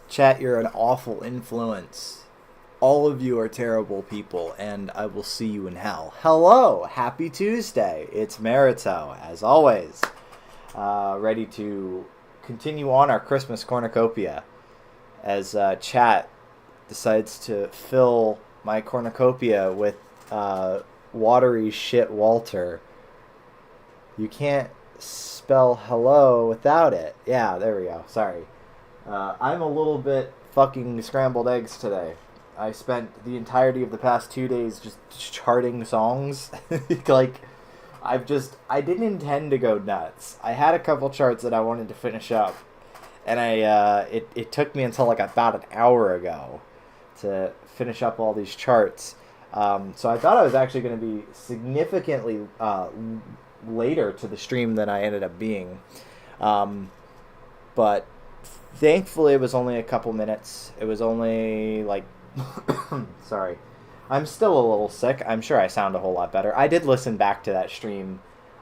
Chat, you're an awful influence. All of you are terrible people, and I will see you in hell. Hello! Happy Tuesday! It's Marito, as always. Ready to continue on our Christmas cornucopia as chat decides to fill my cornucopia with watery shit Walter. You can't spell hello without it. Yeah, there we go. Sorry. I'm a little bit fucking scrambled eggs today. I spent the entirety of the past 2 days just charting songs. I didn't intend to go nuts. I had a couple charts that I wanted to finish up. And it took me until like about an hour ago to finish up all these charts. So I thought I was actually going to be significantly later to the stream than I ended up being. But thankfully it was only a couple minutes. It was only like... Sorry. I'm still a little sick. I'm sure I sound a whole lot better. I did listen back to that stream.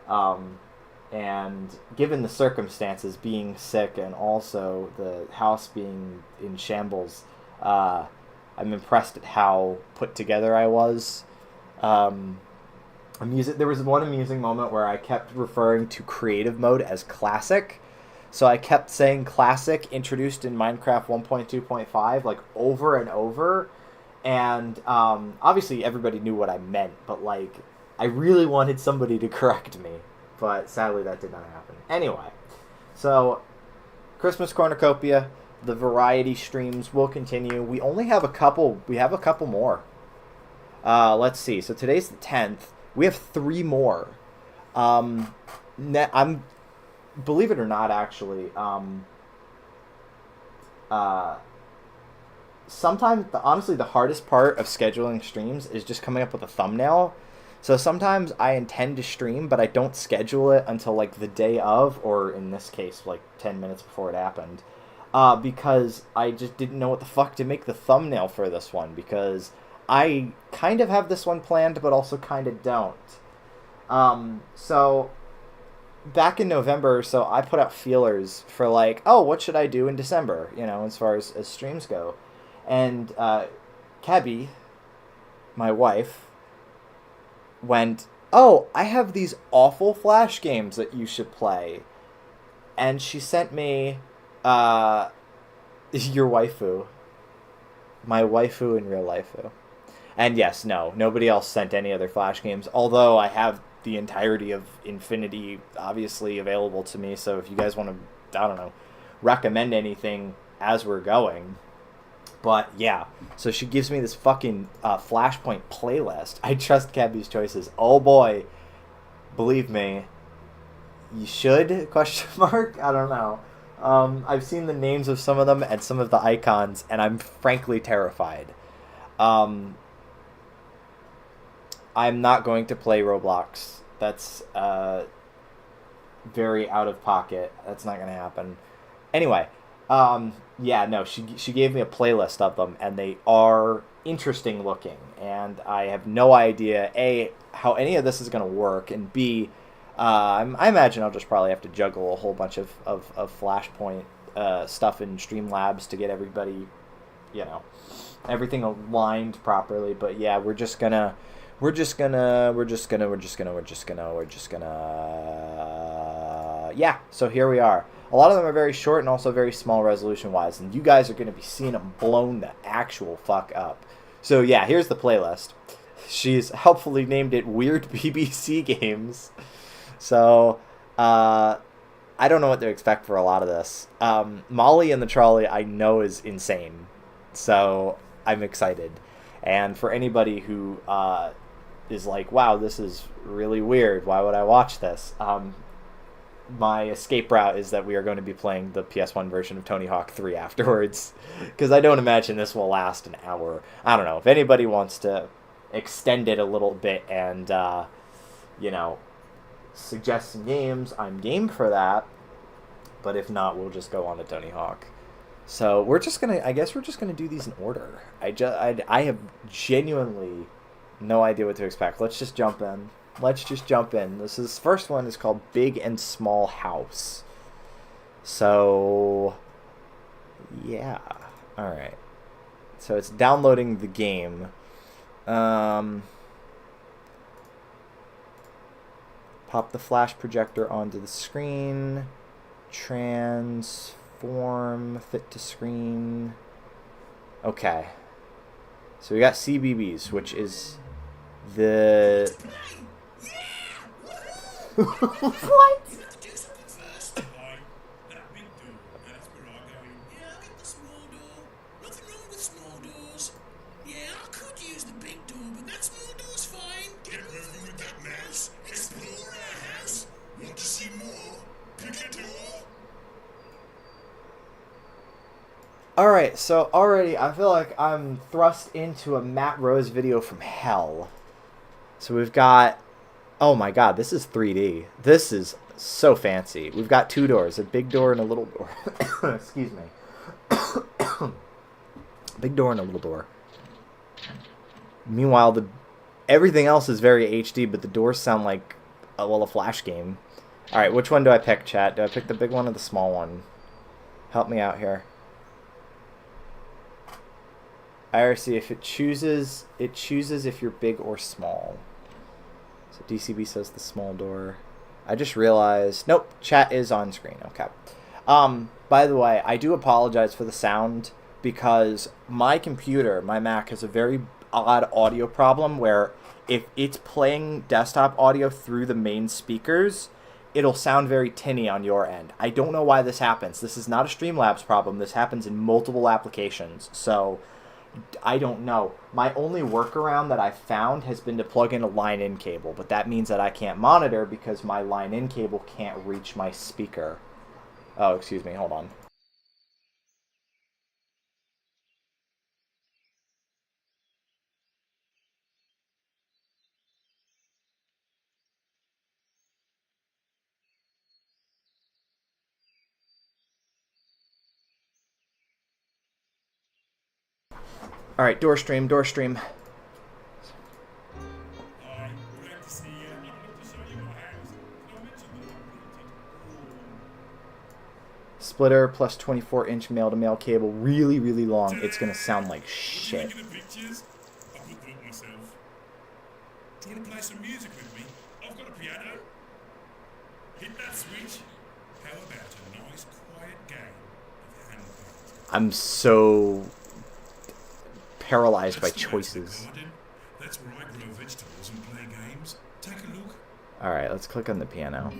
And given the circumstances, being sick and also the house being in shambles, I'm impressed at how put together I was. There was one amusing moment where I kept referring to creative mode as classic. So I kept saying classic introduced in Minecraft 1.2.5 like over and over. And obviously everybody knew what I meant, but like I really wanted somebody to correct me. But sadly that did not happen. Anyway, so Christmas Cornucopia, the variety streams will continue. We only have a couple. We have a couple more. Let's see. So today's the 10th. We have 3 more. I'm, believe it or not, actually. Sometimes, honestly, the hardest part of scheduling streams is just coming up with a thumbnail. So sometimes I intend to stream, but I don't schedule it until like the day of, or in this case, like 10 minutes before it happened. Because I just didn't know what the fuck to make the thumbnail for this one, because I kind of have this one planned, but also kind of don't. So back in November, so I put out feelers for like, oh, what should I do in December, as far as streams go. And Caby, my wife, went, oh, I have these awful Flash games that you should play. And she sent me your waifu. My waifu in real waifu. And yes, no, nobody else sent any other Flash games, although I have the entirety of Infinity obviously available to me, so if you guys want to, I don't know, recommend anything as we're going. But yeah, so she gives me this fucking Flashpoint playlist. I trust Caby's choices. Oh boy, believe me, you should, question mark? I don't know. I've seen the names of some of them and some of the icons, and I'm frankly terrified. I'm not going to play Roblox. That's very out of pocket. That's not going to happen. Anyway, yeah, no, she gave me a playlist of them, and they are interesting looking. And I have no idea, A, how any of this is going to work, and B, I imagine I'll just probably have to juggle a whole bunch of Flashpoint stuff in Streamlabs to get everybody, everything aligned properly. But yeah, we're just gonna, yeah, so here we are. A lot of them are very short and also very small resolution wise, and you guys are going to be seeing them blown the actual fuck up. So yeah, here's the playlist. She's helpfully named it Weird BBC Games. So, I don't know what to expect for a lot of this. Molly and the Trolley I know is insane, so I'm excited. And for anybody who is like, wow, this is really weird, why would I watch this? My escape route is that we are going to be playing the PS1 version of Tony Hawk 3 afterwards, because I don't imagine this will last an hour. I don't know. If anybody wants to extend it a little bit and, suggest some games, I'm game for that. But if not, we'll just go on to Tony Hawk. So I guess we're just gonna do these in order. I have genuinely no idea what to expect. Let's just jump in. First one is called Big and Small House. So, yeah. Alright. So it's downloading the game. Pop the flash projector onto the screen. Transform, fit to screen. Okay. So we got CBBS, which is the... What? Alright, so already I feel like I'm thrust into a Matt Rose video from hell. So we've got... Oh my god, this is 3D. This is so fancy. We've got two doors, a big door and a little door. Excuse me. Big door and a little door. Meanwhile, everything else is very HD, but the doors sound like a Flash game. Alright, which one do I pick, chat? Do I pick the big one or the small one? Help me out here. IRC, if it chooses if you're big or small. So DCB says the small door. I just realized, nope, chat is on screen. Okay. By the way, I do apologize for the sound because my computer, my Mac, has a very odd audio problem where if it's playing desktop audio through the main speakers, it'll sound very tinny on your end. I don't know why this happens. This is not a Streamlabs problem. This happens in multiple applications. So I don't know. My only workaround that I found has been to plug in a line-in cable, but that means that I can't monitor because my line-in cable can't reach my speaker. Oh, excuse me. Hold on. All right, door stream, door stream. Splitter plus 24-inch male-to-male cable, really, really long. It's gonna sound like shit. Do you want to play some music with me? I've got a piano. Hit that switch. How about a nice quiet game of handbells? I'm so paralyzed by choices. That's where I grow vegetables and play games. Take a look. Alright, let's click on the piano.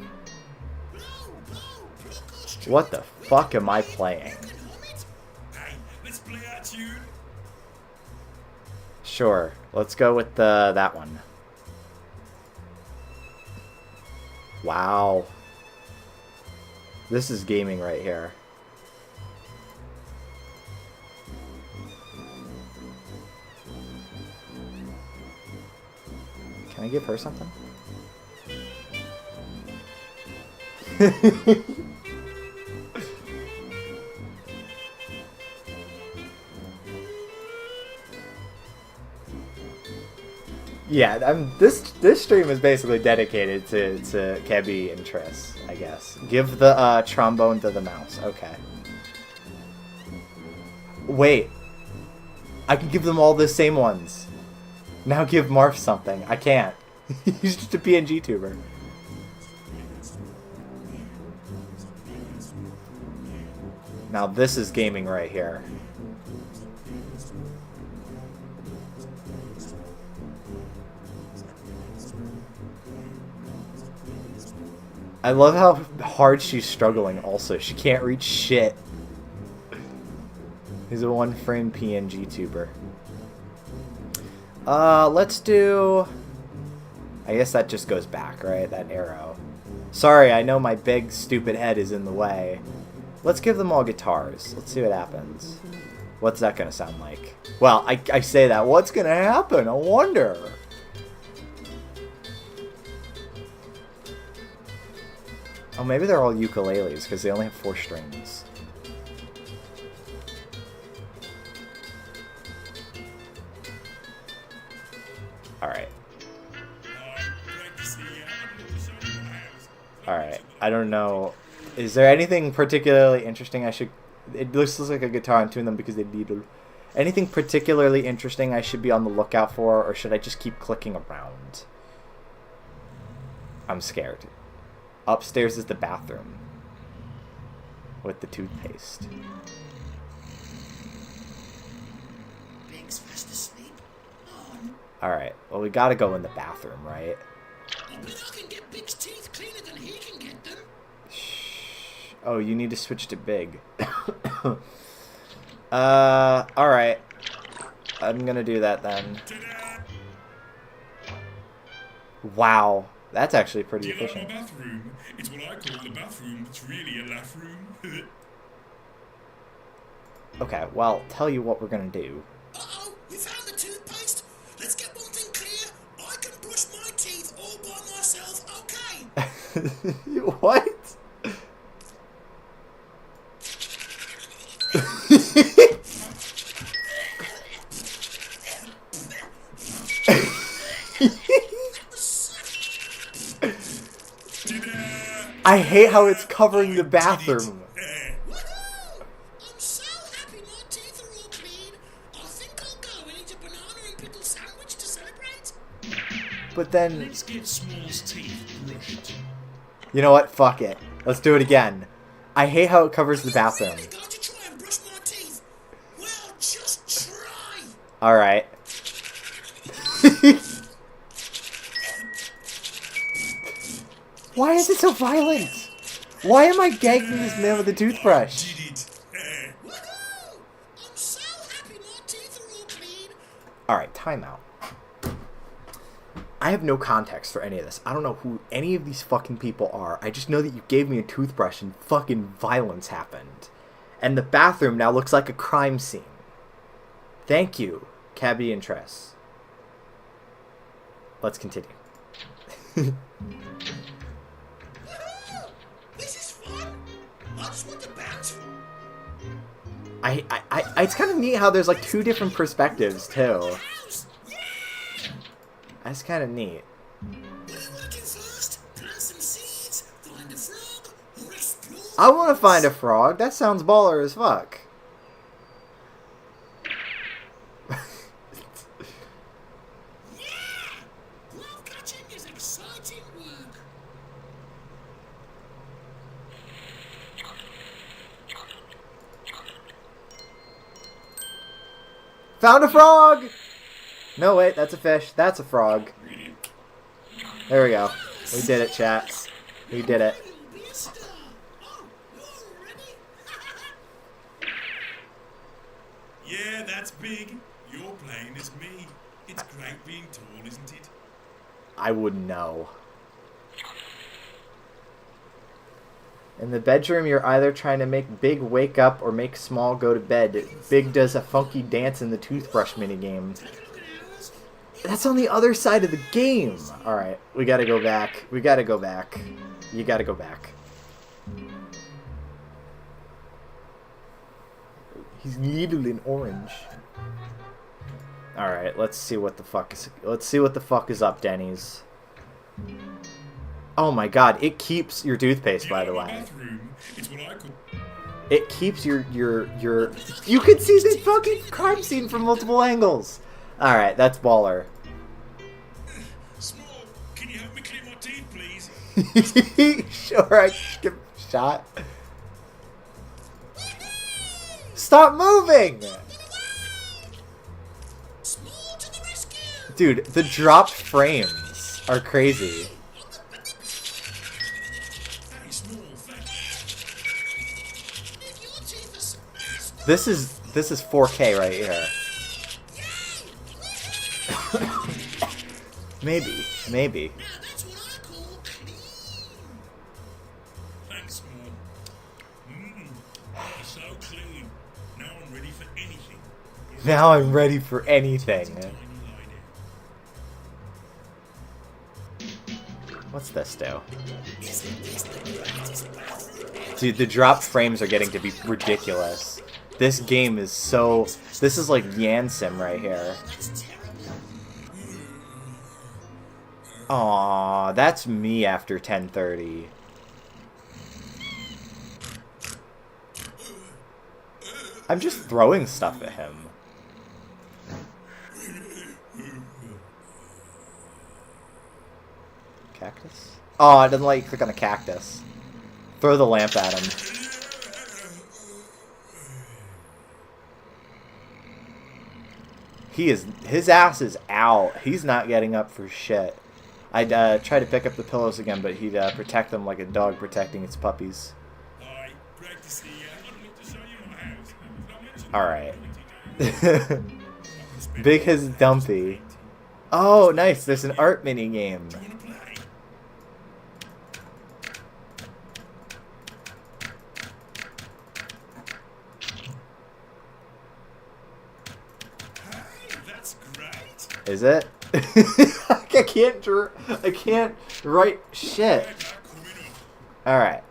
What the fuck am I playing? Hey, let's play our tune. Sure, let's go with that one. Wow. This is gaming right here. Can I give her something? Yeah, this stream is basically dedicated to Caby and Triss, I guess. Give the trombone to the mouse. Okay. Wait. I can give them all the same ones. Now give Marf something. I can't. He's just a PNG tuber. Now this is gaming right here. I love how hard she's struggling also. She can't reach shit. He's a one-frame PNG tuber. Let's do... I guess that just goes back, right? That arrow. Sorry, I know my big, stupid head is in the way. Let's give them all guitars. Let's see what happens. What's that gonna sound like? Well, I say that. What's gonna happen? I wonder. Oh, maybe they're all ukuleles, because they only have 4 strings. Alright. Alright, I don't know. Is there anything particularly interesting I should... It looks like a guitar. I'm tuning them because they needle. Anything particularly interesting I should be on the lookout for, or should I just keep clicking around? I'm scared. Upstairs is the bathroom. With the toothpaste. Big's fast asleep. Alright, well we gotta go in the bathroom, right? I bet I can get Big's teeth cleaner than he can get them. Shh. Oh, you need to switch to Big. Alright. I'm gonna do that then. Wow. That's actually pretty efficient. Do you like my bathroom? It's what I call the bathroom. It's really a laugh room. Okay, well, tell you what we're gonna do. Uh-oh, we found the toothpaste. Let's get one thing clear. I can brush my teeth all by myself, okay? What? I hate how it's covering the bathroom. Woohoo! I'm so happy my teeth are all clean. I think I'll go and eat a banana and pickle sandwich to celebrate. But then... Let's get Small's teeth brushed. You know what? Fuck it. Let's do it again. I hate how it covers the bathroom. I'm really going to try and brush my teeth. Well, just try. Alright. Why is it so violent? Why am I gagging this man with a toothbrush? Woohoo! I'm so happy my teeth are all clean. Alright, timeout. I have no context for any of this. I don't know who any of these fucking people are. I just know that you gave me a toothbrush and fucking violence happened. And the bathroom now looks like a crime scene. Thank you, Caby and Tress. Let's continue. This is fun. I just want to bounce. It's kind of neat how there's like two different perspectives too. That's kind of neat. What do you want to do first? Plant some seeds, find a frog, or explore? I want to find a frog. That sounds baller as fuck. Yeah! Frog catching is exciting work. Found a frog! No, wait, that's a fish. That's a frog. There we go. We did it, chat. We did it. You'll be a star. Oh, you're ready? Yeah, that's big. You're playing as me. It's great being tall, isn't it? I wouldn't know. In the bedroom, you're either trying to make Big wake up or make Small go to bed. Big does a funky dance in the toothbrush minigame. That's on the other side of the game. Alright, we gotta go back. We gotta go back. You gotta go back. He's little and orange. Alright, let's see what the fuck is up, Denny's. Oh my god, it keeps your toothpaste, by the way. Bathroom. It's what I call. It keeps your you can see this fucking crime scene from multiple angles. Alright, that's baller. Small, can you help me clean my teeth, please? Sure, I can give it a shot. Stop moving! Small to the rescue. Dude, the dropped frames are crazy. Very small, thanks. If your teeth are small, This is 4K right here. Maybe. now that's what I call clean. Thanks, Small. So clean. Now I'm ready for anything. Now I'm ready for anything. Tiny lie down. What's this do? Isn't this the greatest bathroom? Dude, the dropped frames are getting to be ridiculous. This game is so... This is like Yansim right here. That's terrible. Aww, that's me after 10:30. I'm just throwing stuff at him. Cactus? Oh, it doesn't let you click on a cactus. Throw the lamp at him. His ass is out. He's not getting up for shit. I'd try to pick up the pillows again, but he'd protect them like a dog protecting its puppies. Hi, great to see you. I've got a look to show you my house. Alright. Big has Dumpy. Oh, nice. There's an art mini game. Do you want to play? Hey, that's great. Is it? I can't write shit. Alright.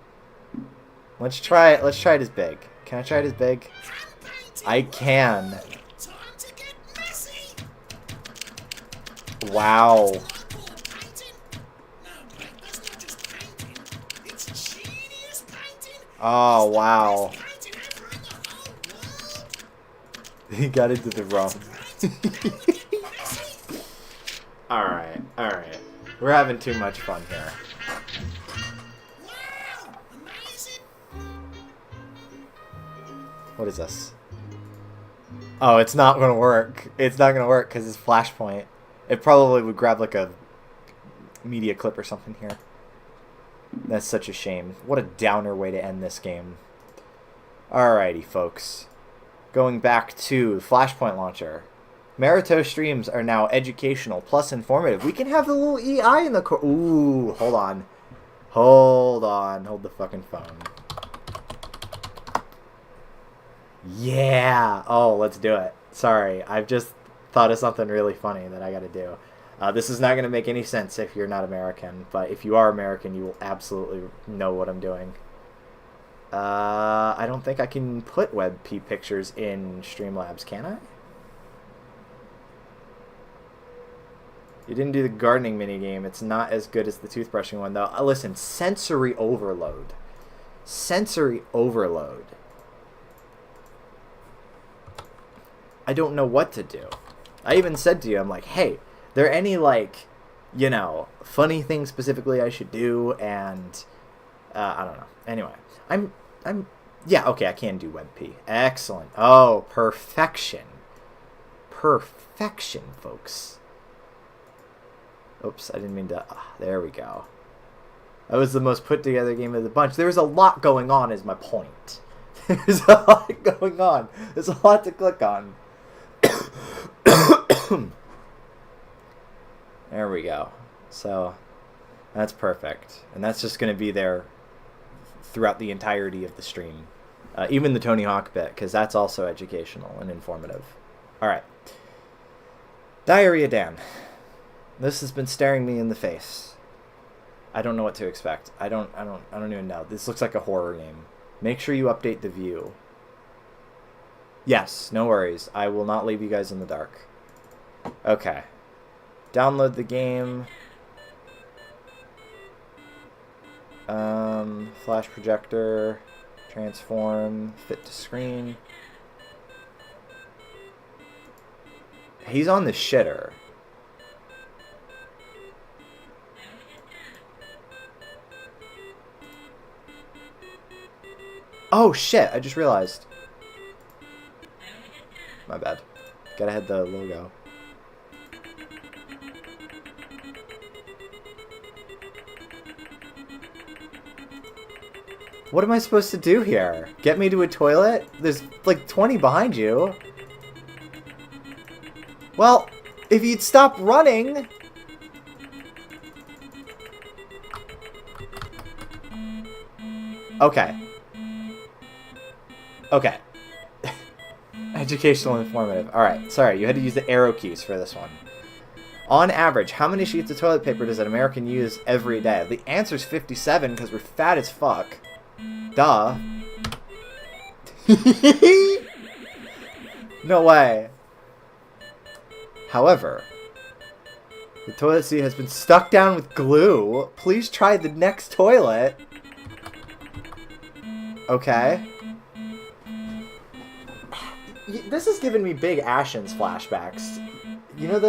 Let's try it as big. Can I try it as big? I can. Time to get messy. Wow. Painting? No, mate, that's not just painting. It's genius painting. Oh, wow. Painting ever in the whole world. He got into the wrong. Messy. Alright, alright. We're having too much fun here. Wow, amazing. What is this? Oh, it's not gonna work. It's not gonna work because it's Flashpoint. It probably would grab like a media clip or something here. That's such a shame. What a downer way to end this game. Alrighty, folks. Going back to the Flashpoint launcher. Marito streams are now educational plus informative. We can have the little EI in the ooh, hold on. Hold on. Hold the fucking phone. Yeah. Oh, let's do it. Sorry. I've just thought of something really funny that I gotta do. This is not going to make any sense if you're not American, but if you are American, you will absolutely know what I'm doing. I don't think I can put WebP pictures in Streamlabs, can I? You didn't do the gardening minigame. It's not as good as the toothbrushing one, though. Listen, sensory overload. Sensory overload. I don't know what to do. I even said to you, I'm like, hey, there any, like, you know, funny things specifically I should do? And, I don't know. Anyway, yeah, okay, I can do WebP. Excellent. Oh, perfection. Perfection, folks. Oops, I didn't mean to... there we go. That was the most put-together game of the bunch. There was a lot going on, is my point. There's a lot going on. There's a lot to click on. There we go. So, that's perfect. And that's just going to be there throughout the entirety of the stream. Even the Tony Hawk bit, because that's also educational and informative. Alright. Diarrhea Dan. This has been staring me in the face. I don't know what to expect. I don't even know. This looks like a horror game. Make sure you update the view. Yes, no worries. I will not leave you guys in the dark. Okay. Download the game. Flash projector. Transform. Fit to screen. He's on the shitter. Oh shit, I just realized. My bad. Gotta hit the logo. What am I supposed to do here? Get me to a toilet? There's like 20 behind you. Well, if you'd stop running... Okay. Okay. Educational and informative. Alright, sorry, you had to use the arrow keys for this one. On average, how many sheets of toilet paper does an American use every day? The answer's 57 because we're fat as fuck. Duh. No way. However, the toilet seat has been stuck down with glue. Please try the next toilet. Okay. this has given me big Ashen's flashbacks. You know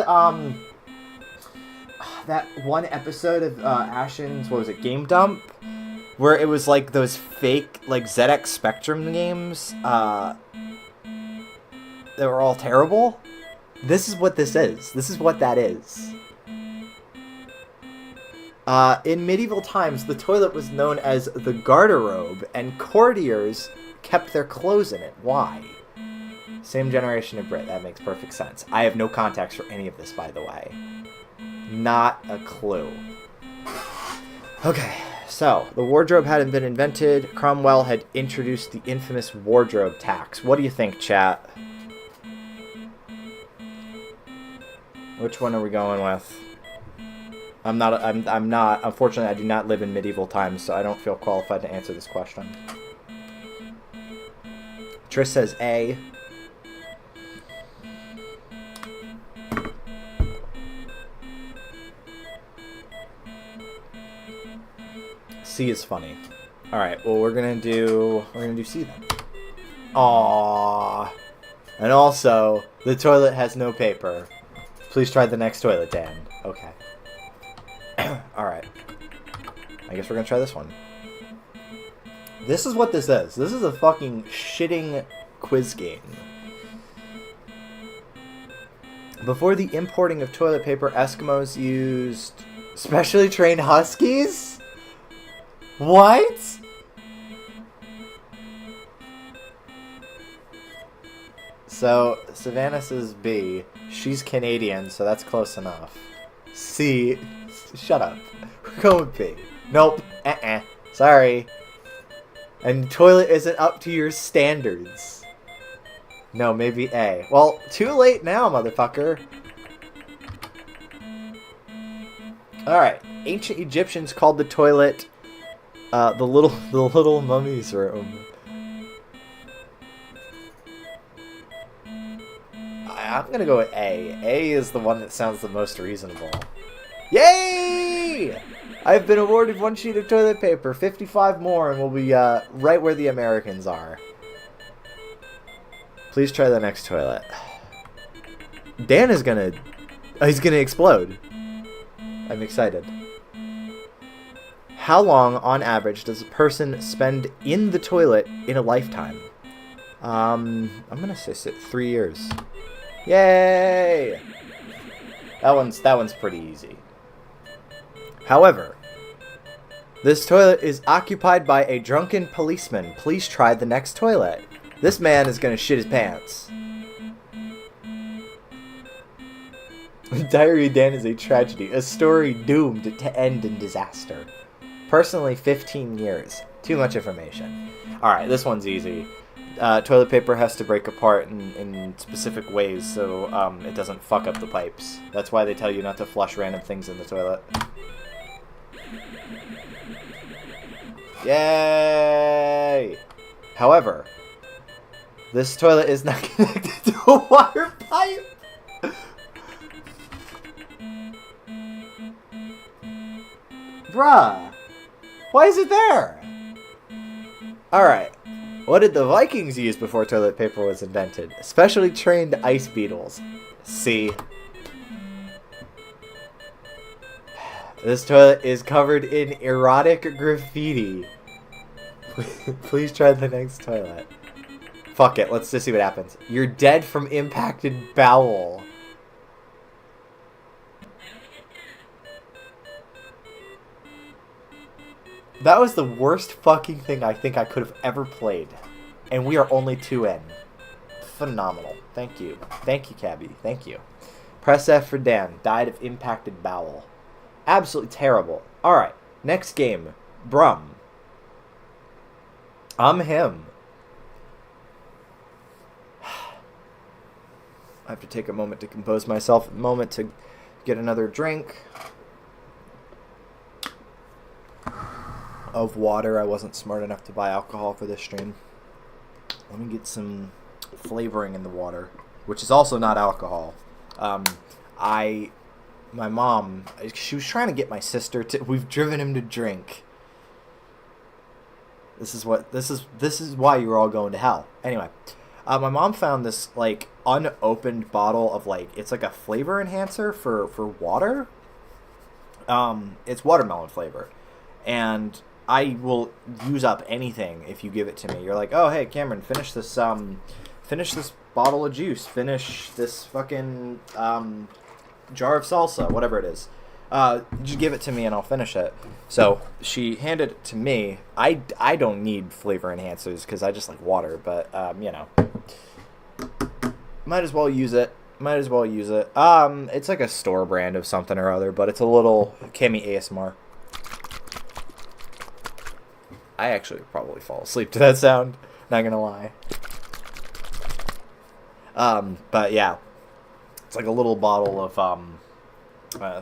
that one episode of Ashen's, what was it, Game Dump? Where it was like those fake, like, ZX Spectrum games that were all terrible? This is what this is. This is what that is. In medieval times, the toilet was known as the garderobe, and courtiers kept their clothes in it. Why? Same generation of Brit. That makes perfect sense. I have no context for any of this, by the way. Not a clue. Okay, so the wardrobe hadn't been invented. Cromwell had introduced the infamous wardrobe tax. What do you think, chat? Which one are we going with? I'm not, unfortunately, I do not live in medieval times, so I don't feel qualified to answer this question. Trish says A. C is funny. Alright, well, we're gonna do C then. Aww. And also, the toilet has no paper. Please try the next toilet, Dan. Okay. Alright. I guess we're gonna try this one. This is what this is. This is a fucking shitting quiz game. Before the importing of toilet paper, Eskimos used specially trained huskies? What? So, Savannah says B. She's Canadian, so that's close enough. C. Shut up. We're going with B. Nope. Sorry. And toilet isn't up to your standards. No, maybe A. Well, too late now, motherfucker. Alright. Ancient Egyptians called the toilet the little mummy's room. I'm gonna go with A. A is the one that sounds the most reasonable. Yay! I've been awarded 1 sheet of toilet paper, 55 more, and we'll be right where the Americans are. Please try the next toilet. Dan is gonna... he's gonna explode. I'm excited. How long, on average, does a person spend in the toilet in a lifetime? I'm gonna say 3 years. Yay! That one's pretty easy. However, this toilet is occupied by a drunken policeman. Please try the next toilet. This man is gonna shit his pants. Diarrhea Dan is a tragedy, a story doomed to end in disaster. Personally, 15 years. Too much information. Alright, this one's easy. Toilet paper has to break apart in specific ways so it doesn't fuck up the pipes. That's why they tell you not to flush random things in the toilet. Yay! However, this toilet is not connected to a water pipe. Bruh. Why is it there? Alright. What did the Vikings use before toilet paper was invented? Specially trained ice beetles. C. This toilet is covered in erotic graffiti. Please try the next toilet. Fuck it, let's just see what happens. You're dead from impacted bowel. That was the worst fucking thing I think I could have ever played. And we are only 2 in. Phenomenal. Thank you. Thank you, Caby. Thank you. Press F for Dan. Died of impacted bowel. Absolutely terrible. Alright. Next game. Brum. I'm him. I have to take a moment to compose myself. A moment to get another drink of water. I wasn't smart enough to buy alcohol for this stream. Let me get some flavoring in the water, which is also not alcohol. My mom, she was trying to get my sister to, we've driven him to drink. This is why you're all going to hell. Anyway, My mom found this like unopened bottle of like it's like a flavor enhancer for water. It's watermelon flavor, and I will use up anything if you give it to me. You're like, oh hey Cameron, finish this bottle of juice, finish this fucking jar of salsa, whatever it is. Just give it to me and I'll finish it. So she handed it to me. I don't need flavor enhancers because I just like water, but you know, might as well use it. It's like a store brand of something or other, but it's a little Caby ASMR. I actually would probably fall asleep to that sound. Not gonna lie. But yeah, it's like a little bottle of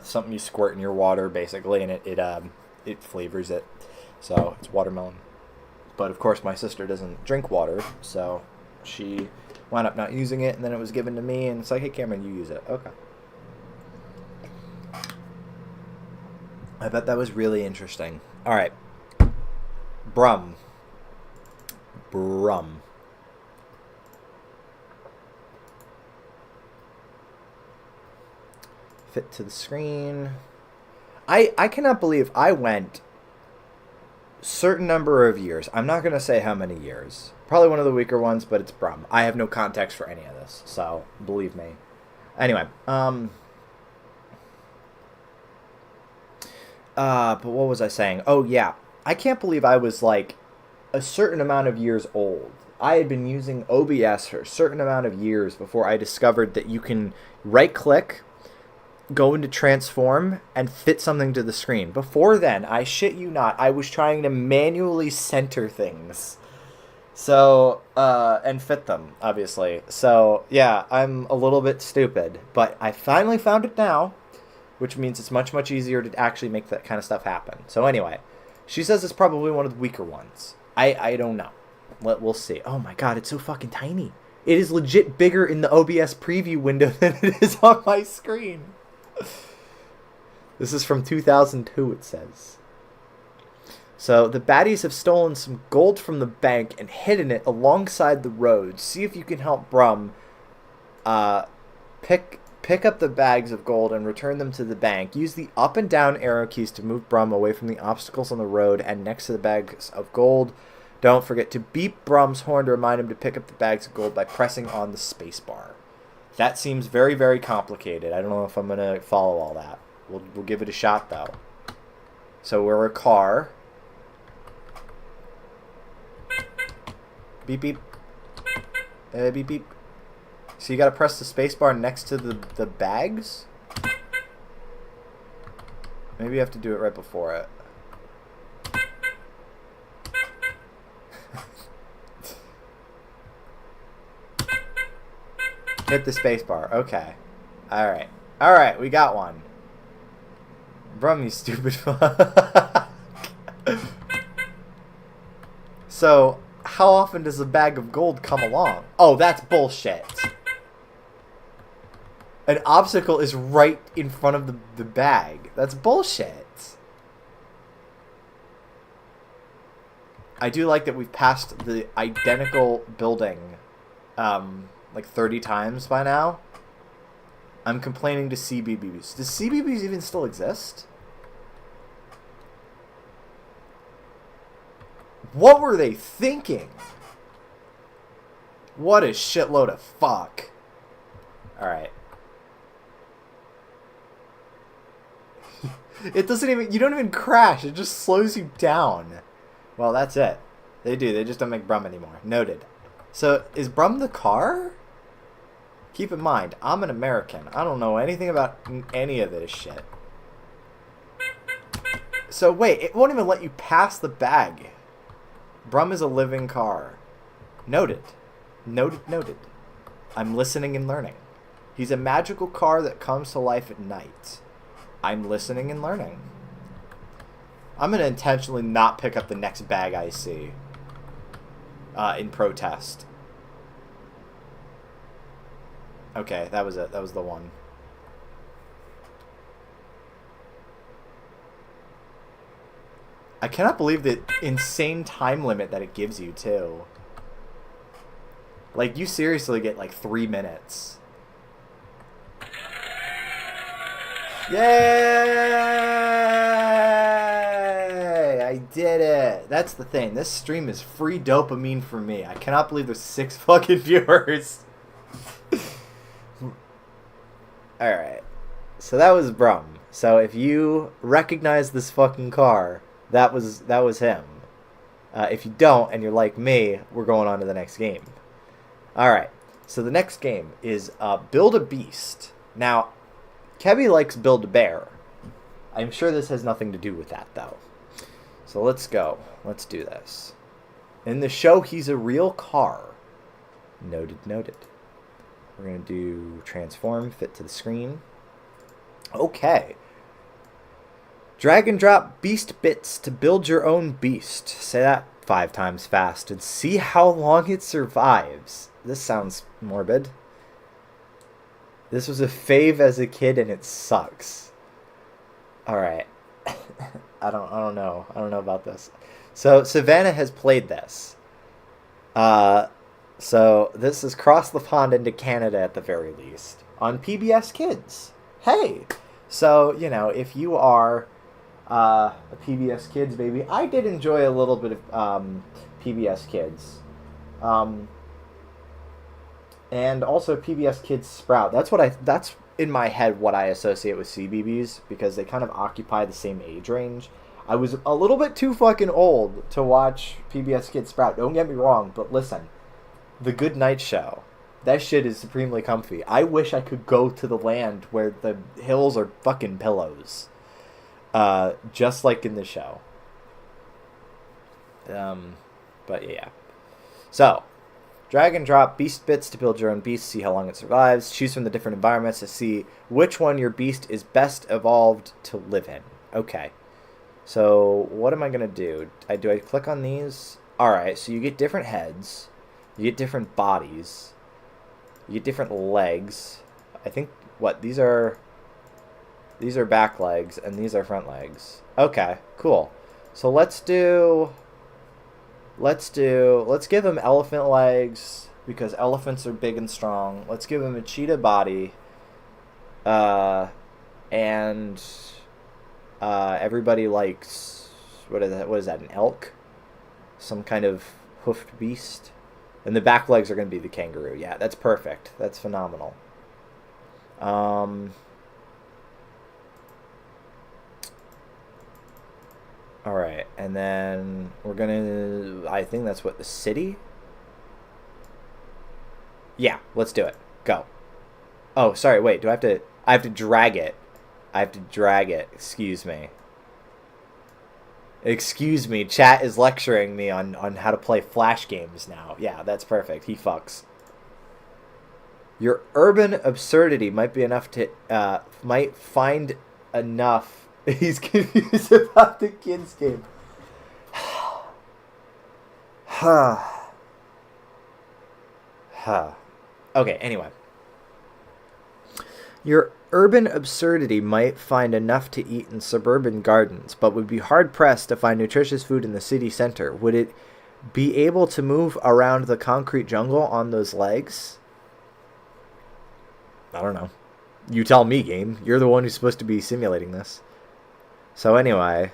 something you squirt in your water, basically, and it flavors it. So it's watermelon. But of course, my sister doesn't drink water, so she wound up not using it, and then it was given to me, and it's like, hey Cameron, you use it. Okay. I bet that was really interesting. All right. Brum. Fit to the screen. I cannot believe I went certain number of years. I'm not going to say how many years. Probably one of the weaker ones, but it's Brum. I have no context for any of this, so believe me. Anyway, but what was I saying? Oh, yeah. I can't believe I was, like, a certain amount of years old. I had been using OBS for a certain amount of years before I discovered that you can right-click, go into transform, and fit something to the screen. Before then, I shit you not, I was trying to manually center things. So, and fit them, obviously. So, yeah, I'm a little bit stupid. But I finally found it now, which means it's much, much easier to actually make that kind of stuff happen. So anyway, she says it's probably one of the weaker ones. I don't know. We'll see. Oh my god, it's so fucking tiny. It is legit bigger in the OBS preview window than it is on my screen. This is from 2002, it says. So, the baddies have stolen some gold from the bank and hidden it alongside the road. See if you can help Brum pick up the bags of gold and return them to the bank. Use the up and down arrow keys to move Brum away from the obstacles on the road and next to the bags of gold. Don't forget to beep Brum's horn to remind him to pick up the bags of gold by pressing on the space bar. That seems very, very complicated. I don't know if I'm going to follow all that. We'll give it a shot, though. So we're a car. Beep, beep. Beep, beep. So you gotta press the spacebar next to the bags? Maybe you have to do it right before it. Hit the spacebar. Okay. Alright. Alright, we got one. Brum, you stupid fuck. So, how often does a bag of gold come along? Oh, that's bullshit. An obstacle is right in front of the bag. That's bullshit. I do like that we've passed the identical building like 30 times by now. I'm complaining to CBBs. Does CBBs even still exist? What were they thinking? What a shitload of fuck. Alright. It doesn't even... You don't even crash. It just slows you down. Well, that's it. They do. They just don't make Brum anymore. Noted. So, is Brum the car? Keep in mind, I'm an American. I don't know anything about any of this shit. So, wait. It won't even let you pass the bag. Brum is a living car. Noted. Noted, noted. I'm listening and learning. He's a magical car that comes to life at night. I'm listening and learning. I'm going to intentionally not pick up the next bag I see in protest. Okay, that was it. That was the one. I cannot believe the insane time limit that it gives you, too. Like, you seriously get, like, 3 minutes. Yay! I did it. That's the thing. This stream is free dopamine for me. I cannot believe there's 6 fucking viewers. Alright. So that was Brum. So if you recognize this fucking car, that was him. If you don't, and you're like me, we're going on to the next game. Alright. So the next game is Build a Beast. Now, Caby likes Build a Bear. I'm sure this has nothing to do with that, though. So let's go. Let's do this. In the show, he's a real car. Noted, noted. We're going to do transform, fit to the screen. Okay. Drag and drop beast bits to build your own beast. Say that 5 times fast and see how long it survives. This sounds morbid. This was a fave as a kid and it sucks. Alright. I don't know. I don't know about this. So Savannah has played this. So this is cross the pond into Canada at the very least. On PBS Kids. Hey! So, you know, if you are a PBS Kids baby, I did enjoy a little bit of PBS Kids. And also PBS Kids Sprout. That's in my head what I associate with CBBS, because they kind of occupy the same age range. I was a little bit too fucking old to watch PBS Kids Sprout. Don't get me wrong, but listen. The Good Night Show. That shit is supremely comfy. I wish I could go to the land where the hills are fucking pillows. Just like in the show. But yeah. So, drag and drop beast bits to build your own beast, see how long it survives. Choose from the different environments to see which one your beast is best evolved to live in. Okay. So, what am I going to do? Do I click on these? Alright, so you get different heads. You get different bodies. You get different legs. I think, what, these are back legs, and these are front legs. Okay, cool. So let's give him elephant legs, because elephants are big and strong. Let's give him a cheetah body. And everybody likes, what is that, an elk? Some kind of hoofed beast? And the back legs are going to be the kangaroo. Yeah, that's perfect. That's phenomenal. Alright, and then we're going to... I think that's what, the city? Yeah, let's do it. Go. Oh, sorry, wait. Do I have to... I have to drag it. I have to drag it. Excuse me. Excuse me, chat is lecturing me on how to play Flash games now. Yeah, that's perfect. He fucks. Your urban absurdity might be enough to, might find enough. He's confused about the kids game. Okay, anyway. Your urban absurdity might find enough to eat in suburban gardens, but would be hard-pressed to find nutritious food in the city center. Would it be able to move around the concrete jungle on those legs? I don't know. You tell me, game. You're the one who's supposed to be simulating this. So anyway,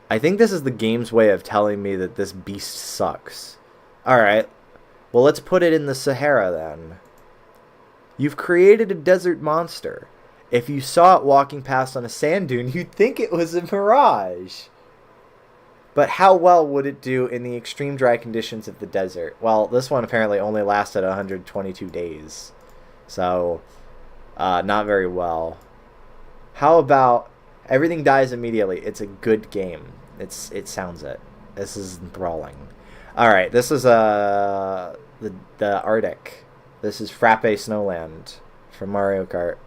I think this is the game's way of telling me that this beast sucks. Alright. Well, let's put it in the Sahara, then. You've created a desert monster. If you saw it walking past on a sand dune, you'd think it was a mirage. But how well would it do in the extreme dry conditions of the desert? Well, this one apparently only lasted 122 days. So, not very well. How about everything dies immediately? It's a good game. It sounds it. This is enthralling. Alright, this is the Arctic. This is Frappe Snowland from Mario Kart.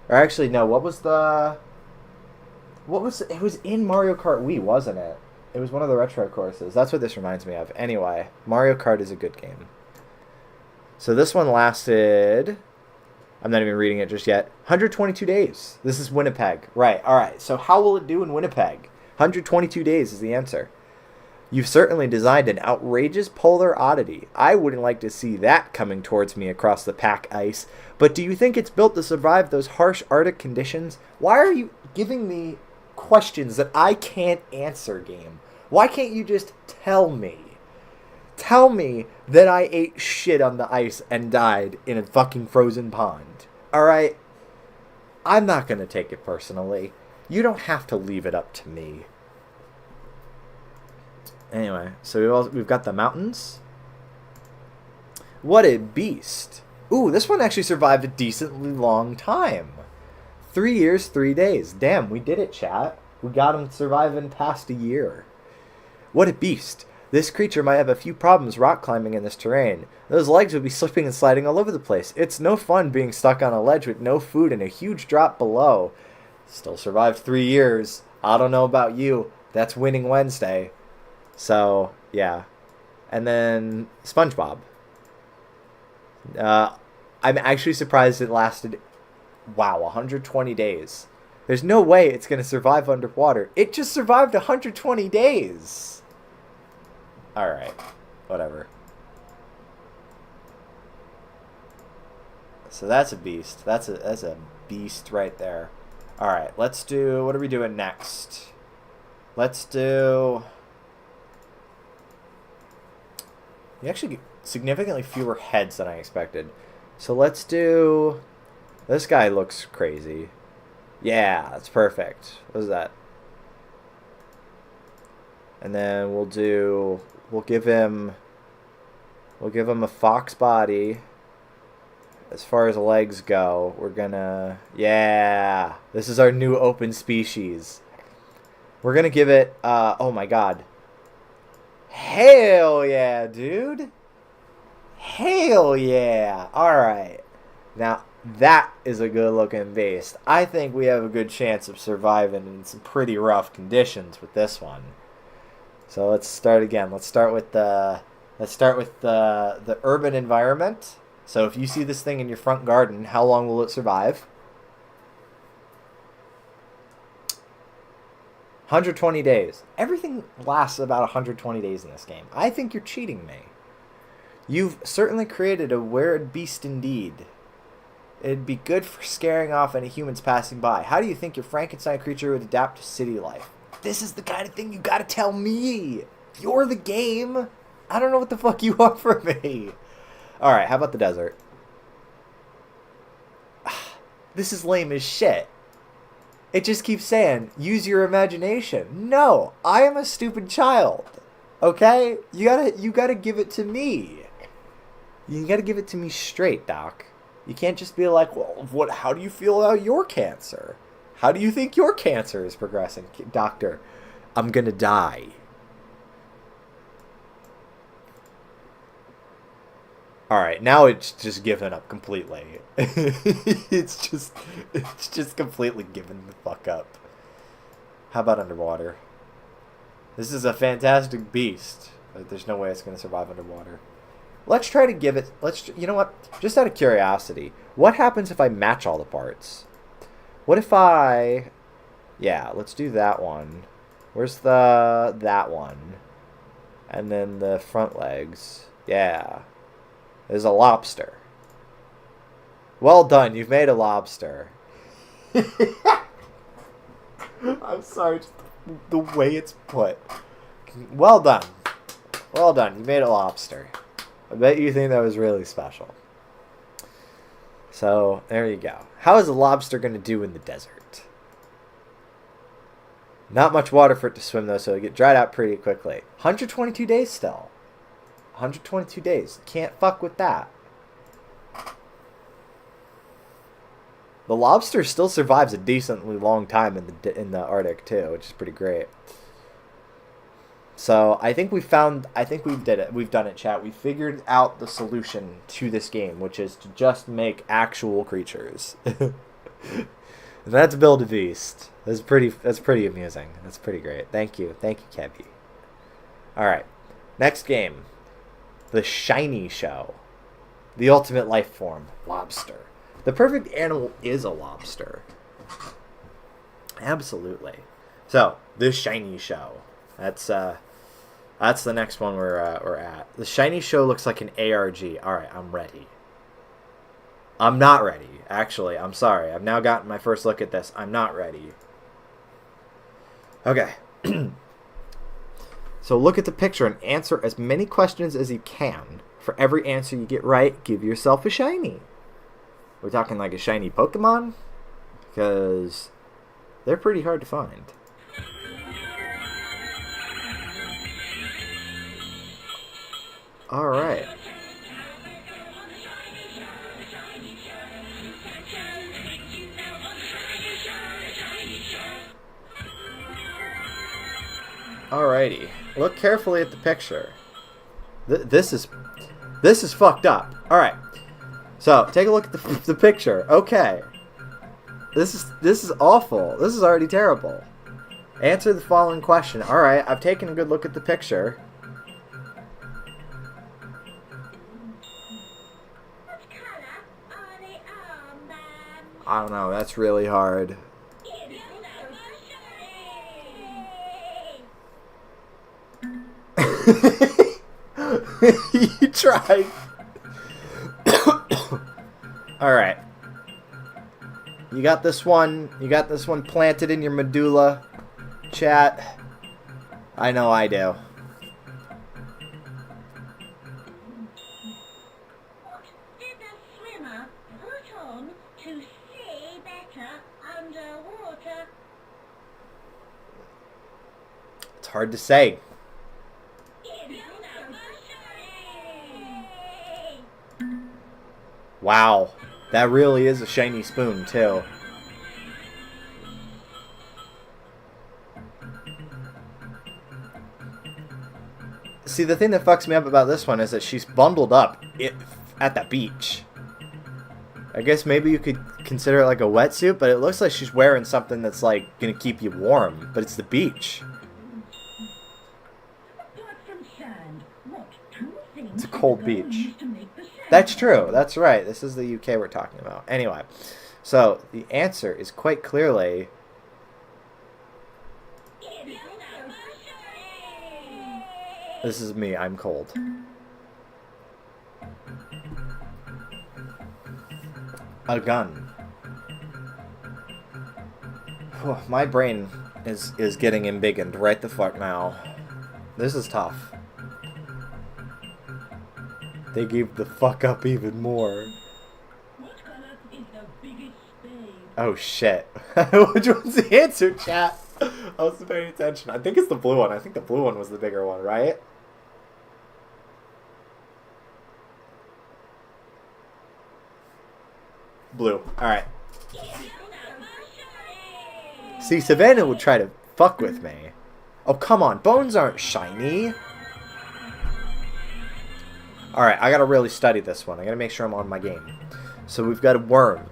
Or actually, no, it was in Mario Kart Wii, wasn't it? It was one of the retro courses. That's what this reminds me of. Anyway, Mario Kart is a good game. So this one lasted... I'm not even reading it just yet. 122 days. This is Winnipeg. Right, alright. So how will it do in Winnipeg? 122 days is the answer. You've certainly designed an outrageous polar oddity. I wouldn't like to see that coming towards me across the pack ice. But do you think it's built to survive those harsh Arctic conditions? Why are you giving me questions that I can't answer, game? Why can't you just tell me? Tell me that I ate shit on the ice and died in a fucking frozen pond. Alright? I'm not going to take it personally. You don't have to leave it up to me. Anyway, so we've got the mountains. What a beast. Ooh, this one actually survived a decently long time. 3 years, 3 days. Damn, we did it, chat. We got him surviving past a year. What a beast. This creature might have a few problems rock climbing in this terrain. Those legs would be slipping and sliding all over the place. It's no fun being stuck on a ledge with no food and a huge drop below. Still survived 3 years. I don't know about you. That's winning Wednesday. So, yeah. And then SpongeBob. I'm actually surprised it lasted, 120 days. There's no way it's going to survive underwater. It just survived 120 days. Alright. Whatever. So that's a beast. That's a beast right there. Alright, let's do... What are we doing next? Let's do... We actually get significantly fewer heads than I expected. So let's do... This guy looks crazy. Yeah, that's perfect. What is that? And then we'll give him a fox body. As far as legs go, we're gonna... Yeah! This is our new open species. We're gonna give it... oh my god. Hell yeah, dude! Hell yeah! Alright. Now, that is a good looking beast. I think we have a good chance of surviving in some pretty rough conditions with this one. So let's start again. Let's start with the urban environment. So if you see this thing in your front garden, how long will it survive? 120 days. Everything lasts about 120 days in this game. I think you're cheating me. You've certainly created a weird beast indeed. It'd be good for scaring off any humans passing by. How do you think your Frankenstein creature would adapt to city life? This is the kind of thing you gotta tell me. You're the game. I don't know what the fuck you want from me. Alright, how about the desert? This is lame as shit. It just keeps saying, use your imagination. No, I am a stupid child. Okay? You gotta give it to me. You gotta give it to me straight, Doc. You can't just be like, well, how do you feel about your cancer? How do you think your cancer is progressing? Doctor, I'm gonna die. Alright, now it's just given up completely. It's just completely given the fuck up. How about underwater? This is a fantastic beast. But there's no way it's going to survive underwater. Let's try to give it... You know what? Just out of curiosity, what happens if I match all the parts? What if I... Yeah, let's do that one. Where's that one? And then the front legs. Yeah. There's a lobster. Well done, you've made a lobster. I'm sorry, just the way it's put. Well done. Well done, you made a lobster. I bet you think that was really special. So, there you go. How is a lobster going to do in the desert? Not much water for it to swim, though, so it'll get dried out pretty quickly. 122 days still. 122 days. Can't fuck with that. The lobster still survives a decently long time in the Arctic too, which is pretty great. So I think we've done it, chat. We figured out the solution to this game, which is to just make actual creatures. And that's build a beast. That's pretty amusing. That's pretty great. Thank you, Caby. All right, next game. The Shiny Show. The ultimate life form. Lobster. The perfect animal is a lobster. Absolutely. So, the Shiny Show. That's, I That's the next one we're at. The shiny show looks like an ARG. All right, I'm ready. I'm not ready. Actually, I'm sorry. I've now gotten my first look at this. I'm not ready. Okay. So look at the picture and answer as many questions as you can. For every answer you get right, give yourself a shiny. We're talking like a shiny Pokemon? Because they're pretty hard to find. Alright. Alrighty. Look carefully at the picture. This is fucked up. Alright. So, take a look at the picture. Okay. This is awful. This is already terrible. Answer the following question. Alright, I've taken a good look at the picture. I don't know, that's really hard. You tried. Alright. You got this one. You got this one planted in your medulla. Chat. I know I do. What did the swimmer put on to see better underwater? It's hard to say. Wow. That really is a shiny spoon, too. See, the thing that fucks me up about this one is that she's bundled up at the beach. I guess maybe you could consider it like a wetsuit, but it looks like she's wearing something that's, like, gonna keep you warm. But it's the beach. It's a cold beach. That's true. That's right. This is the UK we're talking about. Anyway, so the answer is quite clearly... This is me. I'm cold. A gun. Whew, my brain is getting embiggened right the fuck now. This is tough. They gave the fuck up even more. What color is the biggest spade? Oh shit. Which one's the answer, chat? I wasn't paying attention. I think it's the blue one. I think the blue one was the bigger one, right? Blue. Alright. See, Savannah would try to fuck with me. Oh, come on. Bones aren't shiny. Alright, I gotta really study this one. I gotta make sure I'm on my game. So we've got a worm.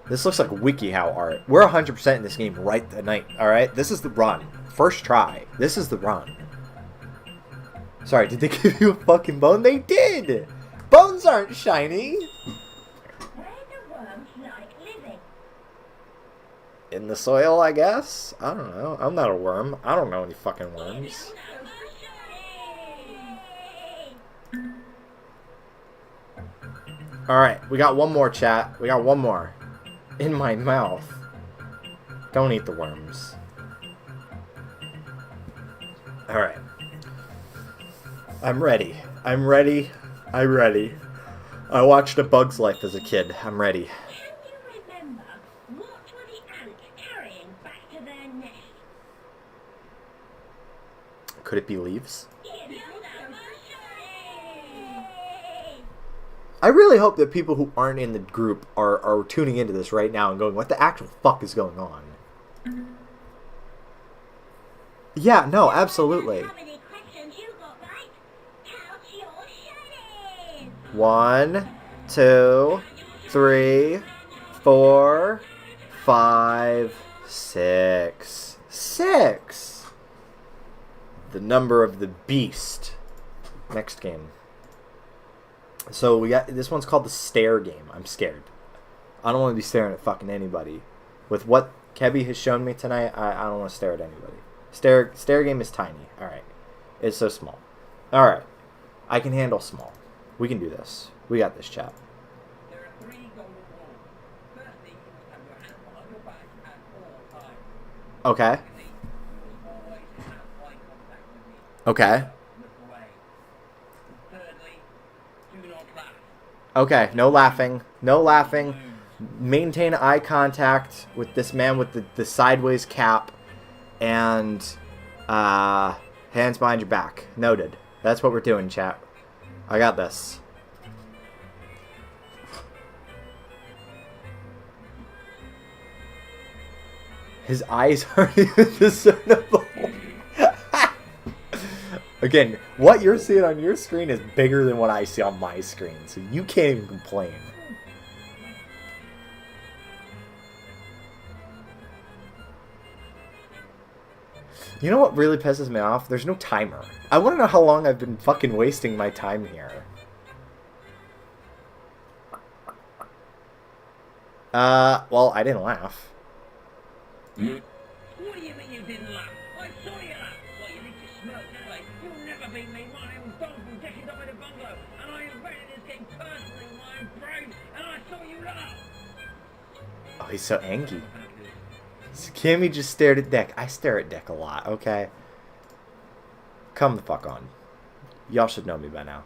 This looks like WikiHow art. We're 100% in this game right tonight. Alright, this is the run. First try. This is the run. Sorry, did they give you a fucking bone? They did! Bones aren't shiny! Where do worms like living? In the soil, I guess? I don't know. I'm not a worm. I don't know any fucking worms. Alright, we got one more, chat. We got one more. In my mouth. Don't eat the worms. Alright. I'm ready. I'm ready. I'm ready. I watched A Bug's Life as a kid. I'm ready. Can you remember what were the ants carrying back to their nest? Could it be leaves? I really hope that people who aren't in the group are tuning into this right now and going, what the actual fuck is going on? Yeah, no, absolutely. How many questions you got right? Count your shillings. 1, 2, 3, 4, 5, 6. 6! The number of the beast. Next game. So we got this one's called the stare game. I'm scared. I don't want to be staring at fucking anybody. With what Caby has shown me tonight, I don't want to stare at anybody. Stair game is tiny. Alright. It's so small. Alright. I can handle small. We can do this. We got this, chat. There are 3 golden rules. Firstly, you must have your hand behind your back at all times. Okay. Secondly, you must always have eye contact with me. Okay. Look away. Thirdly, do not laugh. Okay. No laughing. No laughing. Maintain eye contact with this man with the sideways cap. And hands behind your back. Noted. That's what we're doing, chat. I got this. His eyes aren't even discernible. Again, what you're seeing on your screen is bigger than what I see on my screen, so you can't even complain. You know what really pisses me off? There's no timer. I want to know how long I've been fucking wasting my time here. Well, I didn't laugh. What do you mean you didn't laugh? I saw you laugh. Well, you need to smoke anyway. You'll never beat me. My name was Don from Dickie Dom in a Bungalow, and I invented this game personally with my own brain, and I saw you laugh. Oh, he's so angry. So Caby just stared at Dick. I stare at Dick a lot, okay? Come the fuck on. Y'all should know me by now.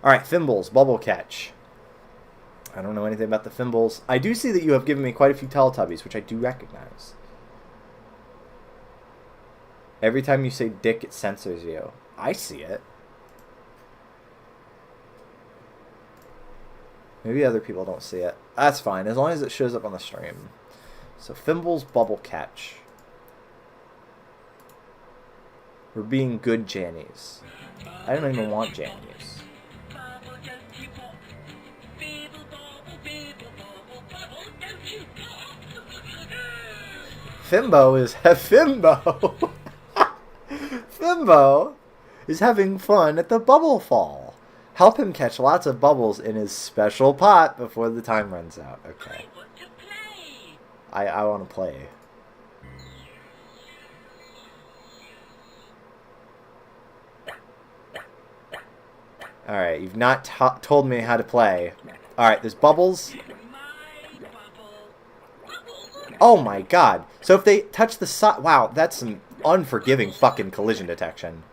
Alright, Thimbles, Bubble Catch. I don't know anything about the Thimbles. I do see that you have given me quite a few Teletubbies, which I do recognize. Every time you say Dick, it censors you. I see it. Maybe other people don't see it. That's fine, as long as it shows up on the stream. So, Thimbles, Bubble Catch. We're being good Jannies. I don't even want Jannies. Fimbo is... Fimbo! Fimbo is having fun at the bubble fall. Help him catch lots of bubbles in his special pot before the time runs out. Okay. I want to play. Alright, you've not told me how to play. Alright, there's bubbles. Oh my god. So if they touch the side... Wow, that's some unforgiving fucking collision detection.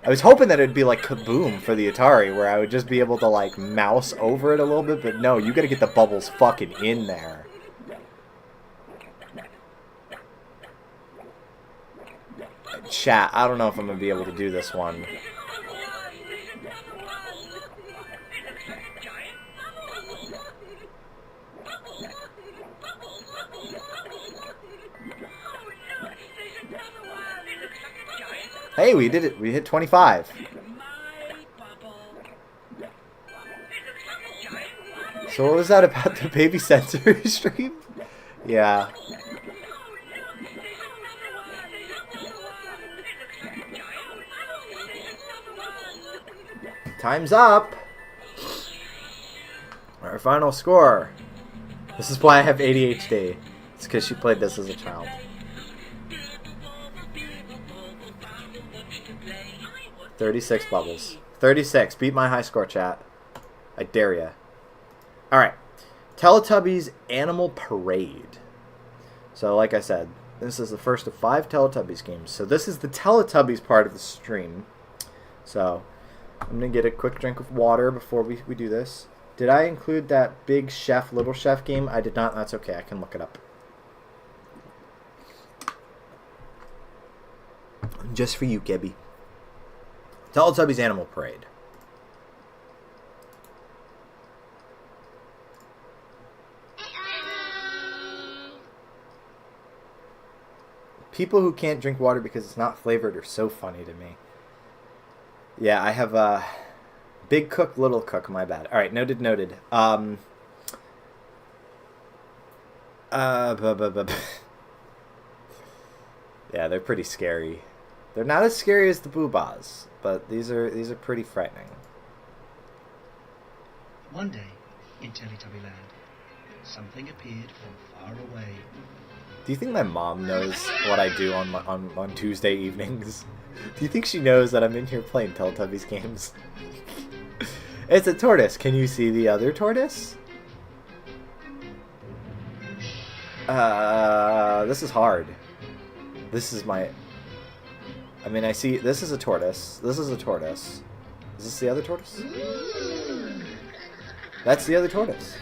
I was hoping that it'd be like Kaboom for the Atari, where I would just be able to like mouse over it a little bit, but no, you gotta get the bubbles fucking in there. Chat, I don't know if I'm gonna be able to do this one. Hey, we did it. We hit 25. So what was that about the baby sensory stream? Yeah. Time's up. Our final score. This is why I have ADHD. It's because she played this as a child. 36 bubbles. 36. Beat my high score, chat. I dare ya. Alright. Teletubbies Animal Parade. So, like I said, this is the first of 5 Teletubbies games. So, this is the Teletubbies part of the stream. So, I'm going to get a quick drink of water before we do this. Did I include that Big Chef, Little Chef game? I did not. That's okay. I can look it up. Just for you, Caby. Teletubbies Animal Parade. People who can't drink water because it's not flavored are so funny to me. Yeah, I have a Big Cook, Little Cook. My bad. All right, noted. Yeah, they're pretty scary. They're not as scary as the Boobas, but these are pretty frightening. One day, in Teletubbyland, something appeared from far away. Do you think my mom knows what I do on Tuesday evenings? Do you think she knows that I'm in here playing Teletubbies games? It's a tortoise. Can you see the other tortoise? This is hard. This is my... I mean, I see... This is a tortoise. This is a tortoise. Is this the other tortoise? That's the other tortoise.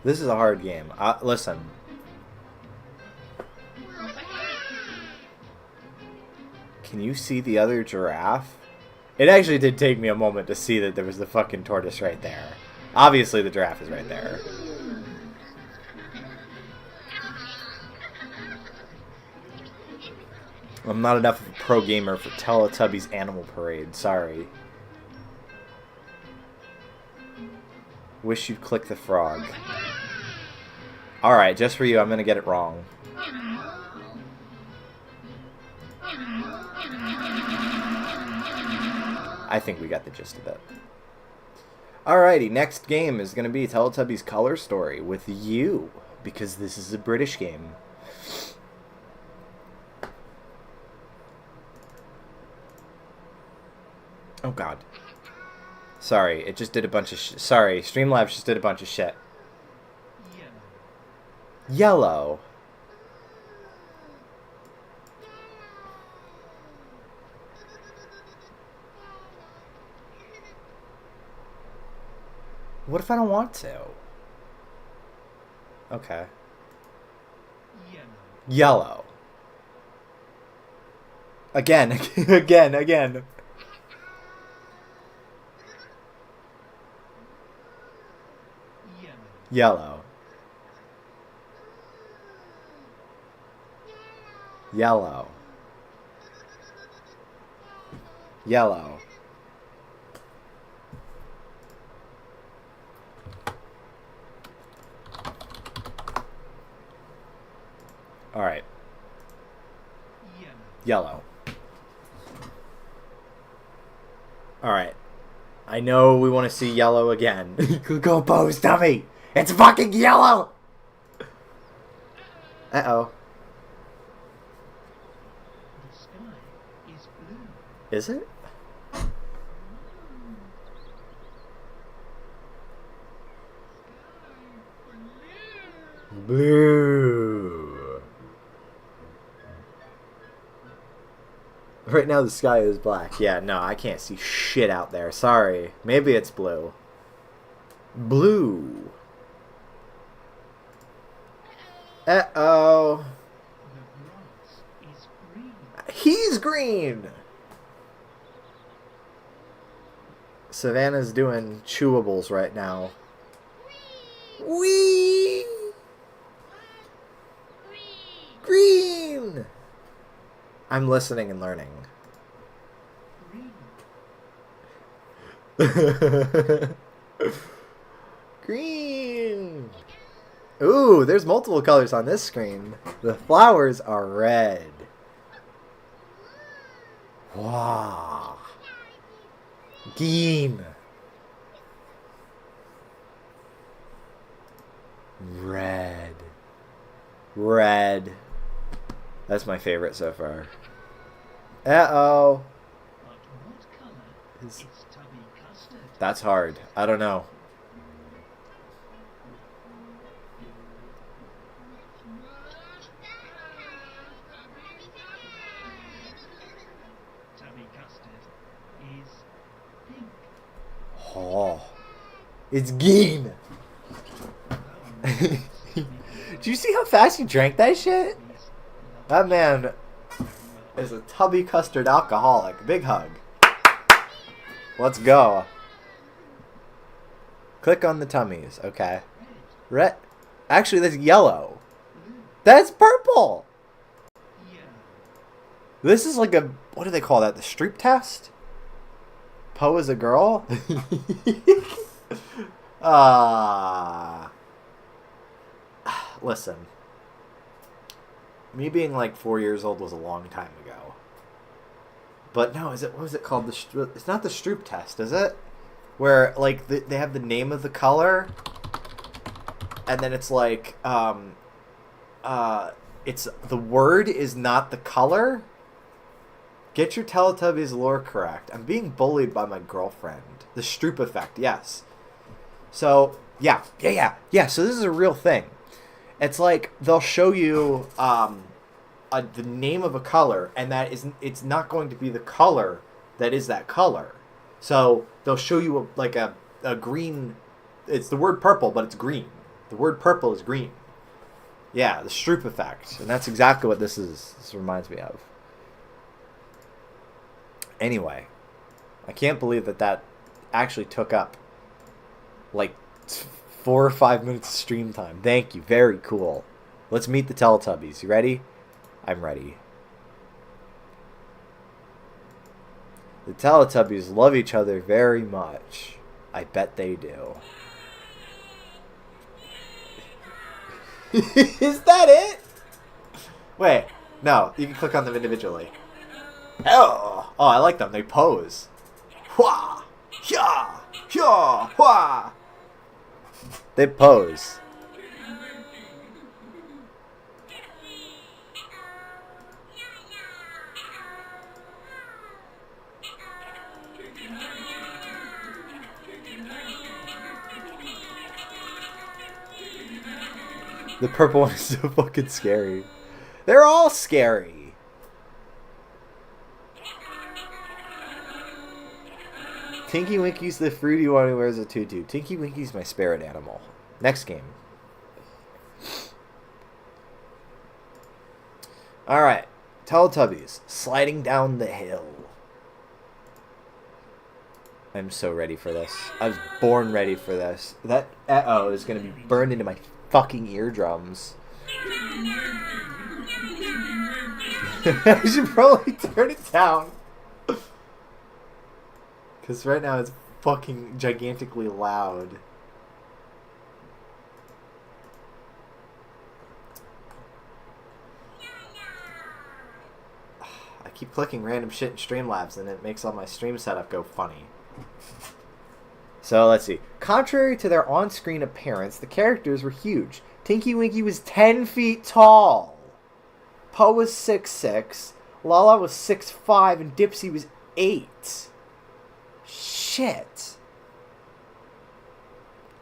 This is a hard game. Listen. Can you see the other giraffe? It actually did take me a moment to see that there was the fucking tortoise right there. Obviously the giraffe is right there. I'm not enough of a pro gamer for Teletubbies Animal Parade. Sorry. Wish you'd click the frog. Alright, just for you, I'm gonna get it wrong. I think we got the gist of it. Alrighty, next game is gonna be Teletubbies Color Story with you, because this is a British game. Oh god. Sorry, it just did a bunch of sorry, Streamlabs just did a bunch of shit. Yellow. What if I don't want to? Okay. Yellow. Again, again. Yellow. Yellow. Yellow. All right. Yellow. All right. I know we want to see yellow again. Go pose, dummy. It's fucking yellow. Uh-oh. The sky is blue. Is it? Blue. Right now the sky is black. Yeah, no, I can't see shit out there. Sorry. Maybe it's blue. Blue. Uh-oh. The grass is green. He's green! Savannah's doing chewables right now. Whee! Green! I'm listening and learning. Green. Green! Ooh, there's multiple colors on this screen. The flowers are red. Wow. Green. Red. Red. That's my favorite so far. Uh-oh. But what color is tubby custard? That's hard. I don't know. Tubby custard is pink. Oh. It's green. Do you see how fast he drank that shit? That man is a tubby custard alcoholic. Big hug. Let's go. Click on the tummies. Okay. Red. Actually, that's yellow. That's purple. Yeah. This is like a... What do they call that? The Streep test? Poe is a girl? Listen. Me being like 4 years old was a long time ago. But no, what was it called? It's not the Stroop test, is it? Where like they have the name of the color, and then it's like it's the word is not the color. Get your Teletubbies lore correct. I'm being bullied by my girlfriend. The Stroop effect, yes. So yeah. So this is a real thing. It's like they'll show you the name of a color, and it's not going to be the color that is that color. So they'll show you a green. It's the word purple, but it's green. The word purple is green. Yeah, the Stroop effect, and that's exactly what this is. This reminds me of. Anyway, I can't believe that actually took up like 4 or 5 minutes of stream time. Thank you. Very cool. Let's meet the Teletubbies. You ready? I'm ready. The Teletubbies love each other very much. I bet they do. Is that it? Wait. No, you can click on them individually. Oh, I like them. They pose. Hua! Hya! Hya! Hua! They pose. The purple one is so fucking scary. They're all scary. Tinky Winky's the fruity one who wears a tutu. Tinky Winky's my spirit animal. Next game. Alright. Teletubbies. Sliding down the hill. I'm so ready for this. I was born ready for this. That uh-oh is going to be burned into my fucking eardrums. I should probably turn it down. Because right now it's fucking gigantically loud. I keep clicking random shit in Streamlabs and it makes all my stream setup go funny. So let's see. Contrary to their on-screen appearance, the characters were huge. Tinky Winky was 10 feet tall. Po was 6'6", Lala was 6'5", and Dipsy was 8. Shit.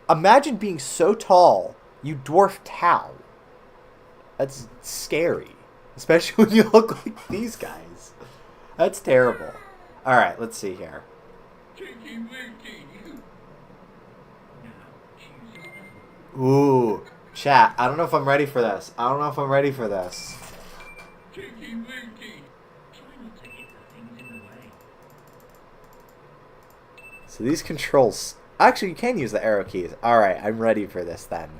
Imagine being so tall, you dwarf Tao. That's scary. Especially when you look like these guys. That's terrible. Alright, let's see here. Ooh. Chat, I don't know if I'm ready for this. So these controls... Actually, you can use the arrow keys. Alright, I'm ready for this then.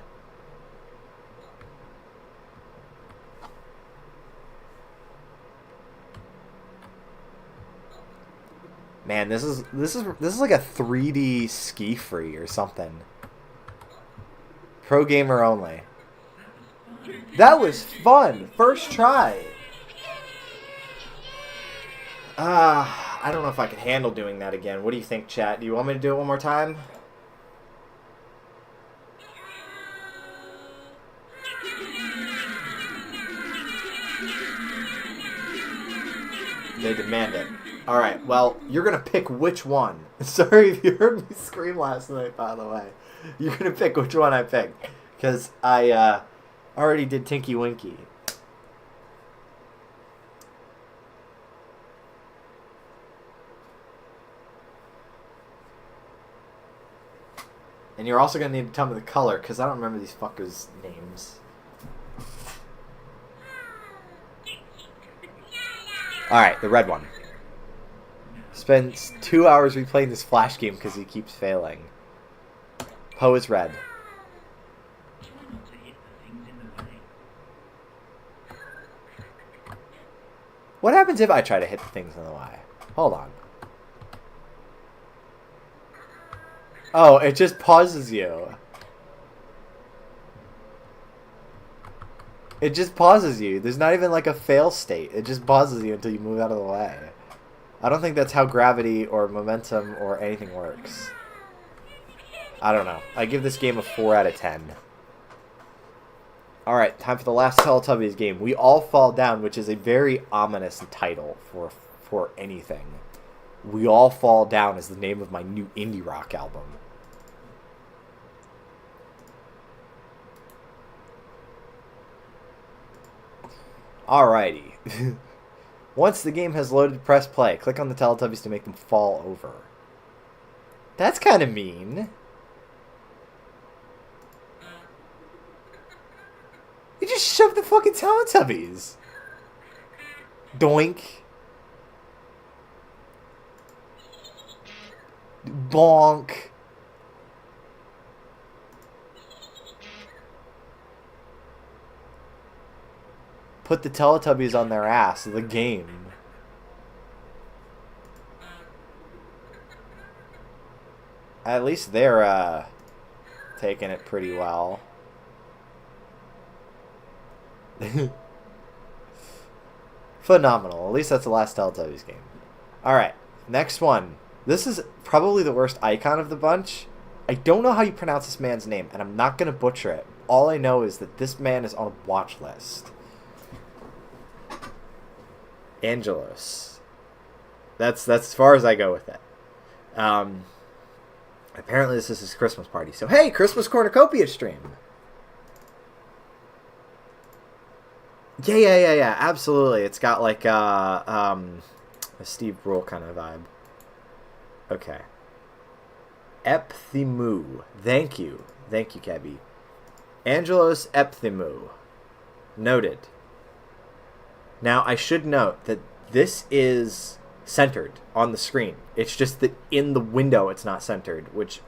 Man, this is like a 3D ski free or something. Pro gamer only. That was fun. First try. I don't know if I can handle doing that again. What do you think, chat? Do you want me to do it one more time? They demand it. Alright, well, you're gonna pick which one. Sorry if you heard me scream last night, by the way. You're gonna pick which one I picked. Because I already did Tinky Winky. And you're also going to need to tell me the color, because I don't remember these fuckers' names. Alright, the red one. Spends 2 hours replaying this Flash game because he keeps failing. Po is red. What happens if I try to hit the things in the way? Hold on. Oh, it just pauses you. It just pauses you. There's not even like a fail state. It just pauses you until you move out of the way. I don't think that's how gravity or momentum or anything works. I don't know. I give this game a 4 out of 10. Alright, time for the last Teletubbies game. We All Fall Down, which is a very ominous title for anything. We All Fall Down is the name of my new indie rock album. Alrighty. Once the game has loaded, press play. Click on the Teletubbies to make them fall over. That's kind of mean. You just shoved the fucking Teletubbies. Doink. Bonk. Put the Teletubbies on their ass. The game. At least they're taking it pretty well. Phenomenal. At least that's the last Teletubbies game. Alright, next one. This is probably the worst icon of the bunch. I don't know how you pronounce this man's name, and I'm not going to butcher it. All I know is that this man is on a watch list. Angelos. That's as far as I go with it. Apparently this is his Christmas party. So hey, Christmas Cornucopia stream. Yeah, absolutely. It's got like a Steve Brule kind of vibe. Okay. Epthimu. Thank you, Caby. Angelos Epthimu. Noted. Now, I should note that this is centered on the screen. It's just that in the window it's not centered, which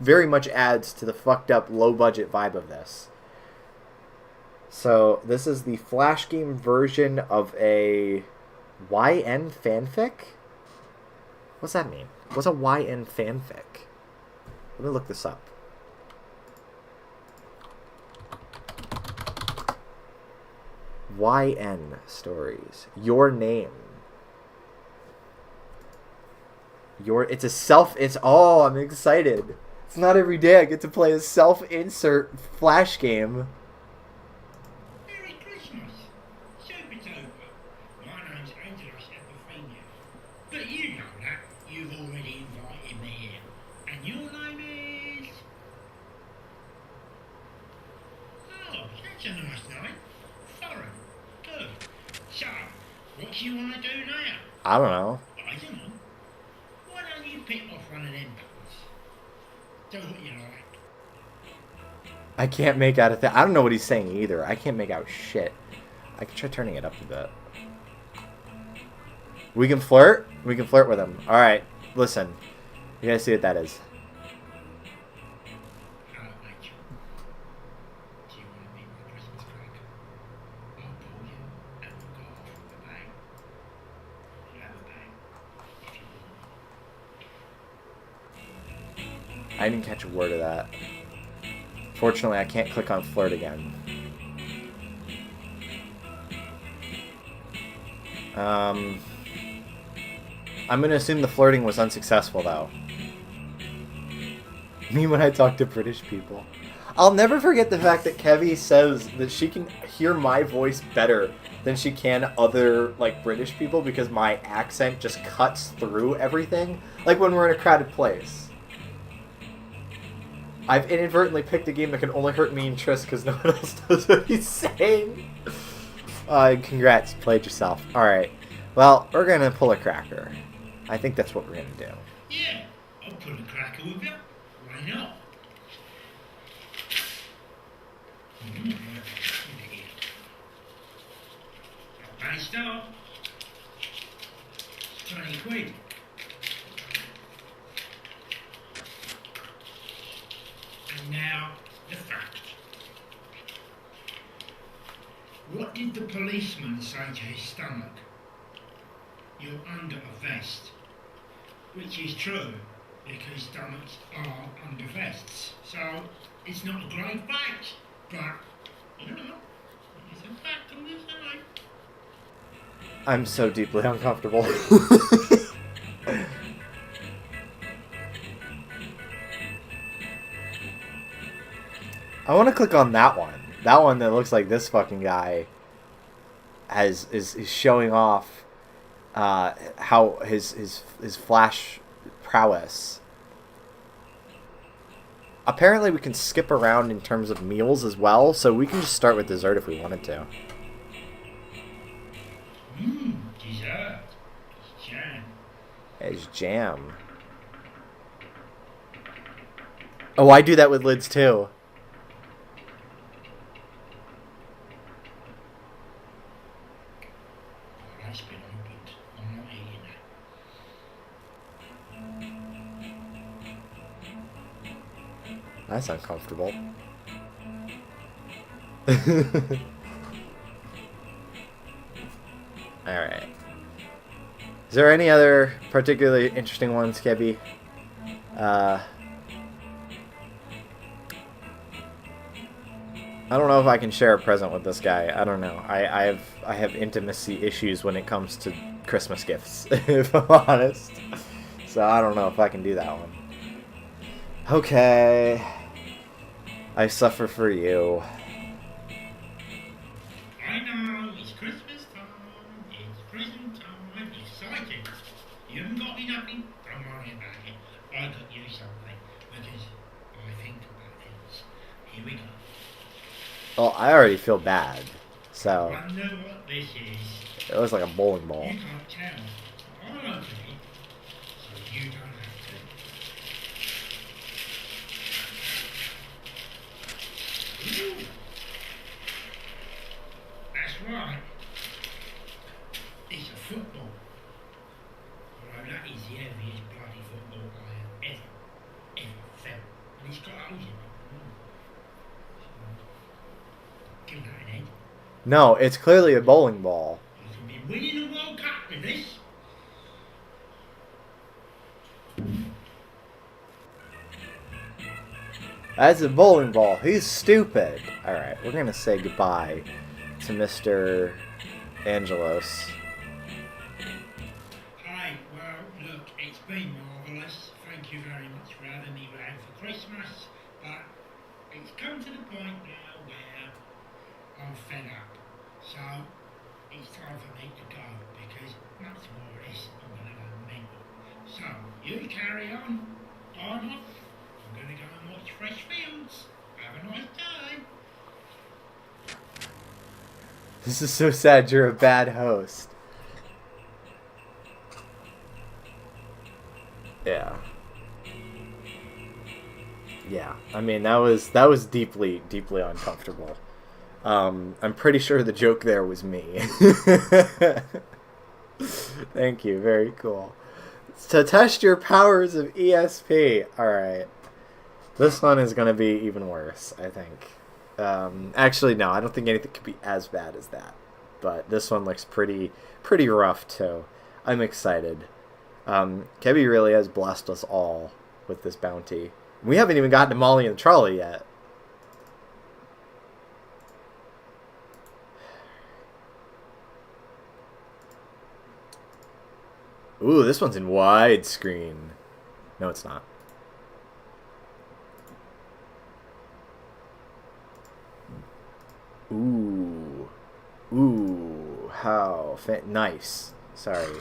very much adds to the fucked up low-budget vibe of this. So, this is the Flash game version of a YN fanfic? What's that mean? What's a YN fanfic? Let me look this up. YN stories. Your name. It's a oh, I'm excited. It's not every day I get to play a self-insert Flash game. Merry Christmas. Super Tober. My name's Angelos Epithemia. But you know that. You've already invited me here. And your name is... Oh, that's a nice name. Foreign. Good. So, what do you want to do now? I don't know. I don't know. Why don't you pick off one of them buttons? Do what you like. I can't make out a thing. I don't know what he's saying either. I can't make out shit. I can try turning it up a bit. We can flirt? We can flirt with him. Alright, listen. You gotta see what that is. Hello, Rachel. Do you want to be my Christmas cracker? I'll pull you and we'll go off with a bang. You have a bang if you want. I didn't catch a word of that. Fortunately, I can't click on flirt again. I'm gonna assume the flirting was unsuccessful, though. Me when I talk to British people. I'll never forget the fact that Caby says that she can hear my voice better than she can other, like, British people because my accent just cuts through everything. Like when we're in a crowded place. I've inadvertently picked a game that can only hurt me and Triss because no one else knows what he's saying. Congrats, played yourself. Alright, well, we're gonna pull a cracker. I think that's what we're gonna do. Yeah, I'll pull a cracker with you. Why not? Not bad start. 20 quid. And now, the fact. What did the policeman say to his stomach? You're under a vest. Which is true, because stomachs are under vests. So, it's not a great fact, but, you know, it's a fact on this side. I'm so deeply uncomfortable. I want to click on that one. That one that looks like this fucking guy is showing off how his flash prowess. Apparently we can skip around in terms of meals as well, so we can just start with dessert if we wanted to. Dessert. It's jam. It's jam. Oh, I do that with lids too. That's been opened. I'm not eating that. That's uncomfortable. Alright. Is there any other particularly interesting ones, Caby? I don't know if I can share a present with this guy. I don't know. I have intimacy issues when it comes to Christmas gifts, if I'm honest. So I don't know if I can do that one. Okay. I suffer for you. I know, it's Christmas time, it's present time, exciting. You haven't got me nothing, don't worry about it. I got you something, because I think about things. Here we go. Well, I already feel bad. So, Wonder what this is. it looks like a bowling ball. You can't tell. I'll open it, so you don't have to. Ooh. That's right. It's a football. Although that is the heaviest bloody football I have ever felt. And it's got holes in it. Give that an head. No, it's clearly a bowling ball. You can be winning the World Cup with this. That's a bowling ball. He's stupid. Alright, we're going to say goodbye to Mr. Angelos. Hi, well, look, it's been marvellous. Thank you very much for having me round for Christmas. But it's come to the point now where I'm fed up. So it's time for me to go because much more of this, I'm going to go mental. So you carry on. I'm off. I'm going to go and watch Fresh Fields. Have a nice day. This is so sad. You're a bad host. Yeah. Yeah. I mean, that was deeply, deeply uncomfortable. I'm pretty sure the joke there was me. Thank you. Very cool. To test your powers of ESP. Alright. This one is going to be even worse, I think. Actually, no. I don't think anything could be as bad as that. But this one looks pretty rough, too. I'm excited. Caby really has blessed us all with this bounty. We haven't even gotten to Molly and Charlie yet. Ooh, this one's in widescreen. No, it's not. Ooh. Ooh. How nice. Sorry.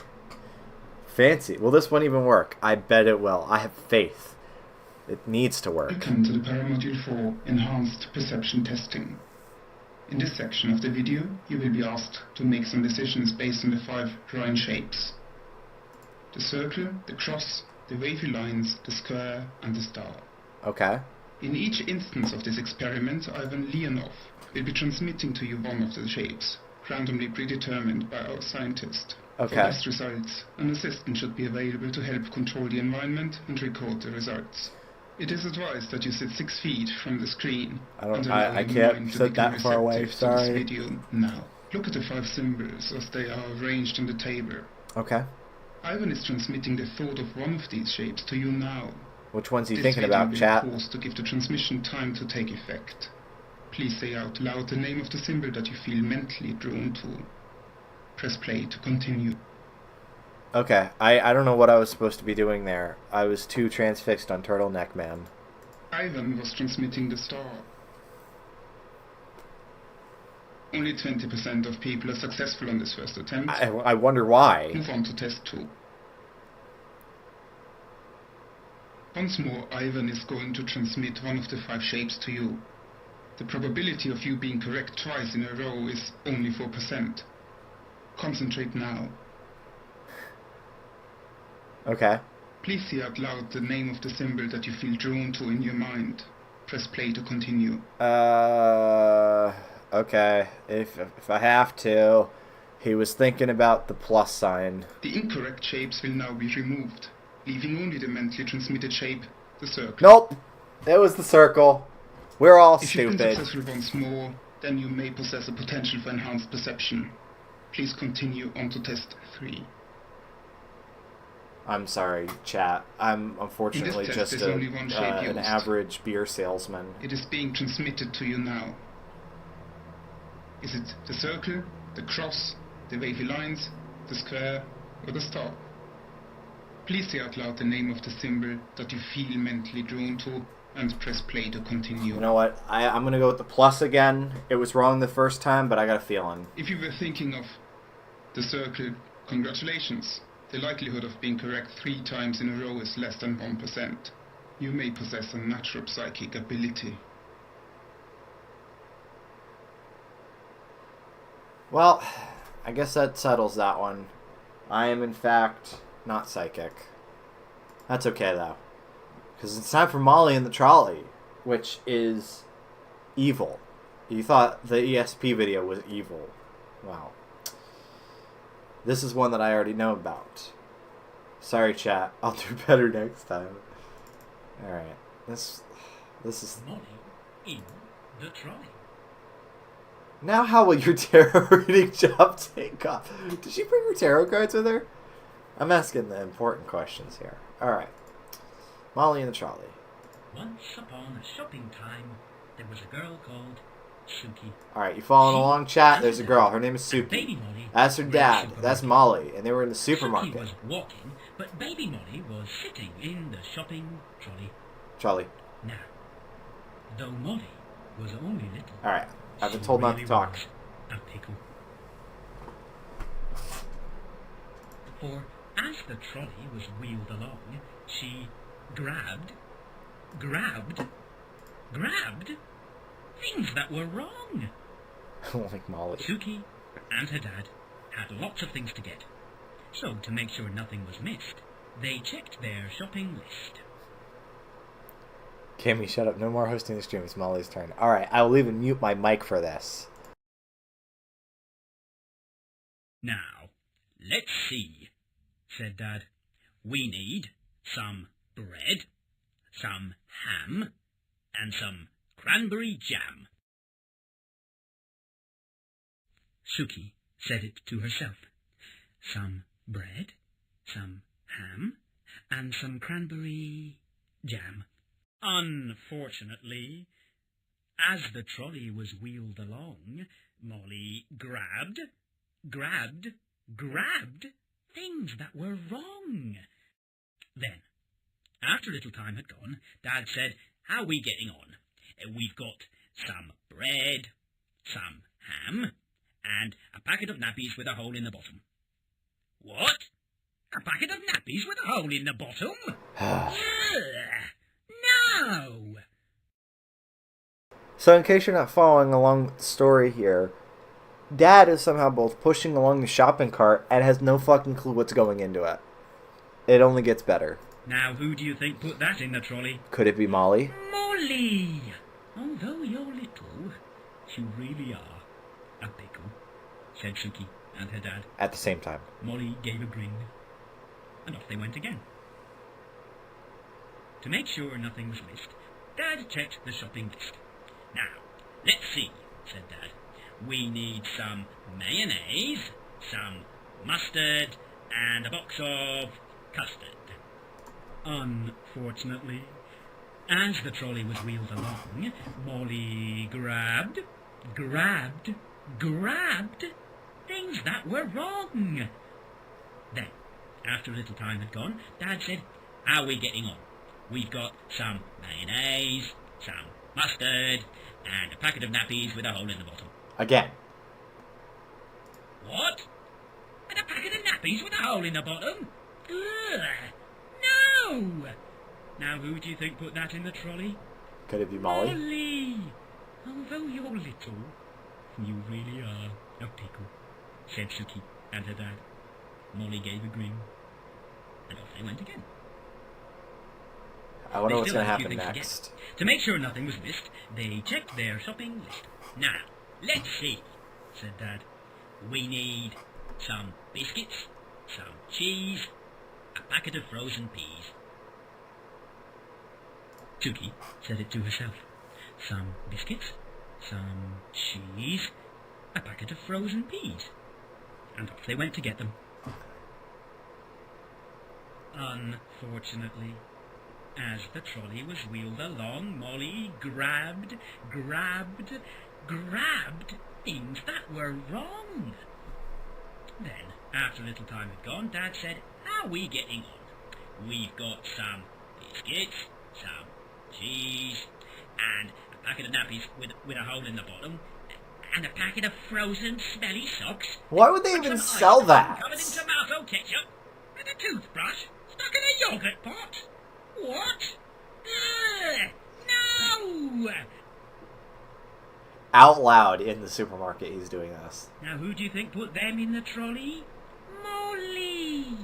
Fancy. Will this one even work? I bet it will. I have faith. It needs to work. Welcome to the Paramodule 4 Enhanced Perception Testing. In this section of the video, you will be asked to make some decisions based on the 5 drawing shapes. The circle, the cross, the wavy lines, the square, and the star. Okay. In each instance of this experiment, Ivan Leonov will be transmitting to you one of the shapes, randomly predetermined by our scientist. Okay. For best results, an assistant should be available to help control the environment and record the results. It is advised that you sit 6 feet from the screen. I can't sit that far away, sorry. This video now. Look at the 5 symbols as they are arranged in the table. Okay. Ivan is transmitting the thought of one of these shapes to you now. Which one's he This thinking video about, will chat? pause to give the transmission time to take effect. Please say out loud the name of the symbol that you feel mentally drawn to. Press play to continue. Okay, I don't know what I was supposed to be doing there. I was too transfixed on Turtleneck Man. Ivan was transmitting the star. Only 20% of people are successful on this first attempt. I wonder why. Move on to test 2. Once more, Ivan is going to transmit one of the 5 shapes to you. The probability of you being correct twice in a row is only 4%. Concentrate now. Okay. Please say out loud the name of the symbol that you feel drawn to in your mind. Press play to continue. Okay. If I have to. He was thinking about the plus sign. The incorrect shapes will now be removed, leaving only the mentally transmitted shape, the circle. Nope. It was the circle. We're all If you've been stupid. successful once more, then you may possess a potential for enhanced perception. Please continue on to test 3. I'm sorry, chat. I'm unfortunately In this test, just there's only one shape an used. average beer salesman. It is being transmitted to you now. Is it the circle, the cross, the wavy lines, the square, or the star? Please say out loud the name of the symbol that you feel mentally drawn to, and press play to continue. You know what? I'm going to go with the plus again. It was wrong the first time, but I got a feeling. If you were thinking of the circle, congratulations. The likelihood of being correct 3 times in a row is less than 1%. You may possess a natural psychic ability. Well, I guess that settles that one. I am, in fact, not psychic. That's okay, though. Because it's time for Molly and the Trolley, which is evil. You thought the ESP video was evil. Wow. This is one that I already know about. Sorry, chat. I'll do better next time. Alright. This is... Molly in the trolley. Now how will your tarot reading job take off? Did she bring her tarot cards with her? I'm asking the important questions here. Alright. Molly and the Trolley. Once upon a shopping time, there was a girl called Suki. Alright, you following along, chat? There's a girl. Her name is Suki. Baby Molly. That's her were in dad. the That's supermarket. Molly. And they were in the Suki supermarket. was walking, but Baby Molly was sitting in the shopping trolley. Trolley. Now, though Molly was only little, Alright. I've been she told not really to talk. was a pickle. For as the trolley was wheeled along, she grabbed things that were wrong. Like Molly. Suki and her dad had lots of things to get. So, to make sure nothing was missed, they checked their shopping list. Caby, shut up. No more hosting the stream. It's Molly's turn. Alright, I will even mute my mic for this. Now, let's see, said Dad. We need some bread, some ham, and some cranberry jam. Suki said it to herself. Some bread, some ham, and some cranberry jam. Unfortunately, as the trolley was wheeled along, Molly grabbed things that were wrong. Then, after a little time had gone, Dad said, "How are we getting on? We've got some bread, some ham, and a packet of nappies with a hole in the bottom." What? A packet of nappies with a hole in the bottom? Ugh, no! So in case you're not following along with the story here, Dad is somehow both pushing along the shopping cart and has no fucking clue what's going into it. It only gets better. Now, who do you think put that in the trolley? Could it be Molly? Molly! Although you're little, you really are a pickle, said Suki and her dad. At the same time. Molly gave a grin, and off they went again. To make sure nothing was missed, Dad checked the shopping list. Now, let's see, said Dad. We need some mayonnaise, some mustard, and a box of custard. Unfortunately, as the trolley was wheeled along, Molly grabbed things that were wrong. Then, after a little time had gone, Dad said, "How are we getting on? We've got some mayonnaise, some mustard, and a packet of nappies with a hole in the bottom." Again. nappies with a hole in the bottom. Ugh. No! Now who do you think put that in the trolley? Could it be Molly? Molly! Although you're little, you really are a pickle, said Suki and her dad. Molly gave a grin, and off they went again. I wonder They what's still going to had a happen few things to next. get. To make sure nothing was missed, they checked their shopping list. Now, let's see, said Dad. We need some biscuits, some cheese, a packet of frozen peas. Suki said it to herself. Some biscuits, some cheese, a packet of frozen peas. And off they went to get them. Unfortunately, as the trolley was wheeled along, Molly grabbed things that were wrong. Then, after a little time had gone, Dad said, how are we getting on? We've got some biscuits, some cheese, and a packet of nappies with a hole in the bottom, and a packet of frozen smelly socks. Why would they and even some sell ice cream that? covered in tomato ketchup, and a toothbrush stuck in a yogurt pot. What? No! Out loud in the supermarket, he's doing this. Now who do you think put them in the trolley? Molly!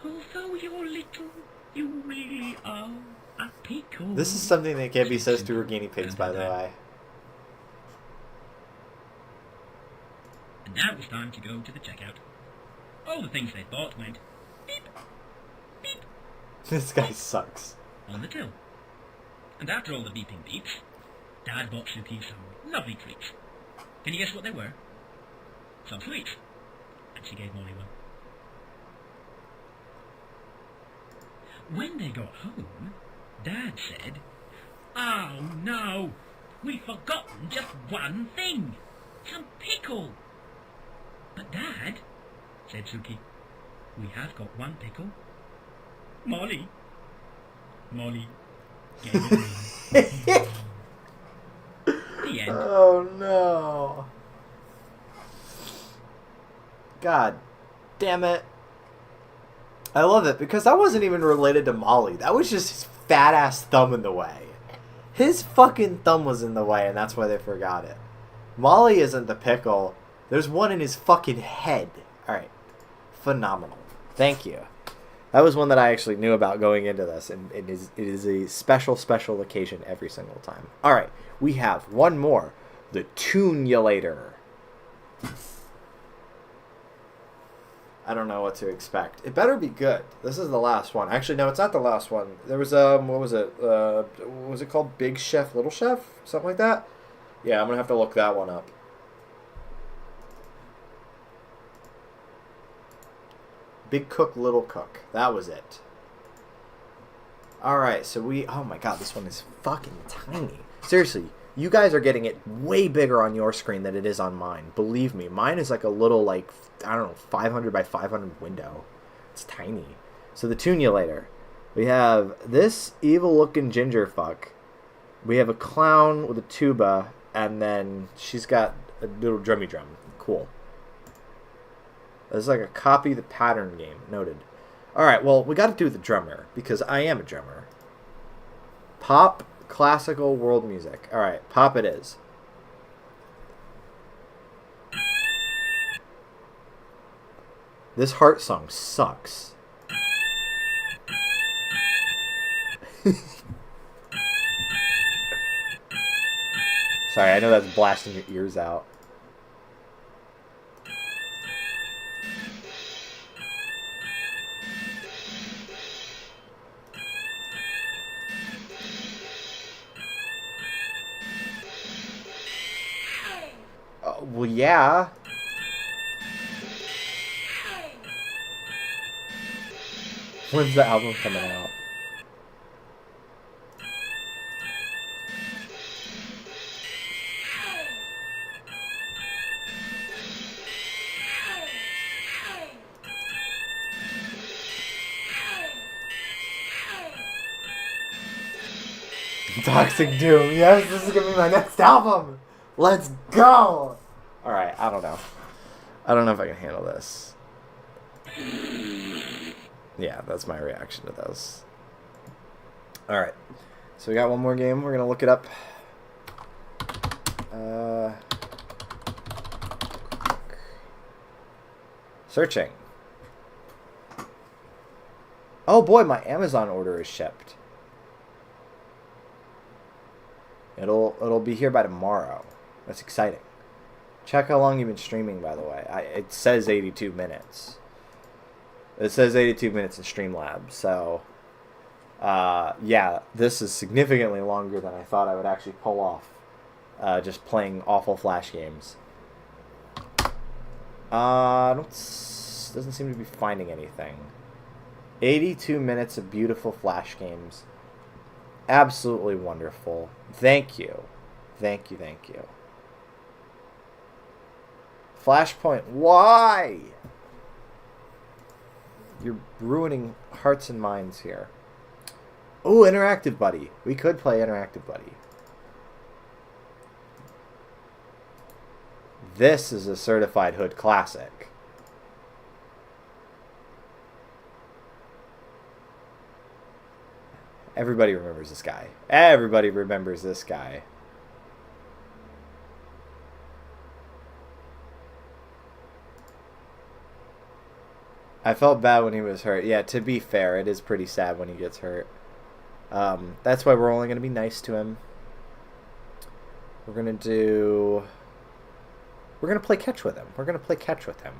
Although you're little, you really are a pickle. This is something that Caby says to her guinea pigs, by the way. And now it was time to go to the checkout. All the things they bought went beep, beep This guy sucks. on the till. And after all the beeping beeps, Dad bought Suki some lovely treats. Can you guess what they were? Some sweets. And she gave Molly one. When they got home, Dad said, oh no, we've forgotten just one thing. Some pickle. But Dad, said Suki, we have got one pickle. Molly gave it me. The end. Oh no. God damn it. I love it because that wasn't even related to Molly. That was just his fat ass thumb in the way. His fucking thumb was in the way and that's why they forgot it. Molly isn't the pickle. There's one in his fucking head. Alright. Phenomenal. Thank you. That was one that I actually knew about going into this, and it is a special occasion every single time. Alright, we have one more. The Tunulator. I don't know what to expect. It better be good. This is the last one. Actually, no, it's not the last one. There was, what was it? Was it called Big Chef, Little Chef? Something like that? Yeah, I'm going to have to look that one up. Big Cook, Little Cook. That was it. Alright, so we... Oh my god, this one is fucking tiny. Seriously, you guys are getting it way bigger on your screen than it is on mine. Believe me, mine is like a little, like, I don't know, 500 by 500 window. It's tiny. So the Tunulator. We have this evil-looking ginger fuck. We have a clown with a tuba, and then she's got a little drummy drum. Cool. It's like a copy the pattern game. Noted. Alright, well, we got to do the drummer, because I am a drummer. Pop, classical, world music. Alright, pop it is. This heart song sucks. Sorry, I know that's blasting your ears out. Well, yeah. When's the album coming out? Toxic Doom. Yes, this is gonna be my next album. Let's go. Alright, I don't know. I don't know if I can handle this. Yeah, that's my reaction to those. Alright. So we got one more game. We're going to look it up. Searching. Oh boy, my Amazon order is shipped. It'll be here by tomorrow. That's exciting. Check how long you've been streaming, by the way. It says 82 minutes. It says 82 minutes in Streamlabs, so yeah, this is significantly longer than I thought I would actually pull off. Just playing awful Flash games. Doesn't seem to be finding anything. 82 minutes of beautiful Flash games. Absolutely wonderful. Thank you. Thank you, thank you. Flashpoint, why? You're ruining hearts and minds here. Ooh, Interactive Buddy. We could play Interactive Buddy. This is a certified Hood classic. Everybody remembers this guy. Everybody remembers this guy. I felt bad when he was hurt. Yeah, to be fair, it is pretty sad when he gets hurt. That's why we're only going to be nice to him. We're going to play catch with him. We're going to play catch with him.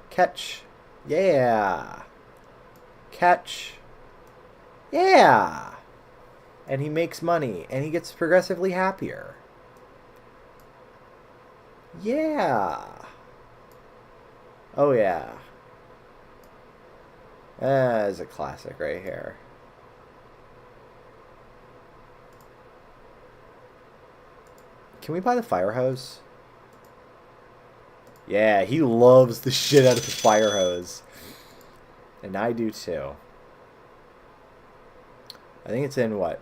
Catch. Yeah. Catch. Yeah. And he makes money. And he gets progressively happier. Yeah. Oh, yeah. That is a classic right here. Can we buy the fire hose? Yeah, he loves the shit out of the fire hose. And I do too. I think it's in what?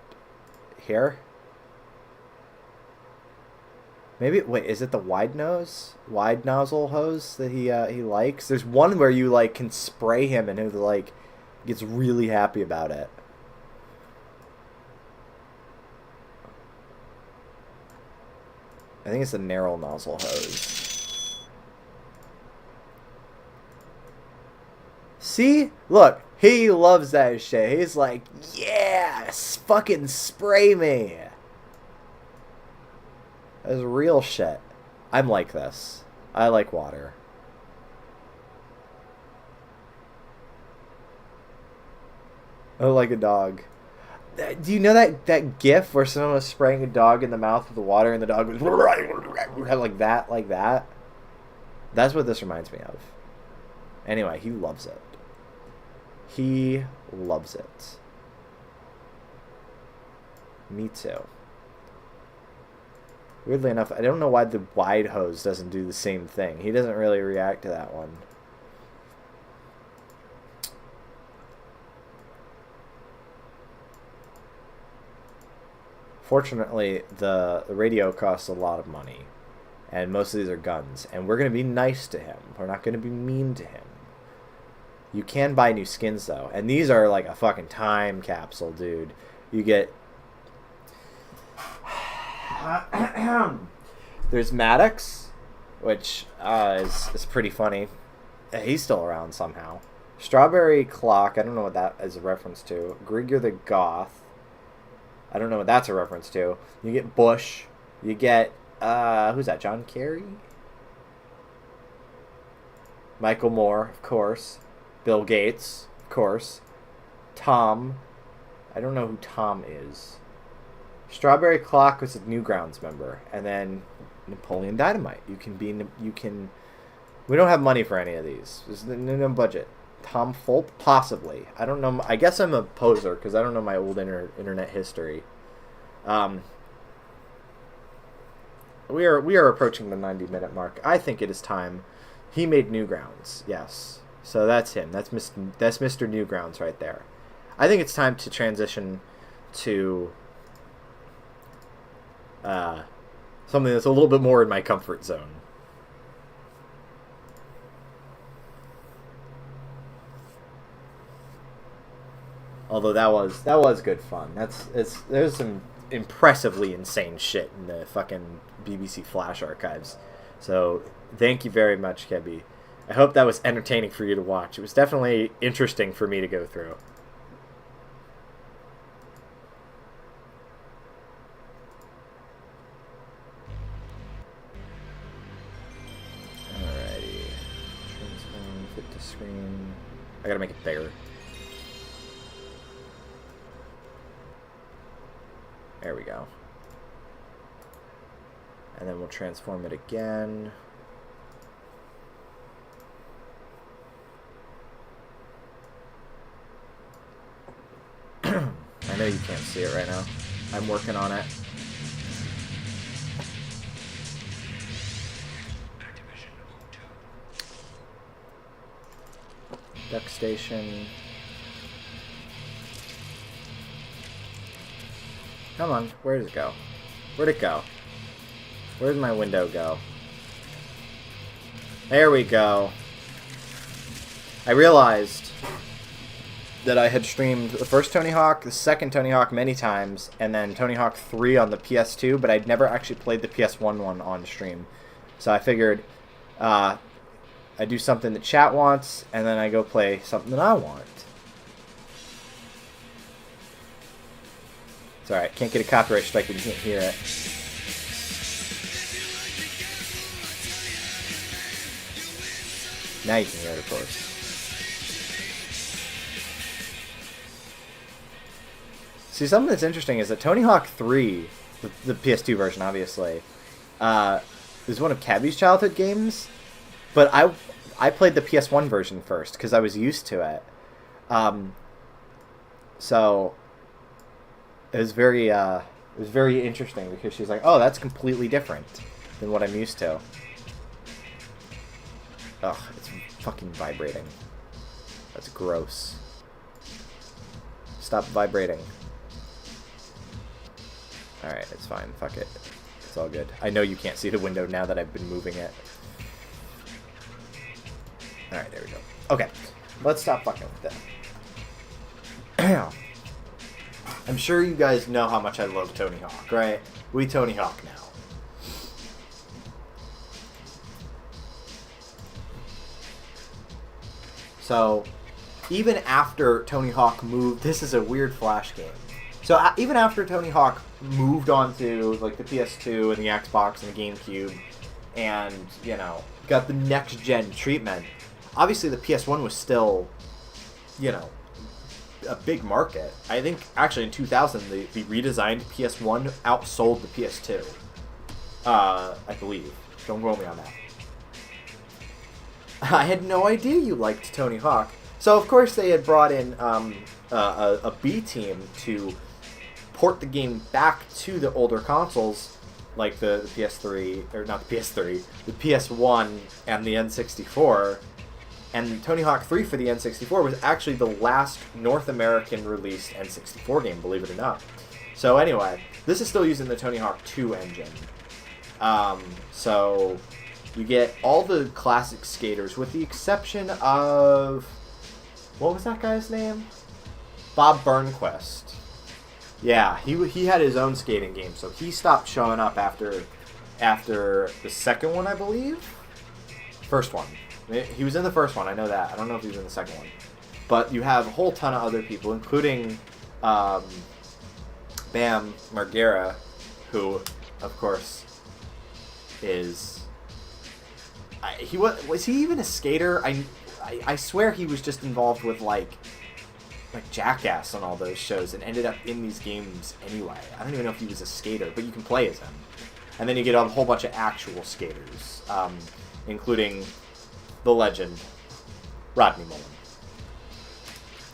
Here? Maybe, wait, is it the wide nozzle hose that he likes? There's one where you like can spray him and he like gets really happy about it. I think it's the narrow nozzle hose. See? Look, he loves that shit. He's like, yes, fucking spray me. That's real shit. I'm like this. I like water. I like a dog. Do you know that gif where someone was spraying a dog in the mouth with the water and the dog was like that? That's what this reminds me of. Anyway, he loves it. He loves it. Me too. Weirdly enough, I don't know why the wide hose doesn't do the same thing. He doesn't really react to that one. Fortunately, the radio costs a lot of money. And most of these are guns. And we're going to be nice to him. We're not going to be mean to him. You can buy new skins, though. And these are like a fucking time capsule, dude. You get... There's Maddox, which is pretty funny. He's still around somehow. Strawberry Clock, I don't know what that is a reference to. Grigor the Goth, I don't know what that's a reference to. You get Bush. You get, who's that, John Kerry? Michael Moore, of course. Bill Gates, of course. Tom. I don't know who Tom is. Strawberry Clock was a Newgrounds member, and then Napoleon Dynamite. We don't have money for any of these. There's no budget. Tom Fulp, possibly. I don't know. I guess I'm a poser because I don't know my old internet history. We are approaching the 90-minute mark. I think it is time. He made Newgrounds. Yes, so that's him. That's Mr. Newgrounds right there. I think it's time to transition to something that's a little bit more in my comfort zone. Although that was good fun. There's some impressively insane shit in the fucking BBC Flash archives. So thank you very much, Caby. I hope that was entertaining for you to watch. It was definitely interesting for me to go through. Alrighty. Transform, fit to screen. I gotta make it bigger. There we go. And then we'll transform it again. I know you can't see it right now. I'm working on it. Duck station. Come on, where does it go? Where'd it go? Where'd my window go? There we go. I realized that I had streamed the first Tony Hawk, the second Tony Hawk many times, and then Tony Hawk 3 on the PS2, but I'd never actually played the PS1 one on stream. So I figured I do something that chat wants, and then I go play something that I want. It's alright, can't get a copyright strike when you can't hear it. Now you can hear it, of course. See, something that's interesting is that Tony Hawk 3, the PS2 version, obviously, is one of Caby's childhood games, but I played the PS1 version first because I was used to it. So it was very interesting because she's like, "Oh, that's completely different than what I'm used to." Ugh, it's fucking vibrating. That's gross. Stop vibrating. Alright, it's fine. Fuck it. It's all good. I know you can't see the window now that I've been moving it. Alright, there we go. Okay, let's stop fucking with that. I'm sure you guys know how much I love Tony Hawk, right? We Tony Hawk now. So, even after Tony Hawk moved... This is a weird Flash game. So, even after Tony Hawk moved on to, like, the PS2 and the Xbox and the GameCube and, you know, got the next-gen treatment, obviously the PS1 was still, you know, a big market. I think, actually, in 2000, the redesigned PS1 outsold the PS2. I believe. Don't quote me on that. I had no idea you liked Tony Hawk. So, of course, they had brought in a B team to port the game back to the older consoles, like the PS3, or not the PS3, the PS1 and the N64. And Tony Hawk 3 for the N64 was actually the last North American released N64 game, believe it or not. So anyway, this is still using the Tony Hawk 2 engine. So you get all the classic skaters, with the exception of... What was that guy's name? Bob Burnquist. Yeah, he had his own skating game, so he stopped showing up after the second one, I believe? First one. He was in the first one, I know that. I don't know if he was in the second one. But you have a whole ton of other people, including Bam Margera, who, of course, is... Was he even a skater? I swear he was just involved with, like Jackass on all those shows and ended up in these games anyway. I don't even know if he was a skater, but you can play as him. And then you get a whole bunch of actual skaters, including the legend, Rodney Mullen,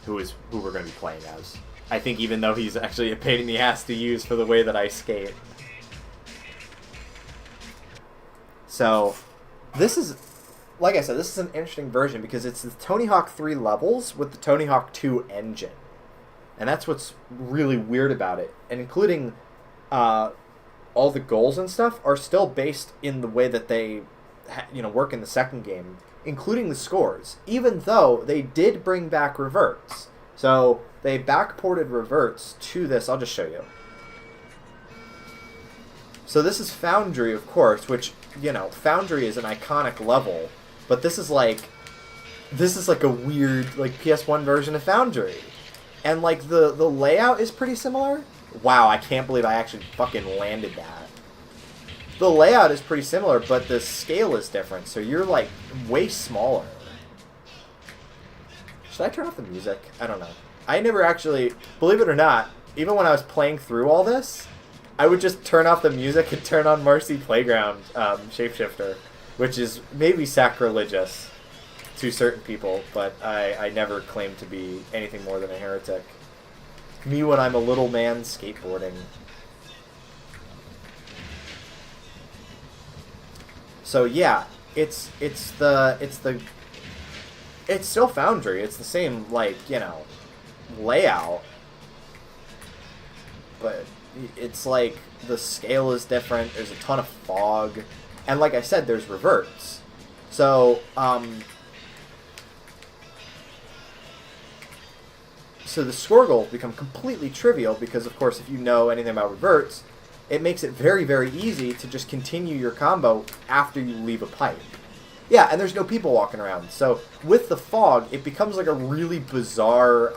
who we're going to be playing as. I think even though he's actually a pain in the ass to use for the way that I skate. So, this is... Like I said, this is an interesting version because it's the Tony Hawk 3 levels with the Tony Hawk 2 engine. And that's what's really weird about it. And including all the goals and stuff are still based in the way that they work in the second game, including the scores. Even though they did bring back reverts. So they backported reverts to this. I'll just show you. So this is Foundry, of course, which, you know, Foundry is an iconic level, but this is like a weird, like, PS1 version of Foundry. And, like, the layout is pretty similar. Wow, I can't believe I actually fucking landed that. The layout is pretty similar, but the scale is different, so you're, like, way smaller. Should I turn off the music? I don't know. I never actually, believe it or not, even when I was playing through all this, I would just turn off the music and turn on Marcy Playground Shapeshifter, which is maybe sacrilegious to certain people, but I never claimed to be anything more than a heretic. Me when I'm a little man skateboarding. So yeah, it's still Foundry. It's the same, like, you know, layout, but it's like the scale is different. There's a ton of fog, and like I said, there's reverts. So so the score goals become completely trivial because, of course, if you know anything about reverts, it makes it very, very easy to just continue your combo after you leave a pipe. Yeah, and there's no people walking around. So with the fog, it becomes like a really bizarre...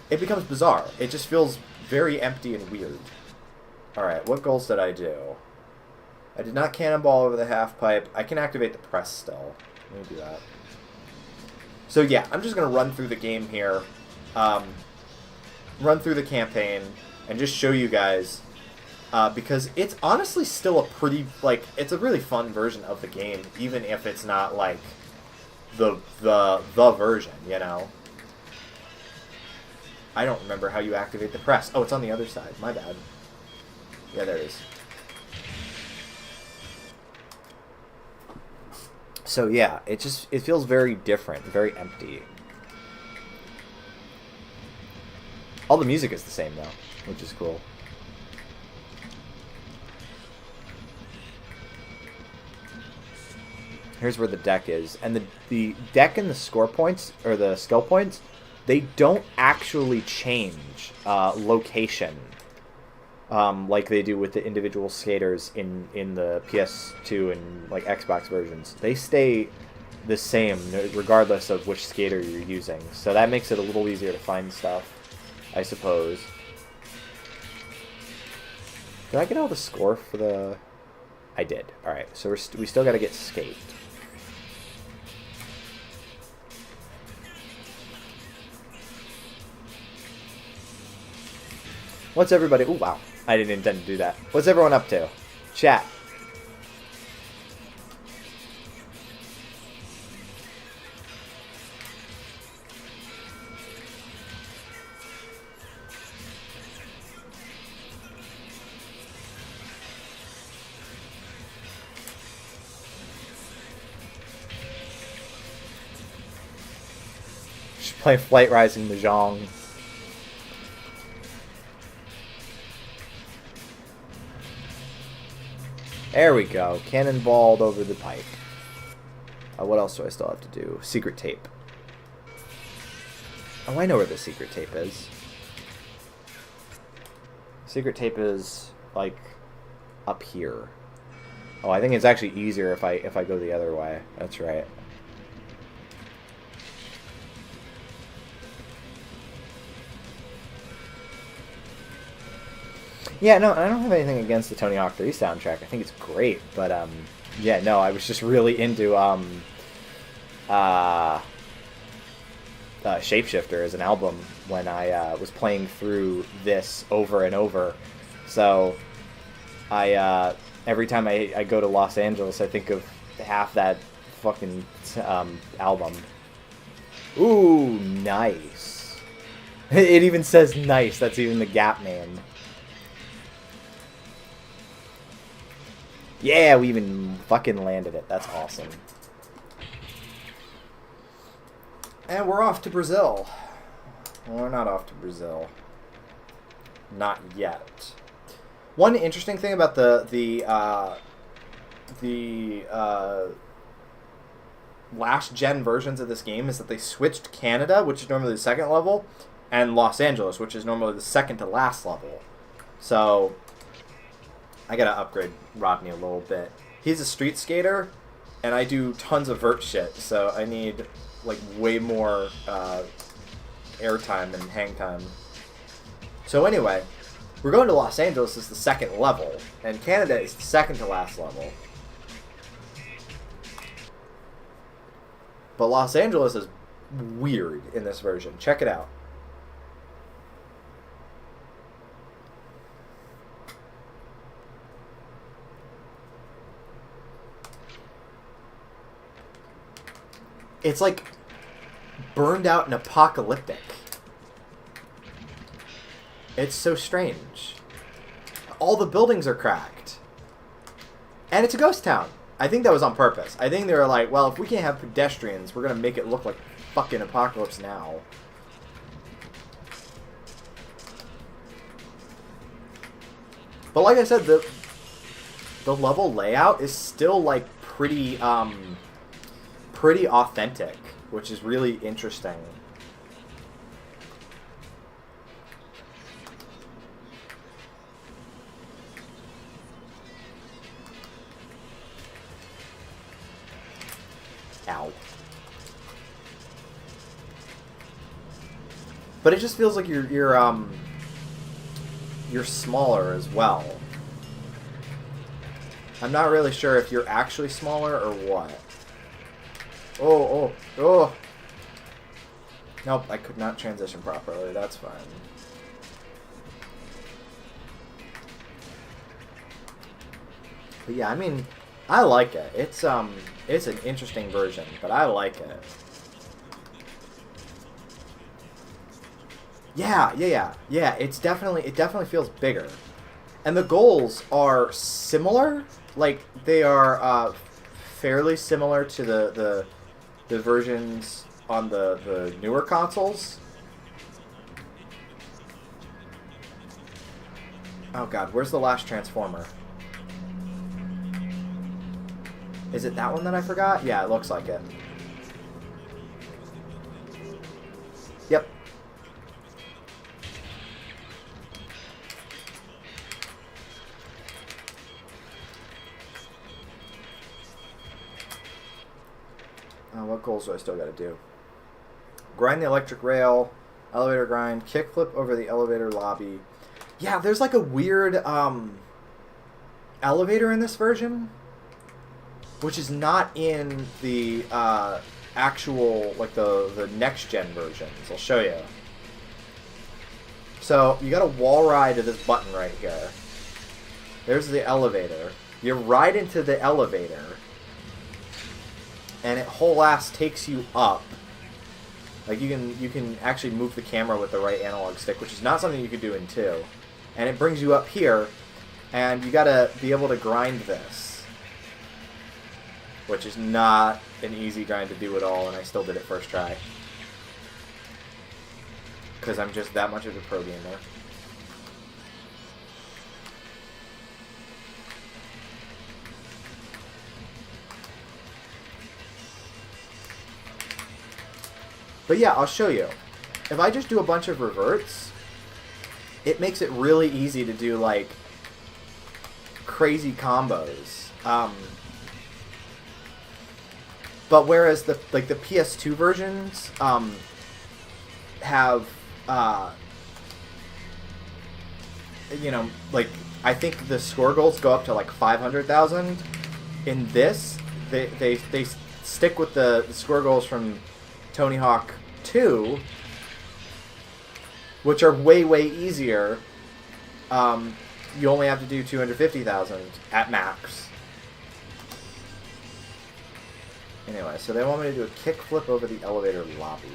it becomes bizarre. It just feels very empty and weird. Alright, what goals did I do? I did not cannonball over the half pipe. I can activate the press still. Let me do that. So yeah, I'm just going to run through the game here. Run through the campaign and just show you guys... because it's honestly still a pretty, like, it's a really fun version of the game, even if it's not, like, the version, you know? I don't remember how you activate the press. Oh, it's on the other side. My bad. Yeah, there it is. So, yeah, it feels very different, very empty. All the music is the same, though, which is cool. Here's where the deck is. And the deck and the score points, or the skill points, they don't actually change location like they do with the individual skaters in the PS2 and like Xbox versions. They stay the same regardless of which skater you're using. So that makes it a little easier to find stuff, I suppose. Did I get all the score for the... I did. Alright, so we still got to get skate. What's everybody... Oh, wow. I didn't intend to do that. What's everyone up to? Chat. Should play Flight Rising Mahjong. There we go. Cannonballed over the pipe. What else do I still have to do? Secret tape. Oh, I know where the secret tape is. Secret tape is, like, up here. Oh, I think it's actually easier if I go the other way. That's right. Yeah, no, I don't have anything against the Tony Hawk 3 soundtrack. I think it's great, but, yeah, no, I was just really into, Shapeshifter as an album when I, was playing through this over and over. So, every time I go to Los Angeles, I think of half that fucking, album. Ooh, nice. It even says nice. That's even the Gap name. Yeah, we even fucking landed it. That's awesome. And we're off to Brazil. Well, we're not off to Brazil. Not yet. One interesting thing about last gen versions of this game is that they switched Canada, which is normally the second level, and Los Angeles, which is normally the second to last level. So I gotta upgrade Rodney a little bit. He's a street skater, and I do tons of vert shit, so I need like way more airtime and hang time. So anyway, we're going to Los Angeles as the second level, and Canada is the second to last level. But Los Angeles is weird in this version. Check it out. It's like burned out and apocalyptic. It's so strange. All the buildings are cracked. And it's a ghost town. I think that was on purpose. I think they were like, well, if we can't have pedestrians, we're going to make it look like fucking Apocalypse Now. But like I said, the level layout is still like pretty authentic, which is really interesting. Ow. But it just feels like you're smaller as well. I'm not really sure if you're actually smaller or what. Oh. Nope, I could not transition properly. That's fine. But yeah, I mean, I like it. It's an interesting version, but I like it. Yeah. It definitely feels bigger, and the goals are similar. Like they are fairly similar to the versions on the newer consoles. Oh god, where's the last Transformer? Is it that one that I forgot? Yeah, it looks like it. Yep. What goals do I still got to do? Grind the electric rail, elevator grind, kickflip over the elevator lobby. Yeah, there's like a weird elevator in this version, which is not in the actual, like the next gen versions. I'll show you. So you got a wall ride to this button right here. There's the elevator. You ride into the elevator, and it whole ass takes you up. Like you can actually move the camera with the right analog stick, which is not something you could do in 2. And it brings you up here, and you gotta be able to grind this, which is not an easy grind to do at all, and I still did it first try. Because I'm just that much of a pro gamer. But yeah, I'll show you. If I just do a bunch of reverts, it makes it really easy to do, like, crazy combos. But whereas the PS2 versions have, you know, like, I think the score goals go up to like 500,000. In this, they stick with the score goals from Tony Hawk 2, which are way easier. You only have to do 250,000 at max. Anyway, so they want me to do a kickflip over the elevator lobby,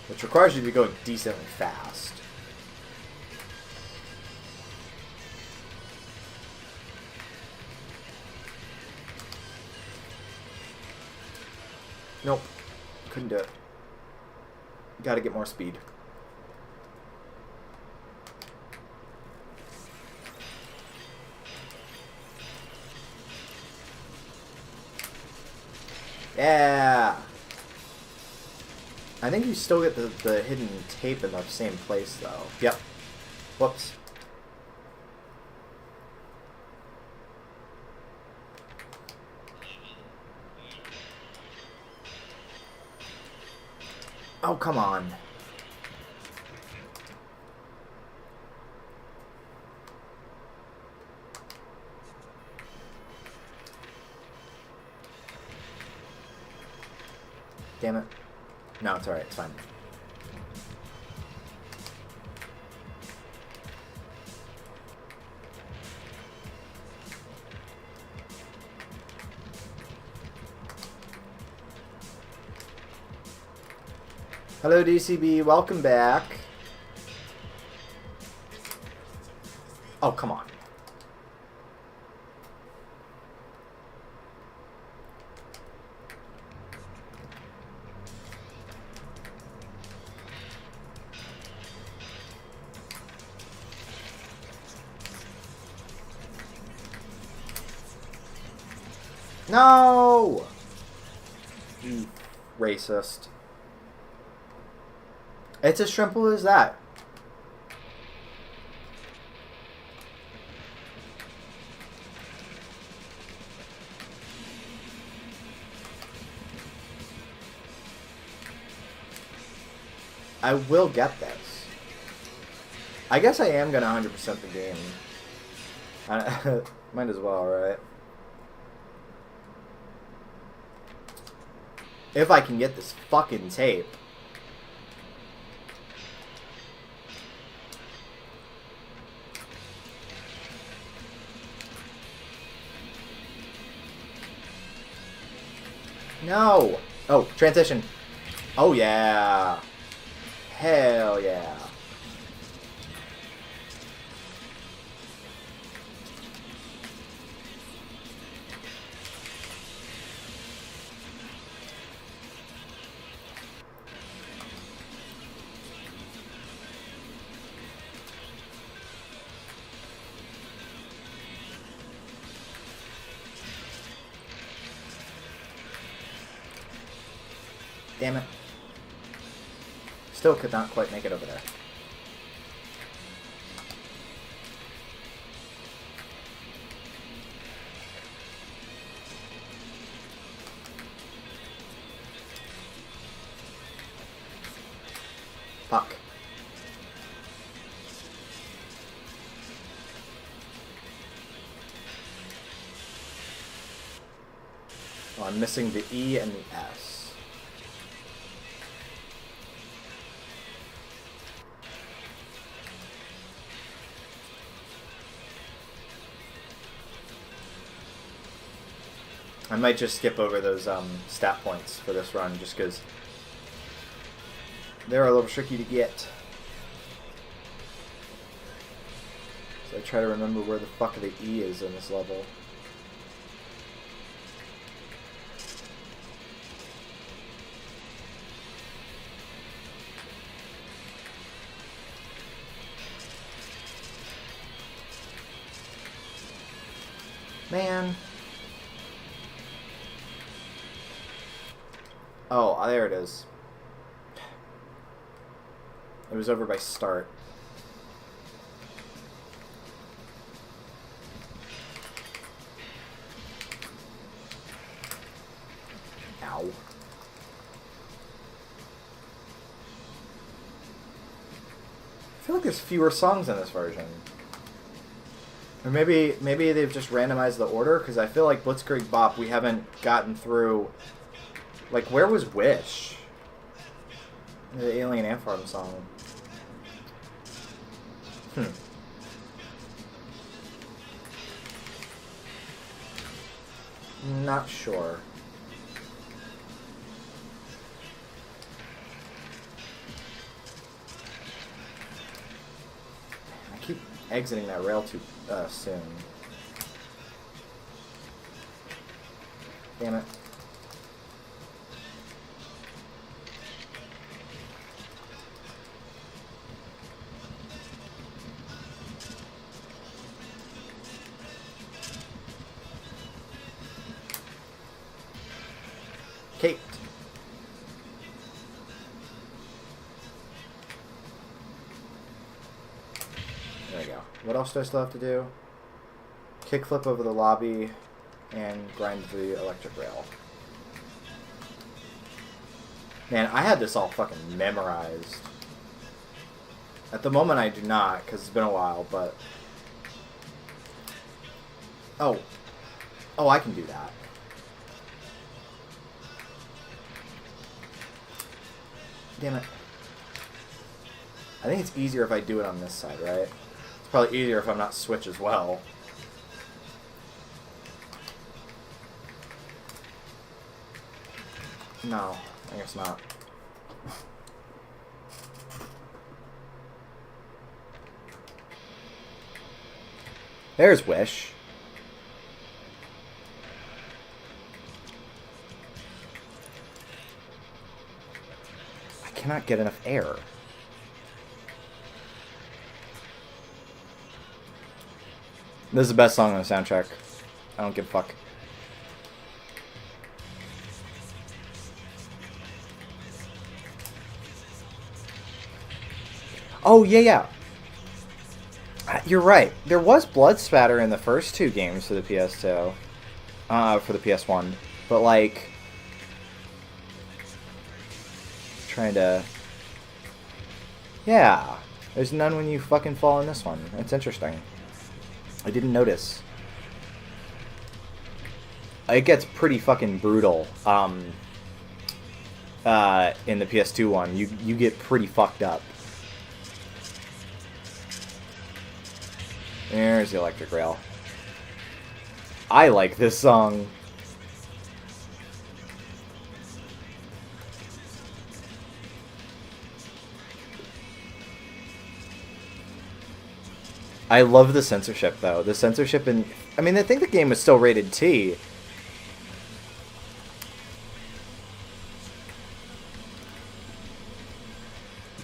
which requires you to be going decently fast. Nope. Couldn't do it. Gotta get more speed. Yeah. I think you still get the hidden tape in the same place, though. Yep. Whoops. Oh, come on. Damn it. No, it's alright. It's fine. Hello, DCB. Welcome back. Oh, come on. No! You racist. It's as simple as that. I will get this. I guess I am gonna 100% the game. Might as well, right? If I can get this fucking tape. No! Oh, transition. Oh, yeah. Hell yeah. Damn it. Still could not quite make it over there. Fuck. Oh, I'm missing the E and the S. I might just skip over those stat points for this run just because they're a little tricky to get. So I try to remember where the fuck the E is in this level. Man. Oh, there it is. It was over by start. Ow. I feel like there's fewer songs in this version. Or maybe they've just randomized the order, because I feel like Blitzkrieg Bop we haven't gotten through. Like, where was Wish? The Alien Ant Farm song. Not sure. I keep exiting that rail too soon. Damn it. Kate. There we go. What else do I still have to do? Kickflip over the lobby and grind the electric rail. Man, I had this all fucking memorized. At the moment I do not, because it's been a while, but... Oh. Oh, I can do that. Damn it. I think it's easier if I do it on this side, right? It's probably easier if I'm not switch as well. No, I guess not. There's Wish. I cannot get enough air. This is the best song on the soundtrack. I don't give a fuck. Oh, yeah. You're right. There was blood spatter in the first two games for the PS2. For the PS1. But, like... Trying to... Yeah. There's none when you fucking fall in this one. That's interesting. I didn't notice. It gets pretty fucking brutal. In the PS2 one. You get pretty fucked up. There's the electric rail. I like this song. I love the censorship, though. The censorship in... I mean, I think the game was still rated T.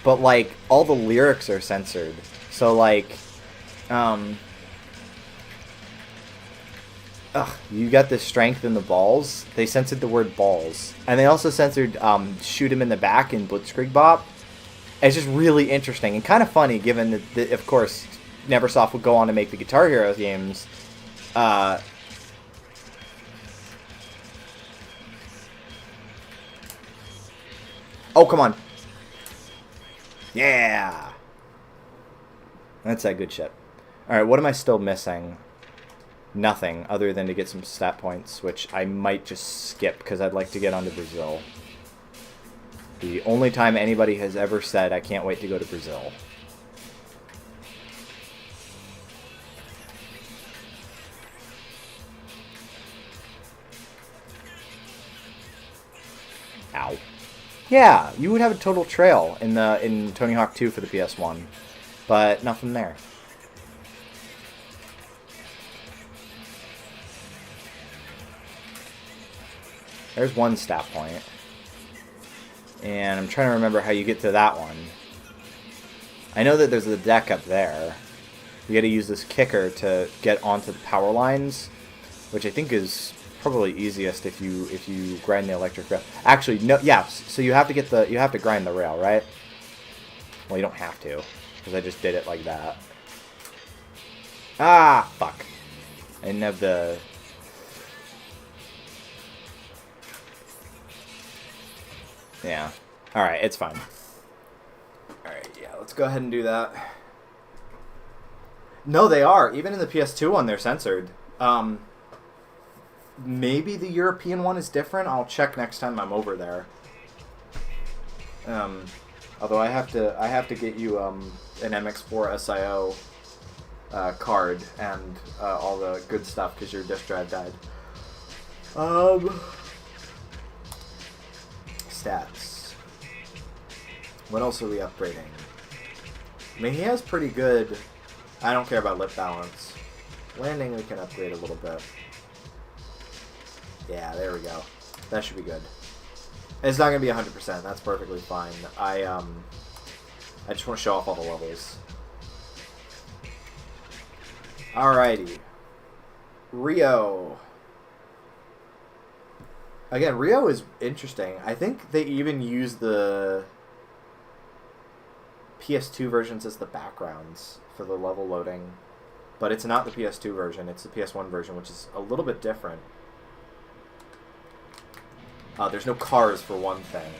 But, like, all the lyrics are censored. So, like... you got the strength in the balls. They censored the word balls. And they also censored shoot him in the back in Blitzkrieg Bop. It's just really interesting and kind of funny given that of course, Neversoft would go on to make the Guitar Hero games. Oh, come on. Yeah. That's that good shit. Alright, what am I still missing? Nothing, other than to get some stat points, which I might just skip, because I'd like to get on to Brazil. The only time anybody has ever said, I can't wait to go to Brazil. Ow. Yeah, you would have a total trail in Tony Hawk 2 for the PS1, but nothing there. There's one stat point. And I'm trying to remember how you get to that one. I know that there's a deck up there. You gotta use this kicker to get onto the power lines, which I think is probably easiest if you grind the electric rail. Actually, no, yeah, so you have to grind the rail, right? Well, you don't have to, because I just did it like that. Ah, fuck. I didn't have the... Yeah. Alright, it's fine. Alright, yeah, let's go ahead and do that. No, they are. Even in the PS2 one, they're censored. Maybe the European one is different. I'll check next time I'm over there. Although I have to get you an MX4 SIO card and all the good stuff because your disk drive died. Stats. What else are we upgrading? I mean, he has pretty good... I don't care about lip balance. Landing we can upgrade a little bit. Yeah, there we go. That should be good. It's not going to be 100%. That's perfectly fine. I just want to show off all the levels. Alrighty. Rio. Again, Rio is interesting. I think they even use the PS2 versions as the backgrounds for the level loading. But it's not the PS2 version, it's the PS1 version, which is a little bit different. There's no cars, for one thing.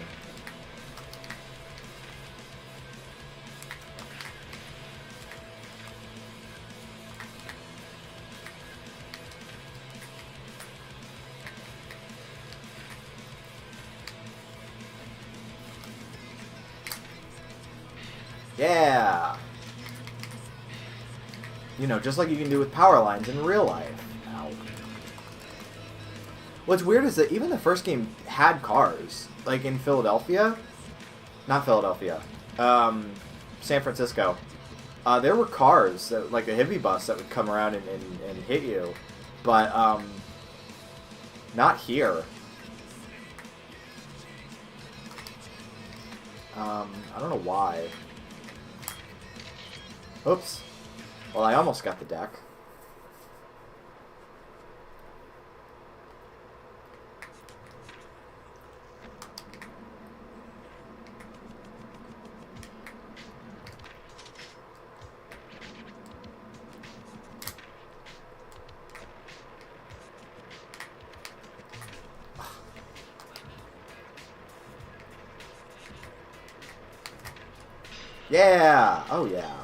Yeah! You know, just like you can do with power lines in real life. Ow. What's weird is that even the first game had cars. Like in Philadelphia. Not Philadelphia. San Francisco. There were cars, that, like a heavy bus that would come around and hit you. But, not here. I don't know why. Oops. Well, I almost got the deck. Yeah! Oh, yeah.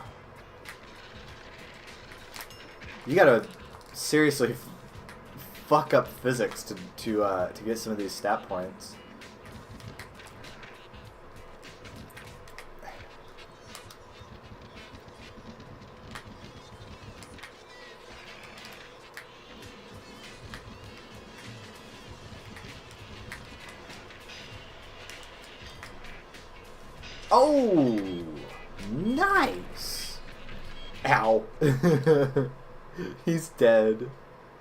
You gotta seriously fuck up physics to get some of these stat points. Oh! Nice! Ow. He's dead.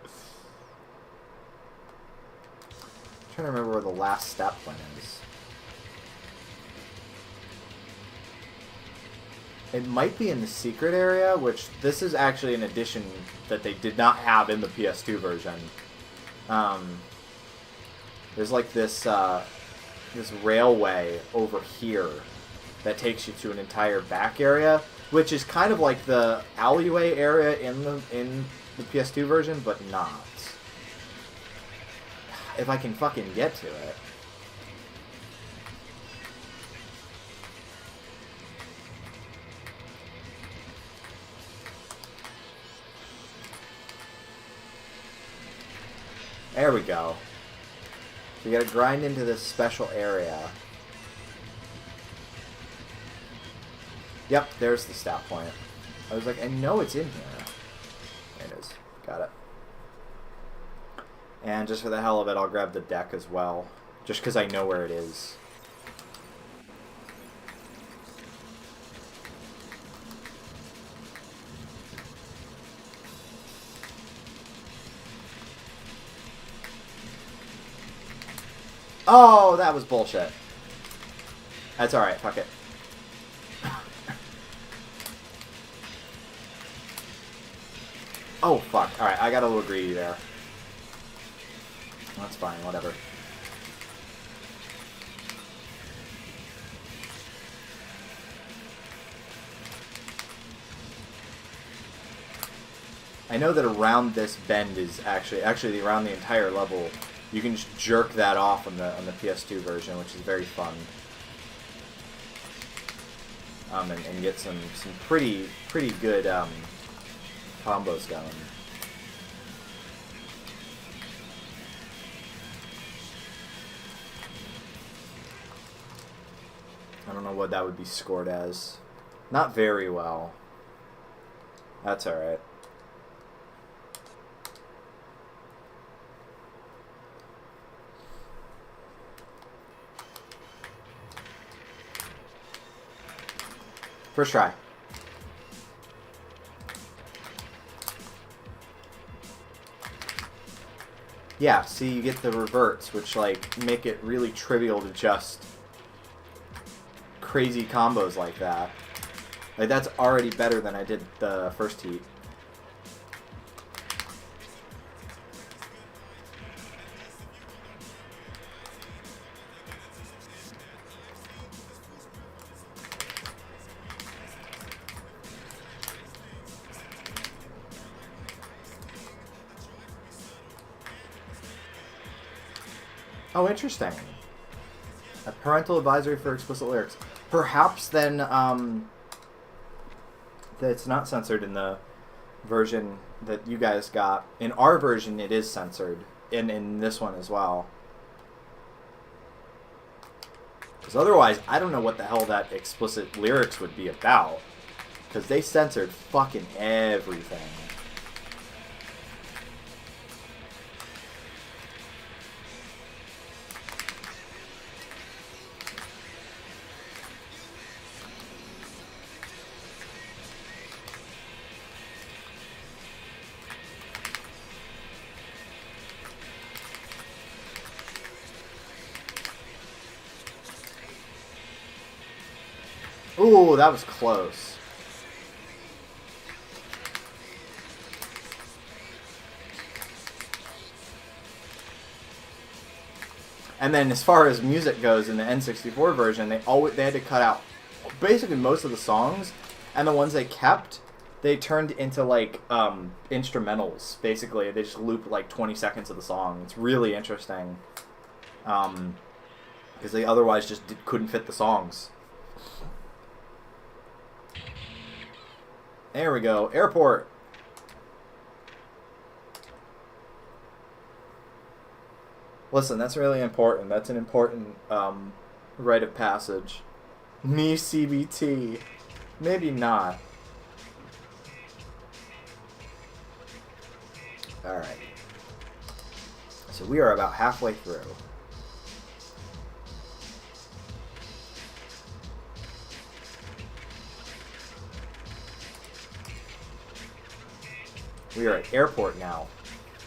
I'm trying to remember where the last stat point is. It might be in the secret area, which this is actually an addition that they did not have in the PS2 version. There's like this this railway over here that takes you to an entire back area, which is kind of like the alleyway area in the PS2 version, but not. If I can fucking get to it. There we go. So you gotta grind into this special area. Yep, there's the stat point. I was like, I know it's in here. There it is. Got it. And just for the hell of it, I'll grab the deck as well. Just because I know where it is. Oh, that was bullshit. That's alright, fuck it. Oh, fuck. Alright, I got a little greedy there. That's fine, whatever. I know that around this bend is actually around the entire level, you can just jerk that off on the PS2 version, which is very fun. And get some pretty good combos going. I don't know what that would be scored as. Not very well. That's alright. First try. Yeah, see, you get the reverts, which, like, make it really trivial to just crazy combos like that. Like, that's already better than I did the first heat. Oh, interesting. A parental advisory for explicit lyrics. Perhaps then, it's not censored in the version that you guys got. In our version, it is censored. In this one as well. Because otherwise, I don't know what the hell that explicit lyrics would be about. Because they censored fucking everything. Ooh, that was close. And then as far as music goes, in the N64 version, they had to cut out basically most of the songs, and the ones they kept, they turned into like instrumentals. Basically, they just loop like 20 seconds of the song. It's really interesting, because they otherwise just couldn't fit the songs. There we go. Airport. Listen, that's really important. That's an important rite of passage. Me CBT. Maybe not. Alright. So we are about halfway through. We are at airport now.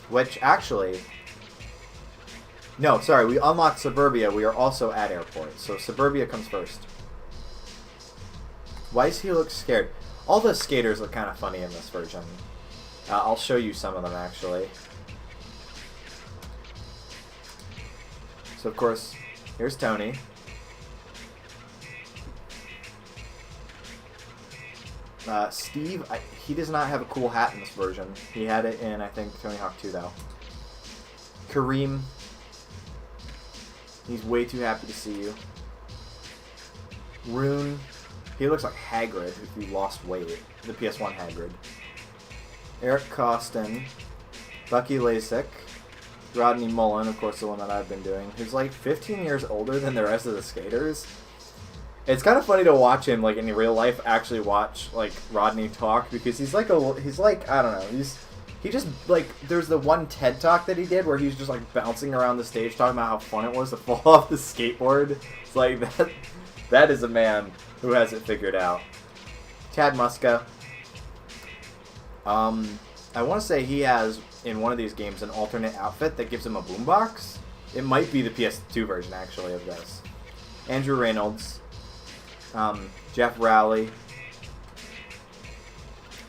Which actually... No, sorry, we unlocked Suburbia. We are also at airport. So Suburbia comes first. Why does he look scared? All the skaters look kind of funny in this version. I'll show you some of them, actually. So, of course, here's Tony. Steve, he does not have a cool hat in this version. He had it in, I think, Tony Hawk 2, though. Kareem. He's way too happy to see you. Rune. He looks like Hagrid if he lost weight. The PS1 Hagrid. Eric Costin. Bucky Lasik. Rodney Mullen, of course, the one that I've been doing. Who's like 15 years older than the rest of the skaters. It's kind of funny to watch him, like, in real life, actually watch, like, Rodney talk, because he's like, I don't know, he just, like, there's the one TED Talk that he did where he was just, like, bouncing around the stage talking about how fun it was to fall off the skateboard. It's like, that is a man who has it figured out. Chad Muska. I want to say he has, in one of these games, an alternate outfit that gives him a boombox. It might be the PS2 version, actually, of this. Andrew Reynolds. Jeff Rowley.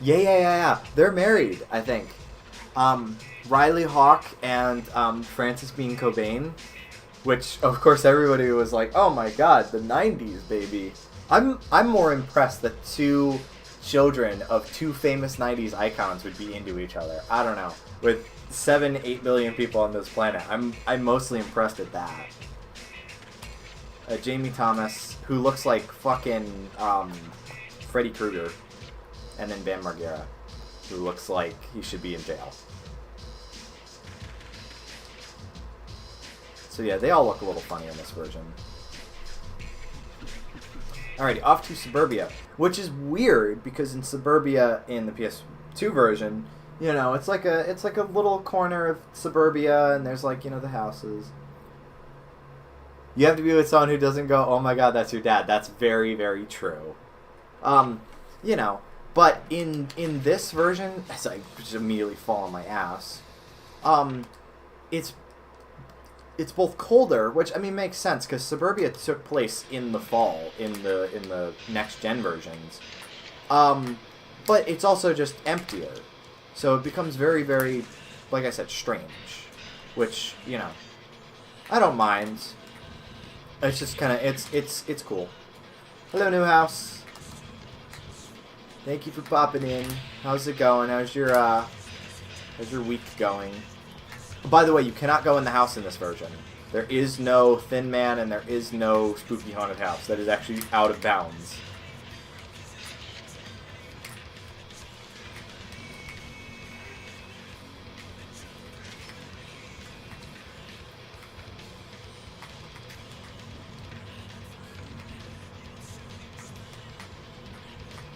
Yeah. They're married, I think. Riley Hawk and Francis Bean Cobain, which of course everybody was like, "Oh my God, the '90s, baby." I'm more impressed that two children of two famous '90s icons would be into each other. I don't know. With 7-8 billion people on this planet, I'm mostly impressed at that. Jamie Thomas, who looks like fucking Freddy Krueger, and then Bam Margera, who looks like he should be in jail. So yeah, they all look a little funny in this version. Alrighty, off to Suburbia, which is weird because in Suburbia in the PS2 version, you know, it's like a little corner of Suburbia, and there's like, you know, the houses. You have to be with someone who doesn't go, "Oh my God, that's your dad." That's very, very true. You know, but in this version, as I just immediately fall on my ass, it's both colder, which I mean makes sense because Suburbia took place in the fall in the next gen versions, but it's also just emptier, so it becomes very, very, like I said, strange, which, you know, I don't mind. It's just kind of, it's cool. Hello, new house. Thank you for popping in. How's it going? How's your week going? By the way, you cannot go in the house in this version. There is no Thin Man and there is no Spooky Haunted House. That is actually out of bounds.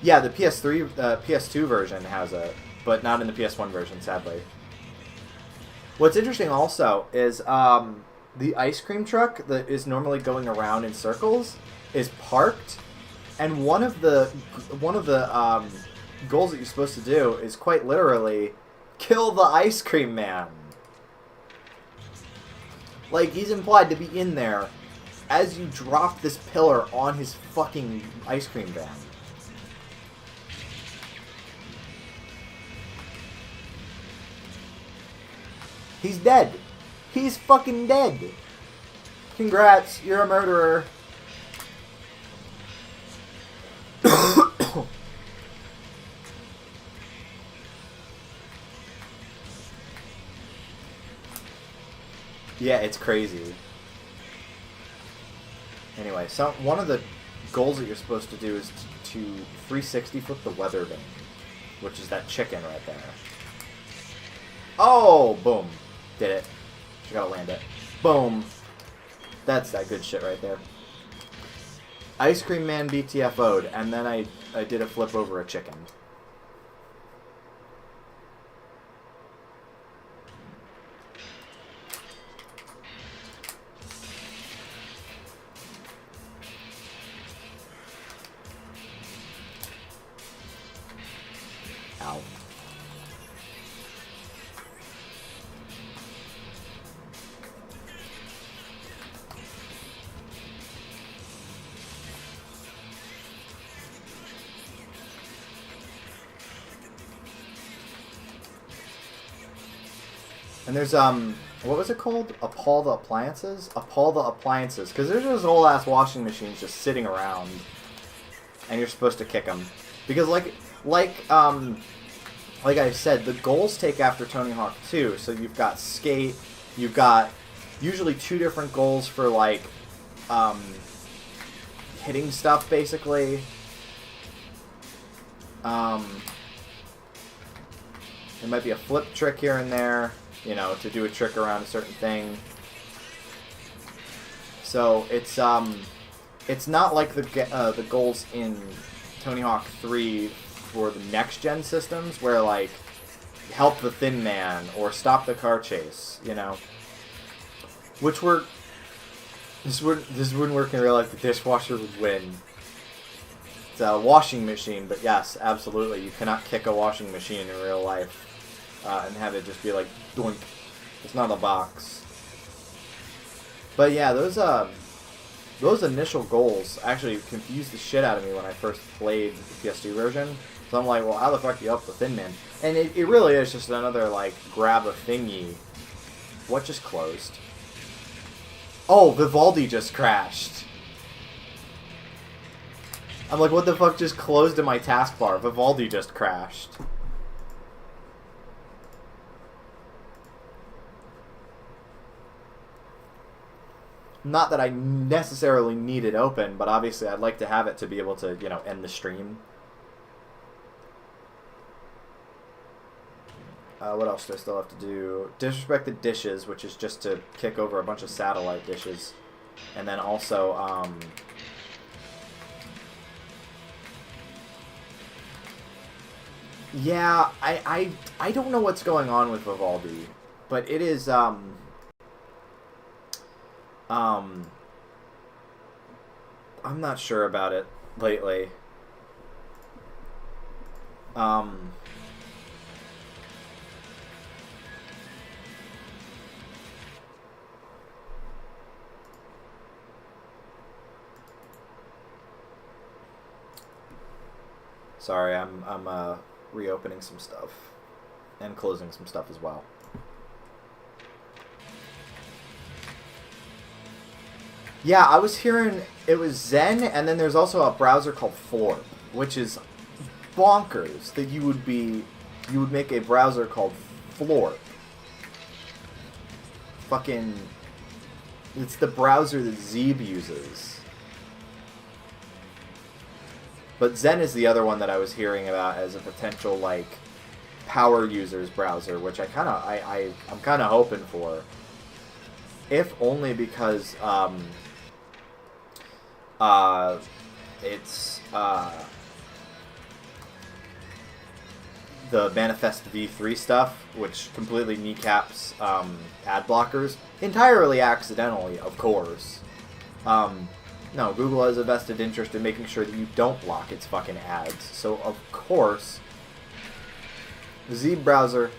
Yeah, the PS2 version has it, but not in the PS1 version, sadly. What's interesting also is the ice cream truck that is normally going around in circles is parked, and one of the goals that you're supposed to do is quite literally kill the ice cream man. Like, he's implied to be in there as you drop this pillar on his fucking ice cream van. He's dead. He's fucking dead. Congrats, you're a murderer. Yeah, it's crazy. Anyway, so one of the goals that you're supposed to do is to 360 flip the weather vane, which is that chicken right there. Oh, boom. Did it. Just gotta land it. Boom. That's that good shit right there. Ice Cream Man BTFO'd, and then I did a flip over a chicken. Ow. And there's, what was it called? Appall the Appliances? Appall the Appliances. Because there's just old-ass washing machines just sitting around. And you're supposed to kick them. Because, like I said, the goals take after Tony Hawk 2. So you've got skate, you've got usually 2 different goals for, like, hitting stuff, basically. There might be a flip trick here and there, you know, to do a trick around a certain thing. So it's not like the goals in Tony Hawk 3 for the next gen systems, where like help the Thin Man or stop the car chase, you know, which were this wouldn't work in real life. The dishwasher would win. It's a washing machine, but yes, absolutely, you cannot kick a washing machine in real life. And have it just be like, doink. It's not a box. But yeah, those initial goals actually confused the shit out of me when I first played the PS2 version. So I'm like, well, how the fuck do you up the Thin Man? And it really is just another, like, grab a thingy. What just closed? Oh, Vivaldi just crashed. I'm like, what the fuck just closed in my taskbar? Vivaldi just crashed. Not that I necessarily need it open, but obviously I'd like to have it to be able to, you know, end the stream. What else do I still have to do? Disrespect the dishes, which is just to kick over a bunch of satellite dishes. And then also, yeah, I don't know what's going on with Vivaldi, but it is, I'm not sure about it lately. Sorry, I'm reopening some stuff and closing some stuff as well. Yeah, I was hearing it was Zen, and then there's also a browser called Florp, which is bonkers that you would make a browser called Florp. Fucking It's the browser that Zeeb uses. But Zen is the other one that I was hearing about as a potential, like, power users browser, which I'm kind of hoping for. If only because, it's, the Manifest v3 stuff, which completely kneecaps, ad blockers. Entirely accidentally, of course. No, Google has a vested interest in making sure that you don't block its fucking ads. So, of course, the Zeeb browser,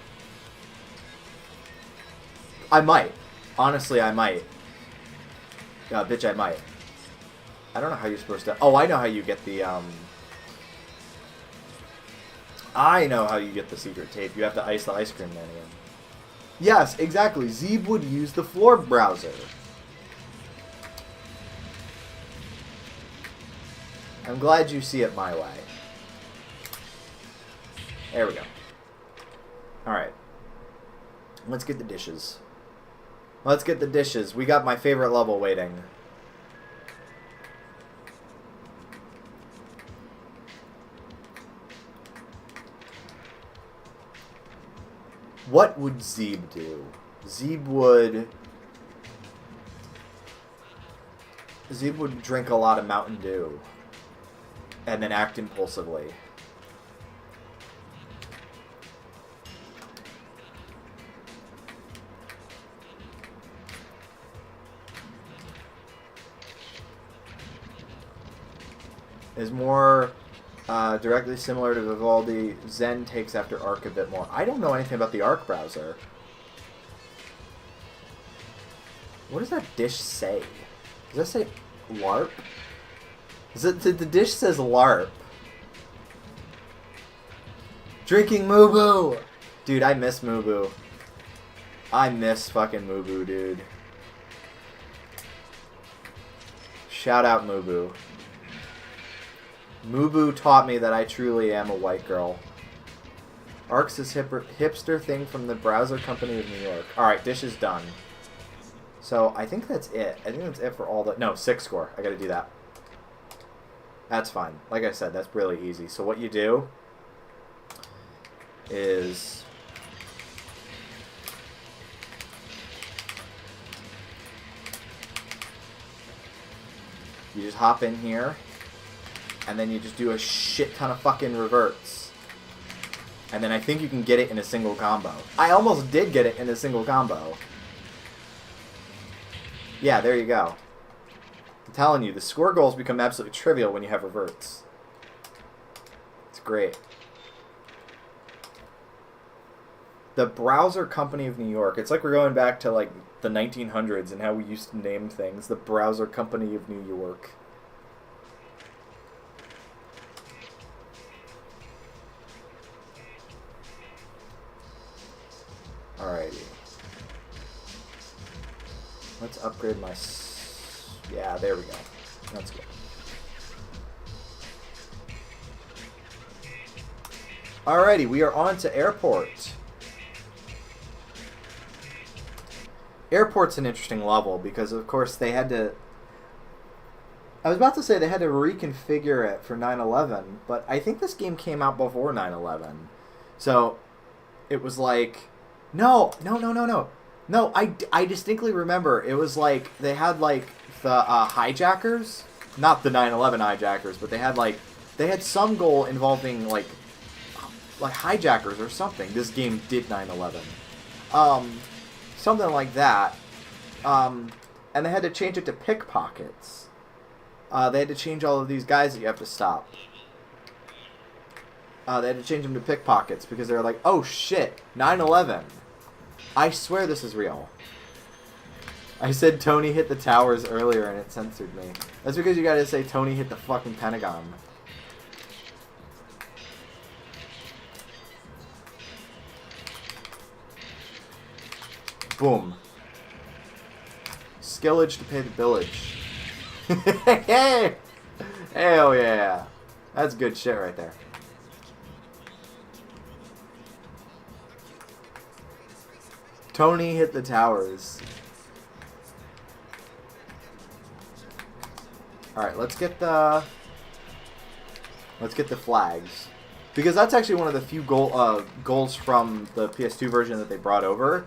I might. Honestly, I might. Bitch, I might. I don't know how you're supposed to... Oh, I know how you get the, I know how you get the secret tape. You have to ice the ice cream man again. Yes, exactly. Zeeb would use the floor browser. I'm glad you see it my way. There we go. Alright. Let's get the dishes. Let's get the dishes. We got my favorite level waiting. What would Zeeb do? Zeeb would drink a lot of Mountain Dew. And then act impulsively. Is more directly similar to Vivaldi. Zen takes after Arc a bit more. I don't know anything about the Arc browser. What does that dish say? Does that say LARP? The dish says LARP. Drinking Mubu! Dude, I miss Mubu. I miss fucking Mubu, dude. Shout out Mubu. Mubu taught me that I truly am a white girl. Arc's this hipster thing from the browser company of New York. Alright, dish is done. So, I think that's it. I think that's it for all the... No, 6 score. I gotta do that. That's fine. Like I said, that's really easy. So what you do is you just hop in here and then you just do a shit ton of fucking reverts. And then I think you can get it in a single combo. I almost did get it in a single combo. Yeah, there you go. I'm telling you, the score goals become absolutely trivial when you have reverts. It's great. The Browser Company of New York. It's like we're going back to like the 1900s and how we used to name things. The Browser Company of New York. Alrighty. Let's upgrade my... Yeah, there we go. That's good. Alrighty, we are on to Airport. Airport's an interesting level because, of course, they had to... I was about to say they had to reconfigure it for 9/11, but I think this game came out before 9/11. So, it was like... No, I distinctly remember it was like they had like the hijackers, not the 9/11 hijackers, but they had some goal involving like hijackers or something. This game did 9/11, something like that, and they had to change it to pickpockets. They had to change all of these guys that you have to stop. They had to change them to pickpockets because they were like, oh shit, 9/11. I swear this is real. I said Tony hit the towers earlier and it censored me. That's because you gotta say Tony hit the fucking Pentagon. Boom. Skillage to pay the billage. Hey! Hell yeah. That's good shit right there. Tony hit the towers. Alright, let's get the flags. Because that's actually one of the few goals from the PS2 version that they brought over.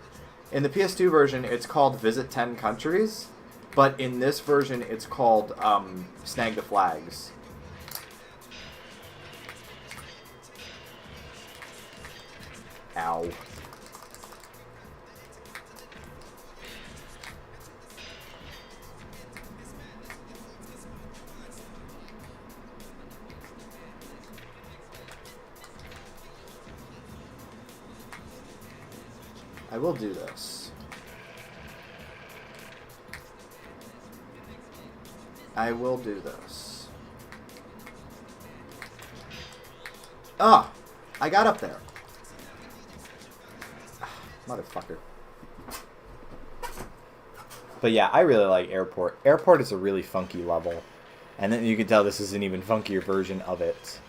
In the PS2 version, it's called Visit 10 Countries. But in this version, it's called Snag the Flags. Ow. I will do this. I will do this. Ah! I got up there. Motherfucker. But yeah, I really like Airport. Airport is a really funky level. And then you can tell this is an even funkier version of it.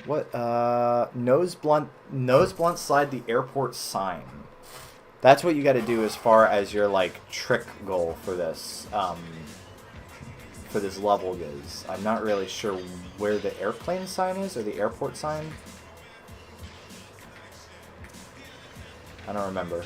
What? Nose blunt slide the airport sign. That's what you got to do as far as your like trick goal for this level goes. I'm not really sure where the airplane sign is or the airport sign. I don't remember.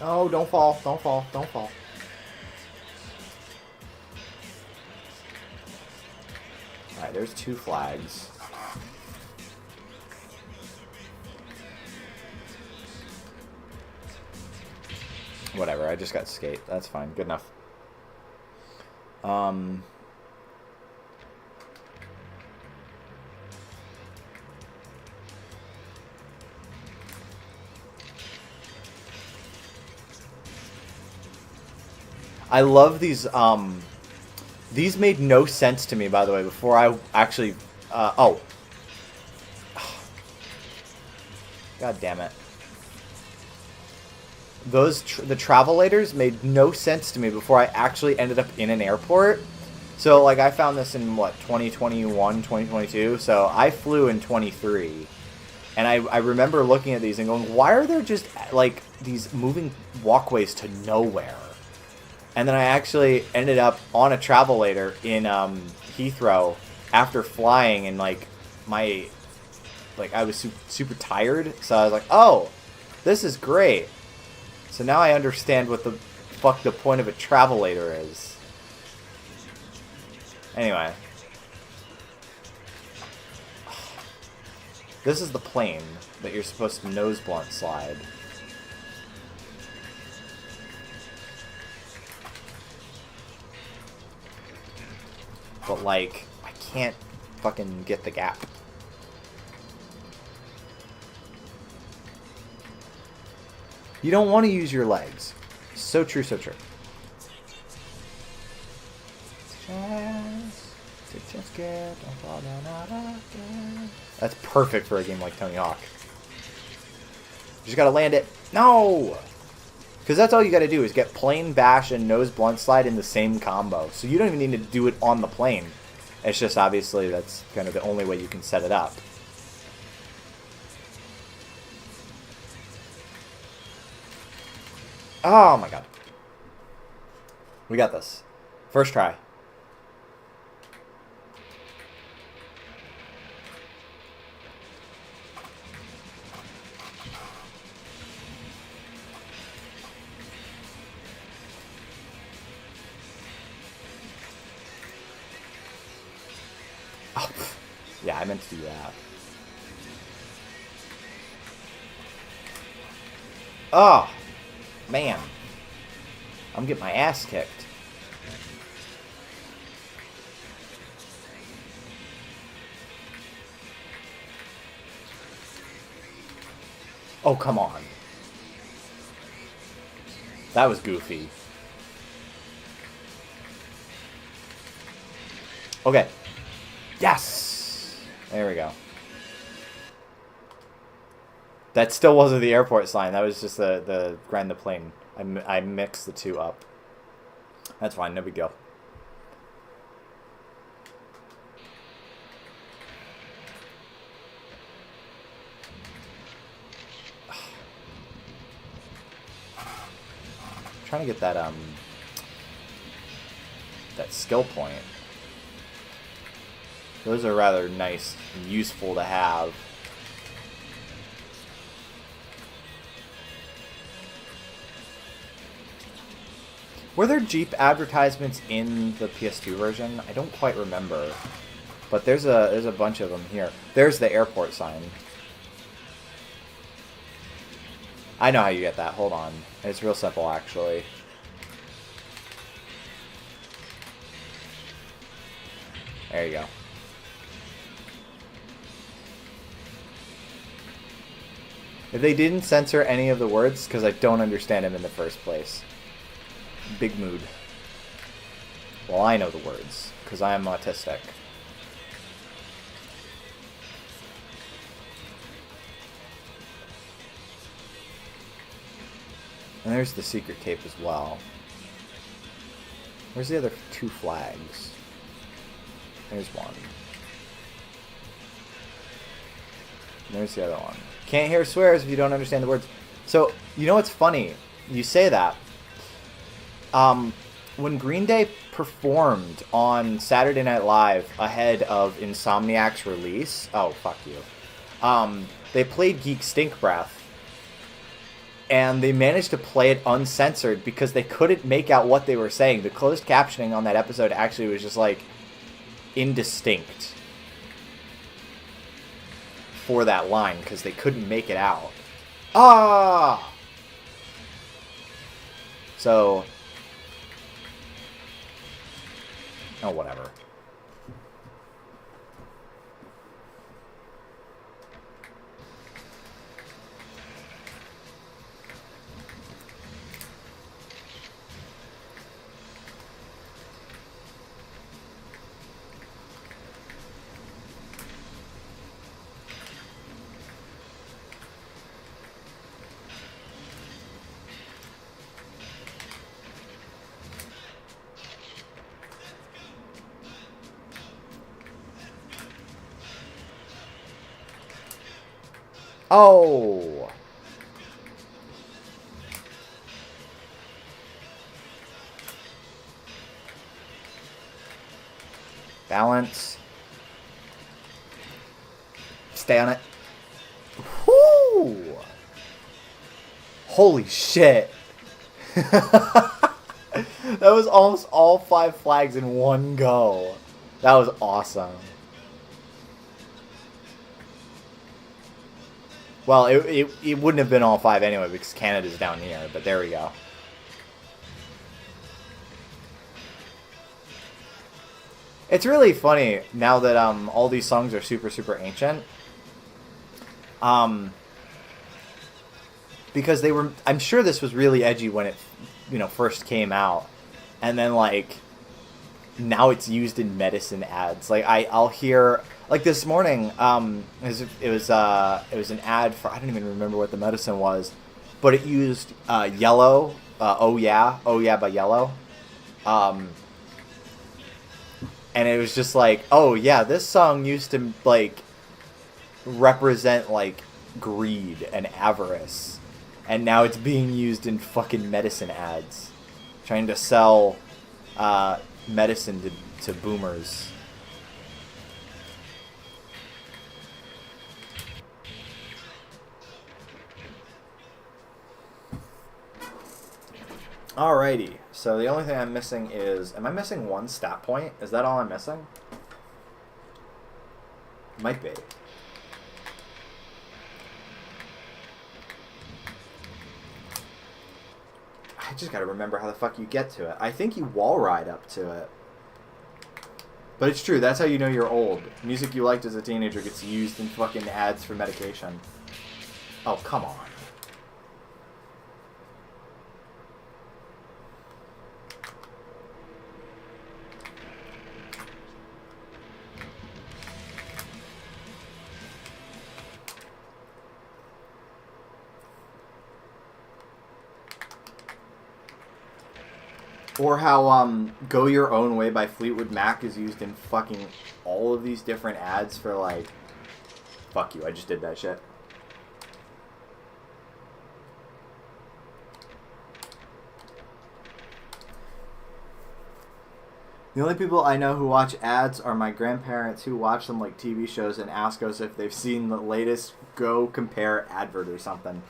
Oh, don't fall, don't fall, don't fall. Alright, there's 2 flags. Whatever, I just got skate. That's fine, good enough. I love these, these made no sense to me, by the way, before I actually, oh. God damn it. The travelators made no sense to me before I actually ended up in an airport. So, like, I found this in, what, 2021, 2022? So, I flew in 23. And I remember looking at these and going, why are there just, like, these moving walkways to nowhere? And then I actually ended up on a travelator in Heathrow after flying, and like I was super tired, so I was like, oh, this is great. So now I understand what the fuck the point of a travelator is. Anyway. This is the plane that you're supposed to nose blunt slide. But, like, I can't fucking get the gap. You don't want to use your legs. So true, so true. That's perfect for a game like Tony Hawk. You just gotta land it. No! Because that's all you gotta do is get plane bash and nose blunt slide in the same combo. So you don't even need to do it on the plane. It's just obviously that's kind of the only way you can set it up. Oh my god. We got this. First try. Oh, yeah, I meant to do that. Oh, man. I'm getting my ass kicked. Oh, come on. That was goofy. Okay. Yes! There we go. That still wasn't the airport sign. That was just the Grand the Plane. I mixed the two up. That's fine. No big deal. Trying to get that that skill point. Those are rather nice and useful to have. Were there Jeep advertisements in the PS2 version? I don't quite remember. But there's a bunch of them here. There's the airport sign. I know how you get that. Hold on. It's real simple, actually. There you go. If they didn't censor any of the words, because I don't understand them in the first place. Big mood. Well, I know the words, because I am autistic. And there's the secret tape as well. Where's the other two flags? There's one. And there's the other one. Can't hear swears if you don't understand the words. So, you know what's funny? You say that. When Green Day performed on Saturday Night Live ahead of Insomniac's release... Oh, fuck you. They played Geek Stink Breath. And they managed to play it uncensored because they couldn't make out what they were saying. The closed captioning on that episode actually was just, like, indistinct for that line because they couldn't make it out. Ah! So... Oh, whatever. Oh! Balance. Stay on it. Whoo! Holy shit! That was almost all 5 flags in one go. That was awesome. Well, it wouldn't have been all 5 anyway because Canada's down here, but there we go. It's really funny now that all these songs are super, super ancient. Because they were... I'm sure this was really edgy when it, first came out. And then, like, now it's used in medicine ads. Like, I'll hear... Like this morning, it was an ad for, I don't even remember what the medicine was, but it used Yellow, Oh Yeah by Yellow, and it was just like, oh yeah, this song used to like represent like greed and avarice, and now it's being used in fucking medicine ads, trying to sell medicine to boomers. Alrighty, so the only thing I'm missing is... Am I missing one stat point? Is that all I'm missing? Might be. I just gotta remember how the fuck you get to it. I think you wall ride up to it. But it's true, that's how you know you're old. Music you liked as a teenager gets used in fucking ads for medication. Oh, come on. Or how Go Your Own Way by Fleetwood Mac is used in fucking all of these different ads for, like... Fuck you, I just did that shit. The only people I know who watch ads are my grandparents who watch them like TV shows and ask us if they've seen the latest Go Compare advert or something.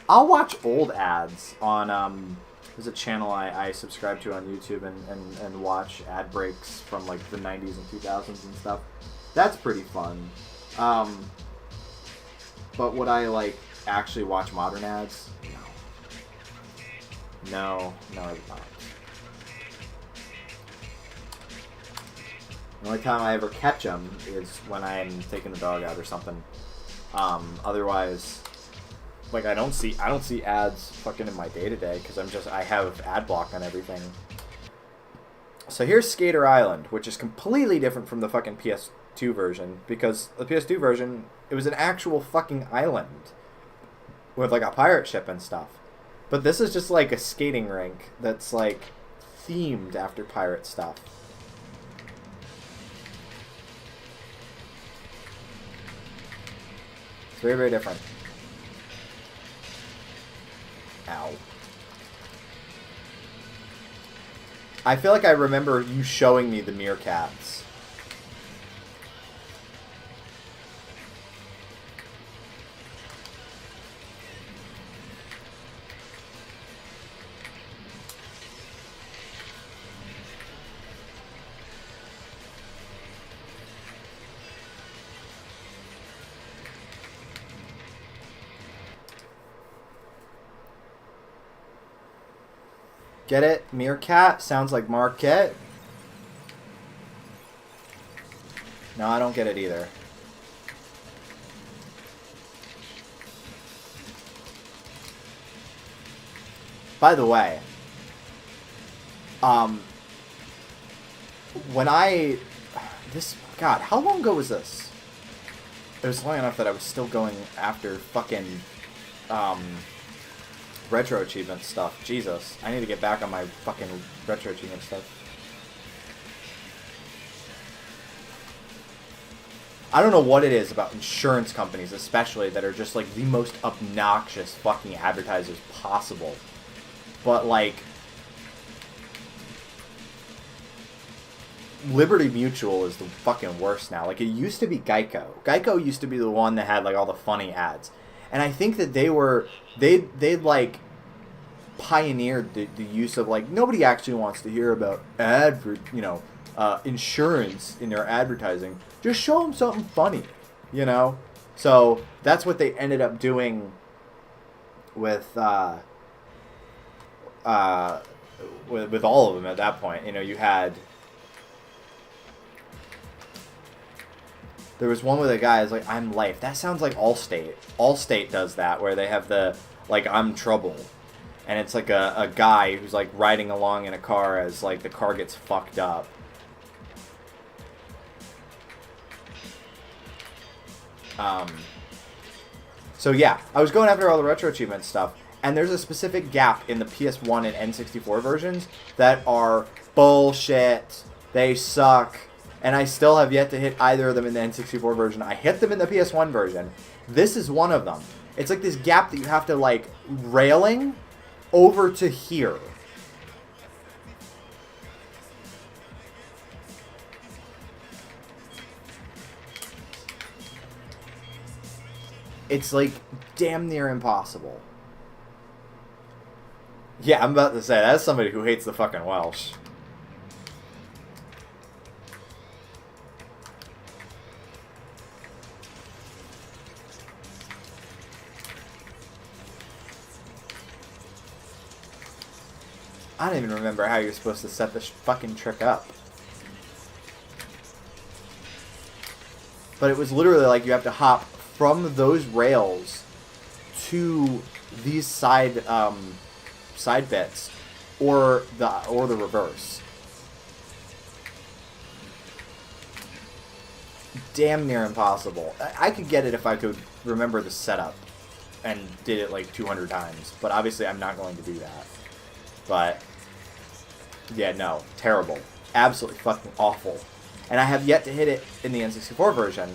I'll watch old ads on... There's a channel I subscribe to on YouTube and watch ad breaks from like the 90s and 2000s and stuff. That's pretty fun. But would I like actually watch modern ads? No. No, I would not. The only time I ever catch them is when I'm taking the dog out or something. Otherwise... Like, I don't see ads fucking in my day-to-day because I have ad block on everything. So here's Skater Island, which is completely different from the fucking PS2 version because the PS2 version, it was an actual fucking island with like a pirate ship and stuff. But this is just like a skating rink that's like themed after pirate stuff. It's very, very different. Ow. I feel like I remember you showing me the meerkats. Get it? Meerkat? Sounds like Marquette. No, I don't get it either. By the way, God, how long ago was this? It was long enough that I was still going after fucking, retro achievement stuff. Jesus. I need to get back on my fucking retro achievement stuff. I don't know what it is about insurance companies especially that are just like the most obnoxious fucking advertisers possible. But like Liberty Mutual is the fucking worst now. Like it used to be Geico. Geico used to be the one that had like all the funny ads. And I think that they'd like pioneered the use of like nobody actually wants to hear about insurance in their advertising. Just show them something funny, you know. So that's what they ended up doing with all of them at that point. You know, you had. There was one with a guy who's like, I'm life. That sounds like Allstate. Allstate does that, where they have the, like, I'm trouble. And it's like a guy who's, like, riding along in a car as, like, the car gets fucked up. So, yeah. I was going after all the retro achievement stuff. And there's a specific gap in the PS1 and N64 versions that are bullshit. They suck. And I still have yet to hit either of them in the N64 version. I hit them in the PS1 version. This is one of them. It's like this gap that you have to, like, railing over to here. It's, like, damn near impossible. Yeah, I'm about to say, that's somebody who hates the fucking Welsh. I don't even remember how you're supposed to set this fucking trick up. But it was literally like you have to hop from those rails to these side bits, or the reverse. Damn near impossible. I could get it if I could remember the setup and did it like 200 times, but obviously I'm not going to do that. But yeah, no, terrible, absolutely fucking awful. And I have yet to hit it in the N64 version,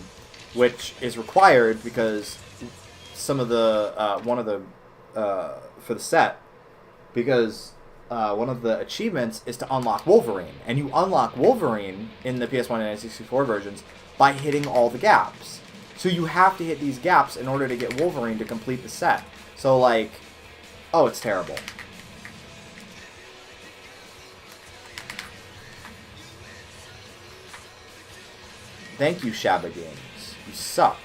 which is required because some of the for the set, because one of the achievements is to unlock Wolverine, and you unlock Wolverine in the PS1 and N64 versions by hitting all the gaps. So you have to hit these gaps in order to get Wolverine to complete the set. So like, oh, it's terrible. Thank you, Shabba Games. You suck.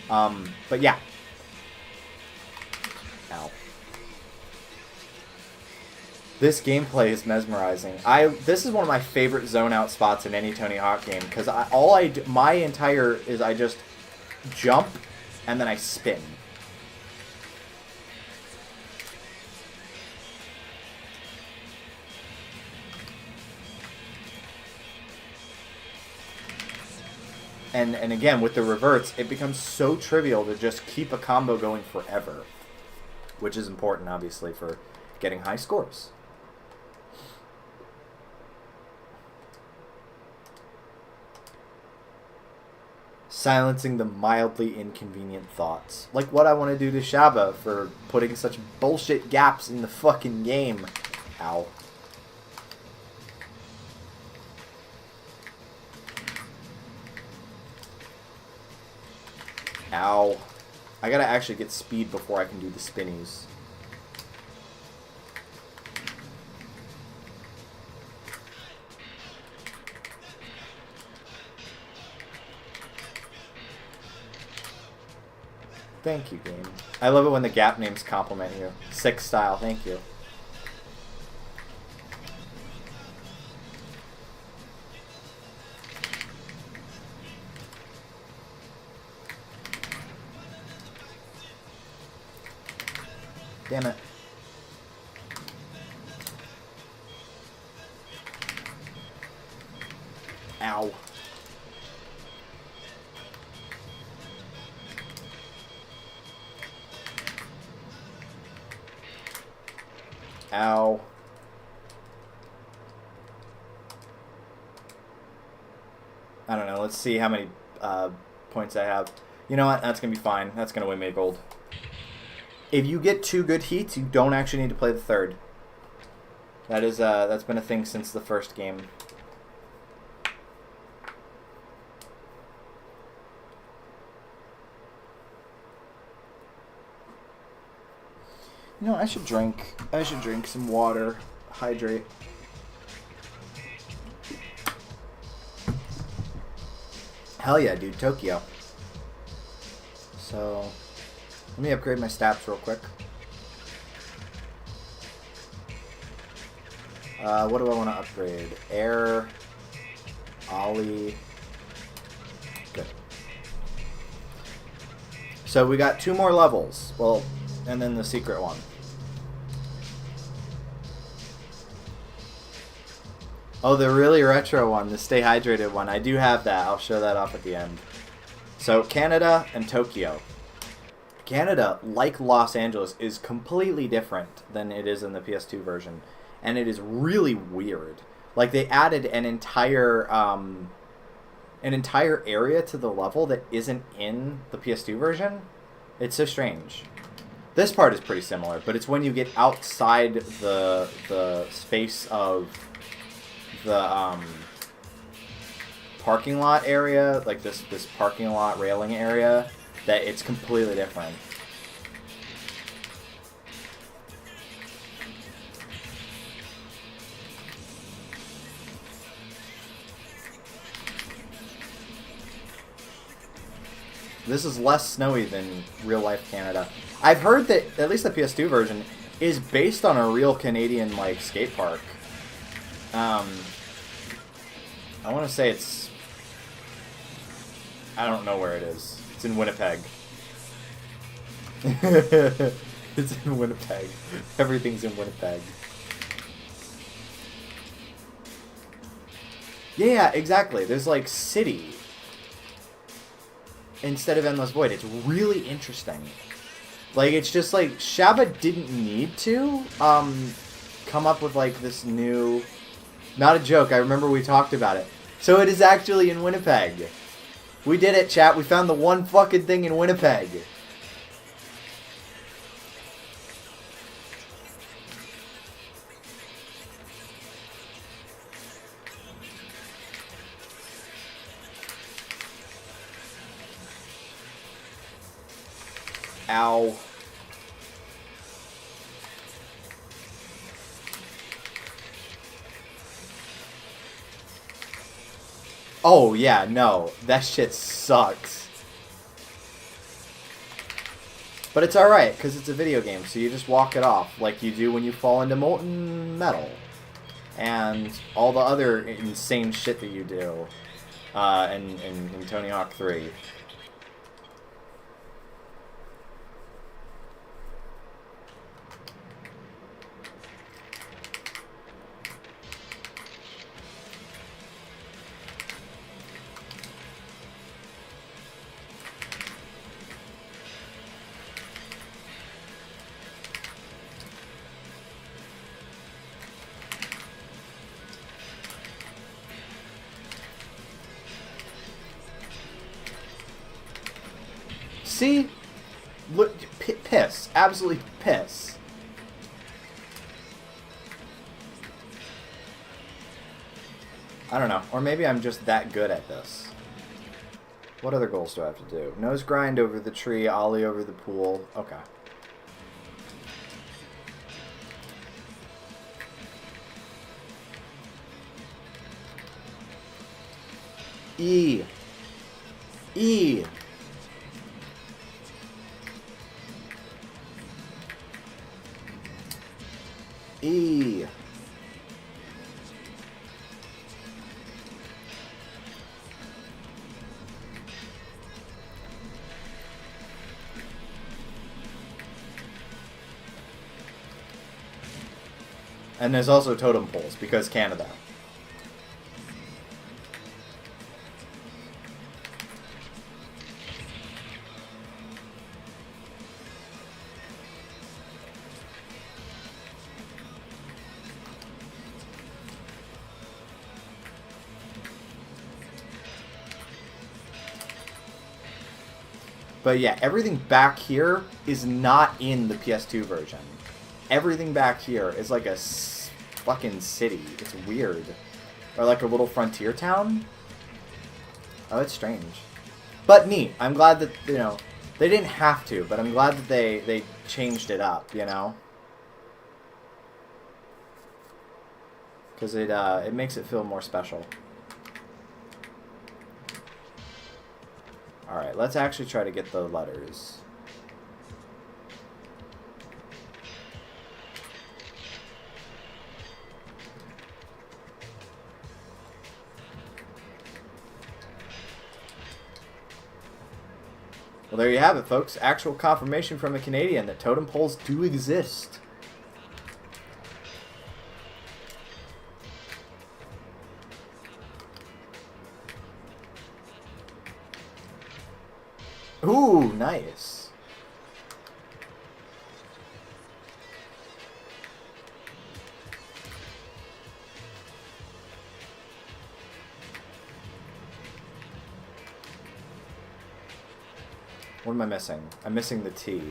But yeah. Ow. This gameplay is mesmerizing. This is one of my favorite zone out spots in any Tony Hawk game, because my entire is I just jump and then I spin. And again, with the reverts, it becomes so trivial to just keep a combo going forever, which is important, obviously, for getting high scores. Silencing the mildly inconvenient thoughts. Like what I want to do to Shabba for putting such bullshit gaps in the fucking game. Ow. Ow. I gotta actually get speed before I can do the spinnies. Thank you, game. I love it when the gap names compliment you. Sick style, thank you. Damn it. Ow. Ow. I don't know. Let's see how many points I have. You know what? That's going to be fine. That's going to win me a gold. If you get 2 good heats, you don't actually need to play the third. That is that's been a thing since the first game. You know, I should drink some water, hydrate. Hell yeah, dude, Tokyo. So, let me upgrade my stats real quick. What do I want to upgrade? Air, Ollie. Good. So we got 2 more levels. Well, and then the secret one. Oh, the really retro one, the Stay Hydrated one. I do have that. I'll show that off at the end. So, Canada and Tokyo. Canada, like Los Angeles, is completely different than it is in the PS2 version. And it is really weird. Like, they added an entire area to the level that isn't in the PS2 version. It's so strange. This part is pretty similar, but it's when you get outside the space of the parking lot area, like this parking lot railing area, that it's completely different. This is less snowy than real life Canada. I've heard that at least the PS2 version is based on a real Canadian like skate park. I want to say it's... I don't know where it is. It's in Winnipeg. It's in Winnipeg. Everything's in Winnipeg. Yeah, exactly. There's like city instead of Endless Void. It's really interesting. Like, it's just like Shabba didn't need to come up with like this new... Not a joke. I remember we talked about it. So it is actually in Winnipeg. We did it, chat. We found the one fucking thing in Winnipeg. Ow. Oh, yeah, no. That shit sucks. But it's alright, because it's a video game, so you just walk it off, like you do when you fall into molten metal. And all the other insane shit that you do in Tony Hawk 3. See? Look, piss. Absolutely piss. I don't know. Or maybe I'm just that good at this. What other goals do I have to do? Nose grind over the tree, ollie over the pool. Okay. E. E. E. And there's also totem poles, because Canada. But yeah, everything back here is not in the PS2 version. Everything back here is like a fucking city. It's weird. Or like a little frontier town. Oh, it's strange. But neat. I'm glad that, you know, they didn't have to, but I'm glad that they changed it up, you know? Because it makes it feel more special. Alright, let's actually try to get the letters. Well, there you have it, folks. Actual confirmation from a Canadian that totem poles do exist. Ooh, nice. What am I missing? I'm missing the T.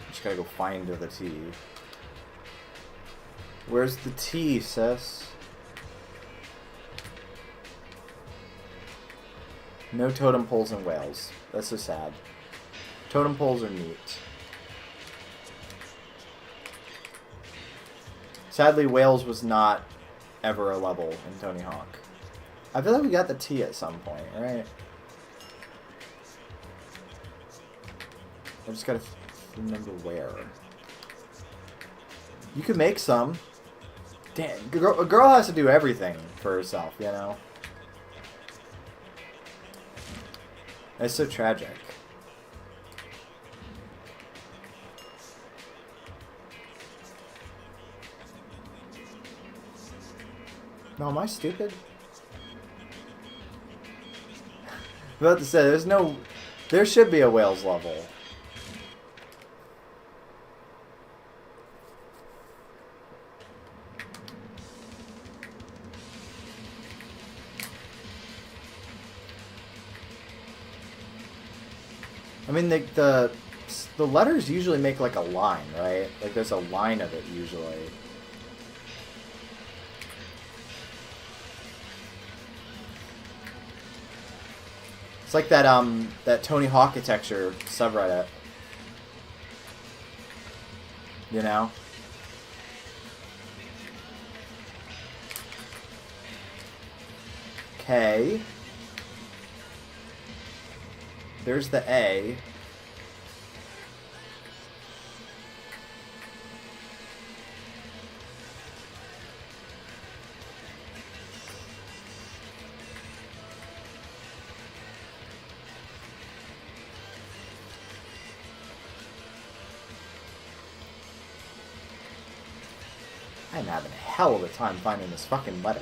Just gotta go find the T. Where's the T, sis? No totem poles in Wales. That's so sad. Totem poles are neat. Sadly, Wales was not ever a level in Tony Hawk. I feel like we got the T at some point, right? I just gotta remember where. You could make some. Damn, a girl has to do everything for herself, you know? It's so tragic. No, am I stupid? I'm about to say, there should be a Wales level. I mean, the letters usually make like a line, right? Like there's a line of it usually. It's like that Tony Hawk architecture subreddit. You know? Okay. There's the A. I'm having a hell of a time finding this fucking letter.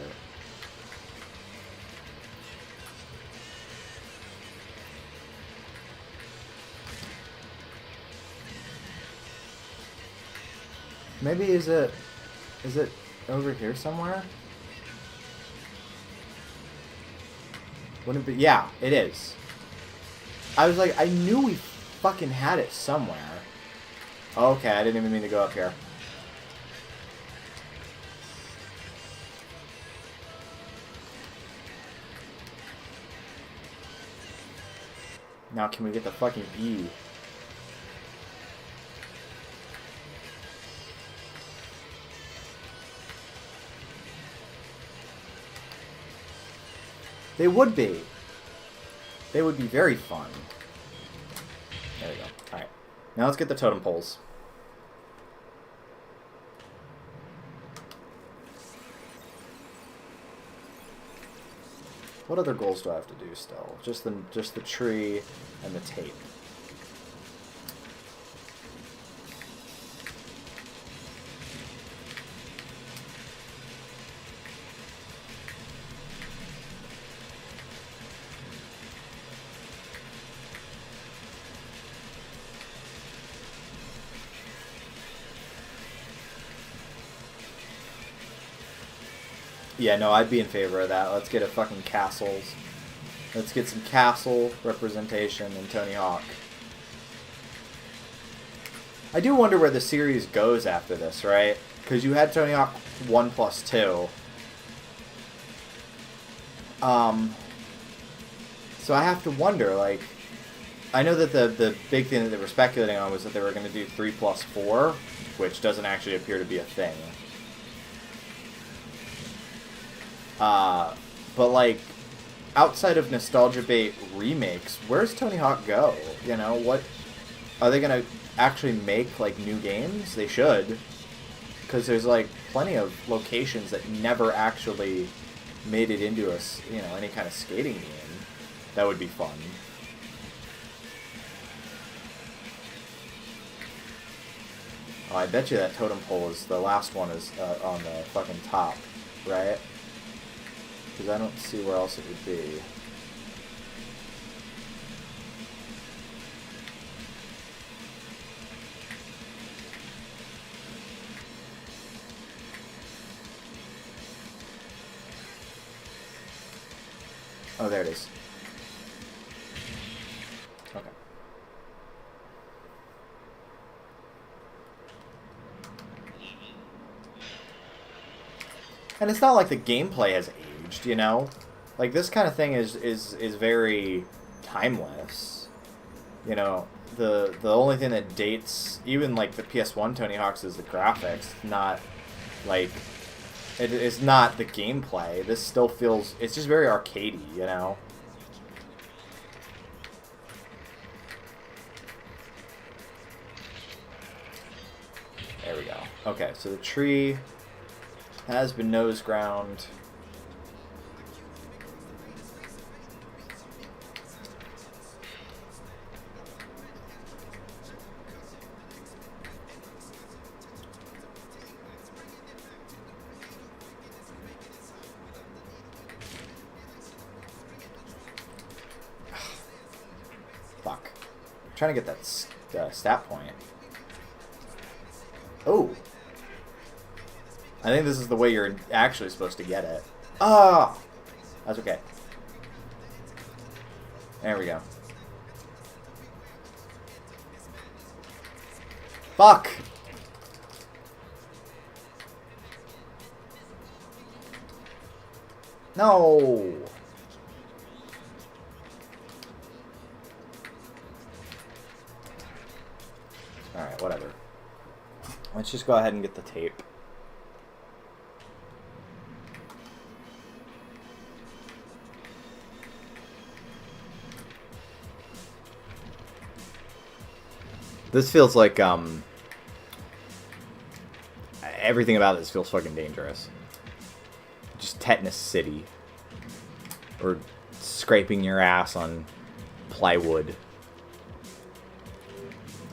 Maybe is it over here somewhere? Wouldn't it be? Yeah, it is. I was like, I knew we fucking had it somewhere. Okay, I didn't even mean to go up here. Now can we get the fucking E? They would be. They would be very fun. There we go. Alright. Now let's get the totem poles. What other goals do I have to do still? Just the tree and the tape. Yeah, no, I'd be in favor of that. Let's get a fucking castles. Let's get some castle representation in Tony Hawk. I do wonder where the series goes after this, right? Because you had Tony Hawk 1+2. So I have to wonder, like... I know that the big thing that they were speculating on was that they were going to do 3+4, which doesn't actually appear to be a thing. But like, outside of nostalgia bait remakes, where's Tony Hawk go? You know, what are they gonna actually make, like, new games? They should, because there's like plenty of locations that never actually made it into a, you know, any kind of skating game. That would be fun. Oh, I bet you that totem pole is the last one is on the fucking top, right? Because I don't see where else it would be. Oh, there it is. Okay. And it's not like the gameplay has aged, you know? Like, this kind of thing is very timeless. You know, the only thing that dates even like the PS1 Tony Hawk's is the graphics, not like It is not the gameplay. This still feels... It's just very arcadey, you know? There we go. Okay, so the tree has been nose ground. Fuck. I'm trying to get that stat point. Oh. I think this is the way you're actually supposed to get it. Ah! That's okay. There we go. Fuck! No! Alright, whatever. Let's just go ahead and get the tape. This feels like, everything about this feels fucking dangerous. Just Tetanus City. Or scraping your ass on plywood.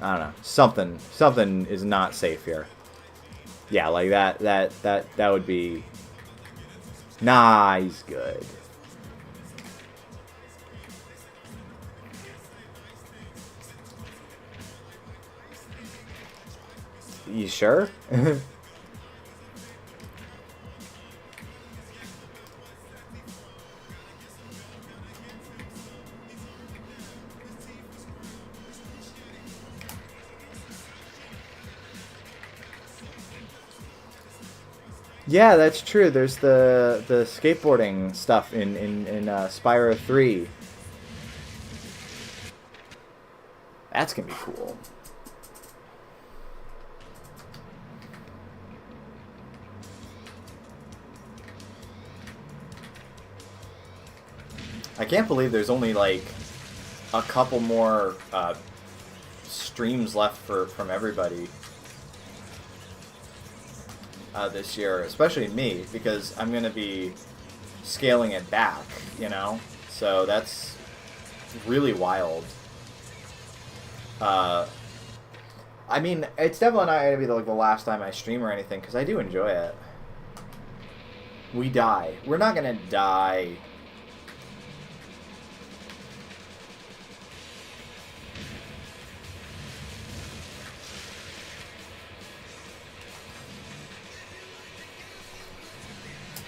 I don't know. Something is not safe here. Yeah, like that would be... Nah, he's good. You sure? Yeah, that's true. There's the skateboarding stuff in Spyro 3. That's gonna be cool. I can't believe there's only like a couple more streams left from everybody this year, especially me, because I'm gonna be scaling it back, you know. So that's really wild. I mean, it's definitely not gonna be like the last time I stream or anything, because I do enjoy it. We die. We're not gonna die.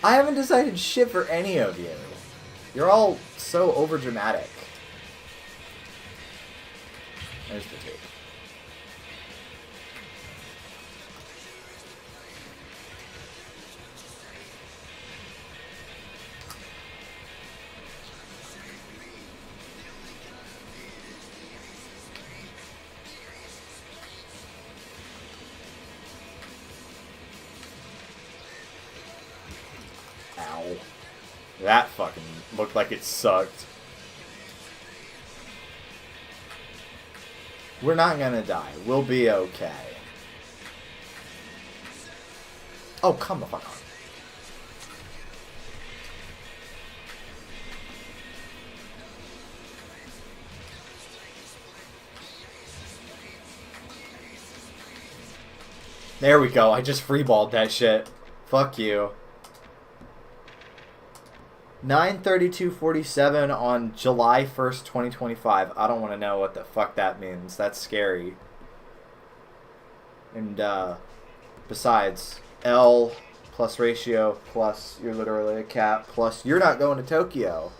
I haven't decided shit for any of you. You're all so overdramatic. There's the tape. Ow. That fucking looked like it sucked. We're not gonna die. We'll be okay. Oh, come the fuck on. There we go. I just freeballed that shit. Fuck you. 9/32/47 on July 1st, 2025. I don't want to know what the fuck that means. That's scary. And, besides, L plus ratio plus you're literally a cat plus you're not going to Tokyo.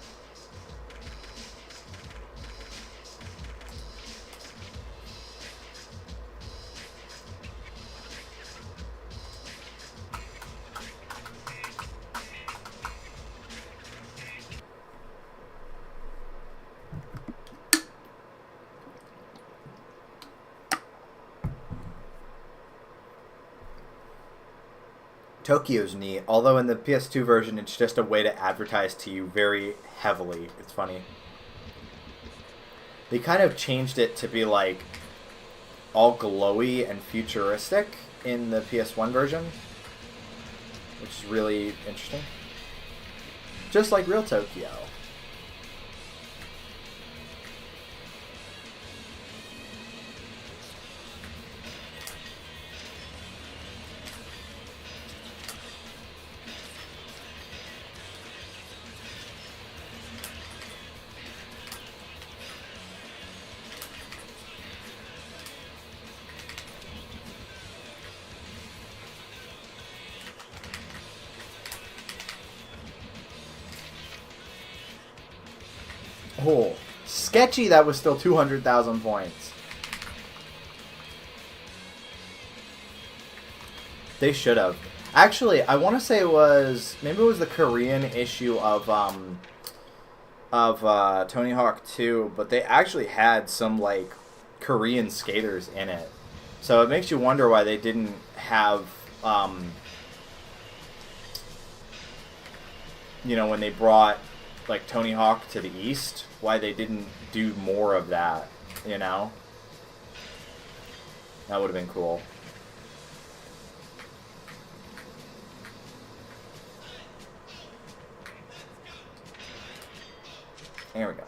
Tokyo's neat, although in the PS2 version it's just a way to advertise to you very heavily. It's funny. They kind of changed it to be like all glowy and futuristic in the PS1 version, which is really interesting. Just like real Tokyo. Oh, sketchy that was still 200,000 points. They should have. Actually, I want to say it was, maybe it was the Korean issue of Tony Hawk 2, but they actually had some, like, Korean skaters in it. So it makes you wonder why they didn't have, you know, when they brought, like, Tony Hawk to the East, why they didn't do more of that, you know? That would have been cool. There we go.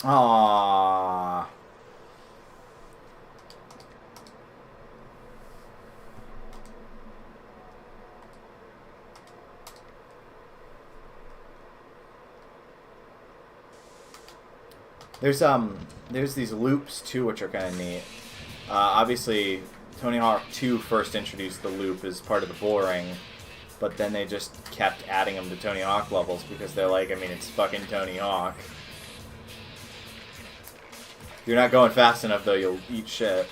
Aww. There's these loops too, which are kind of neat. Obviously, Tony Hawk 2 first introduced the loop as part of the bull ring, but then they just kept adding them to Tony Hawk levels because they're like, I mean, it's fucking Tony Hawk. If you're not going fast enough, though, you'll eat shit.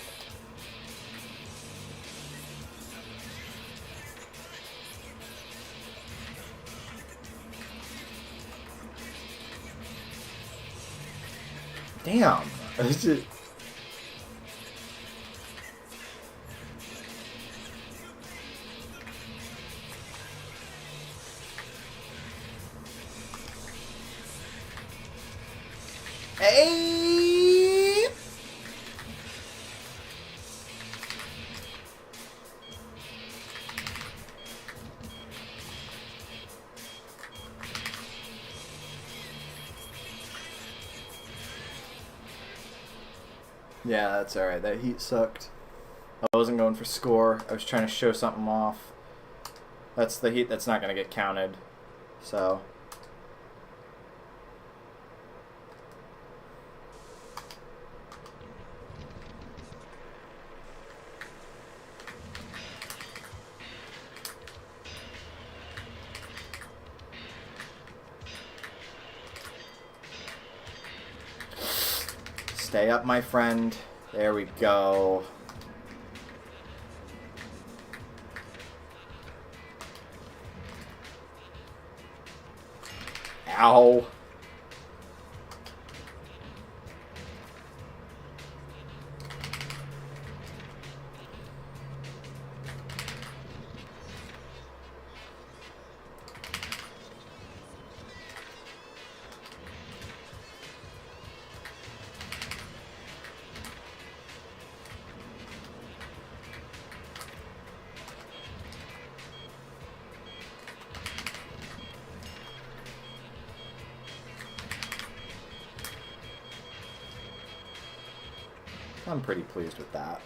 Damn. It's just... Hey! Yeah, that's alright. That heat sucked. I wasn't going for score. I was trying to show something off. That's the heat that's not going to get counted. So... Stay up, my friend. There we go. Ow. I'm pretty pleased with that.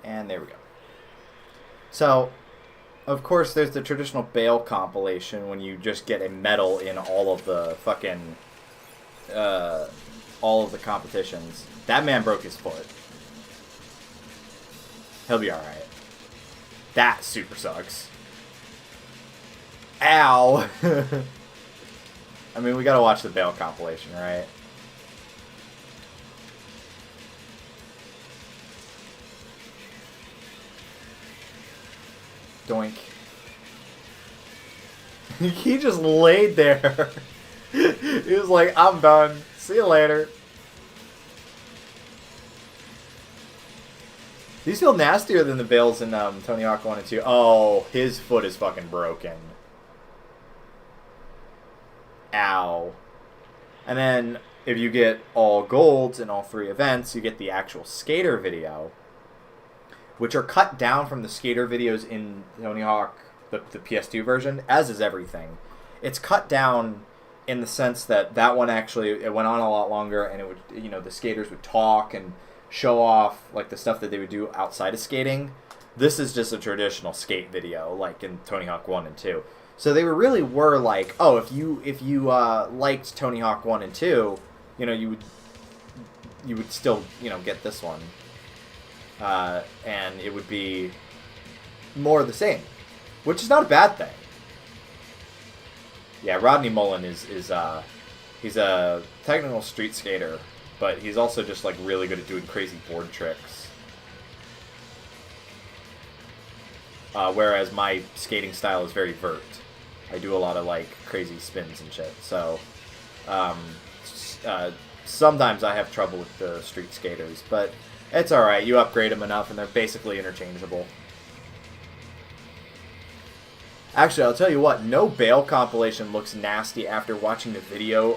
And there we go. So, of course, there's the traditional Bale compilation when you just get a medal in all of the fucking, all of the competitions. That man broke his foot. He'll be alright. That super sucks. Ow! I mean, we gotta watch the Bale compilation, right? Doink. He just laid there. He was like, I'm done. See you later. These feel nastier than the Bales in Tony Hawk 1 and 2. Oh, his foot is fucking broken. Ow. And then, if you get all golds in all 3 events, you get the actual skater video, which are cut down from the skater videos in Tony Hawk, the PS2 version, as is everything. It's cut down in the sense that that one actually, it went on a lot longer, and it would, you know, the skaters would talk and show off, like, the stuff that they would do outside of skating. This is just a traditional skate video, like in Tony Hawk 1 and 2. So they really were like, oh, if you liked Tony Hawk 1 and 2, you know, you would still, you know, get this one. And it would be more of the same, which is not a bad thing. Yeah, Rodney Mullen is he's a technical street skater, but he's also just like really good at doing crazy board tricks. Whereas my skating style is very vert. I do a lot of like crazy spins and shit. So sometimes I have trouble with the street skaters, but it's alright. You upgrade them enough and they're basically interchangeable. Actually, I'll tell you what, no Bale compilation looks nasty after watching the video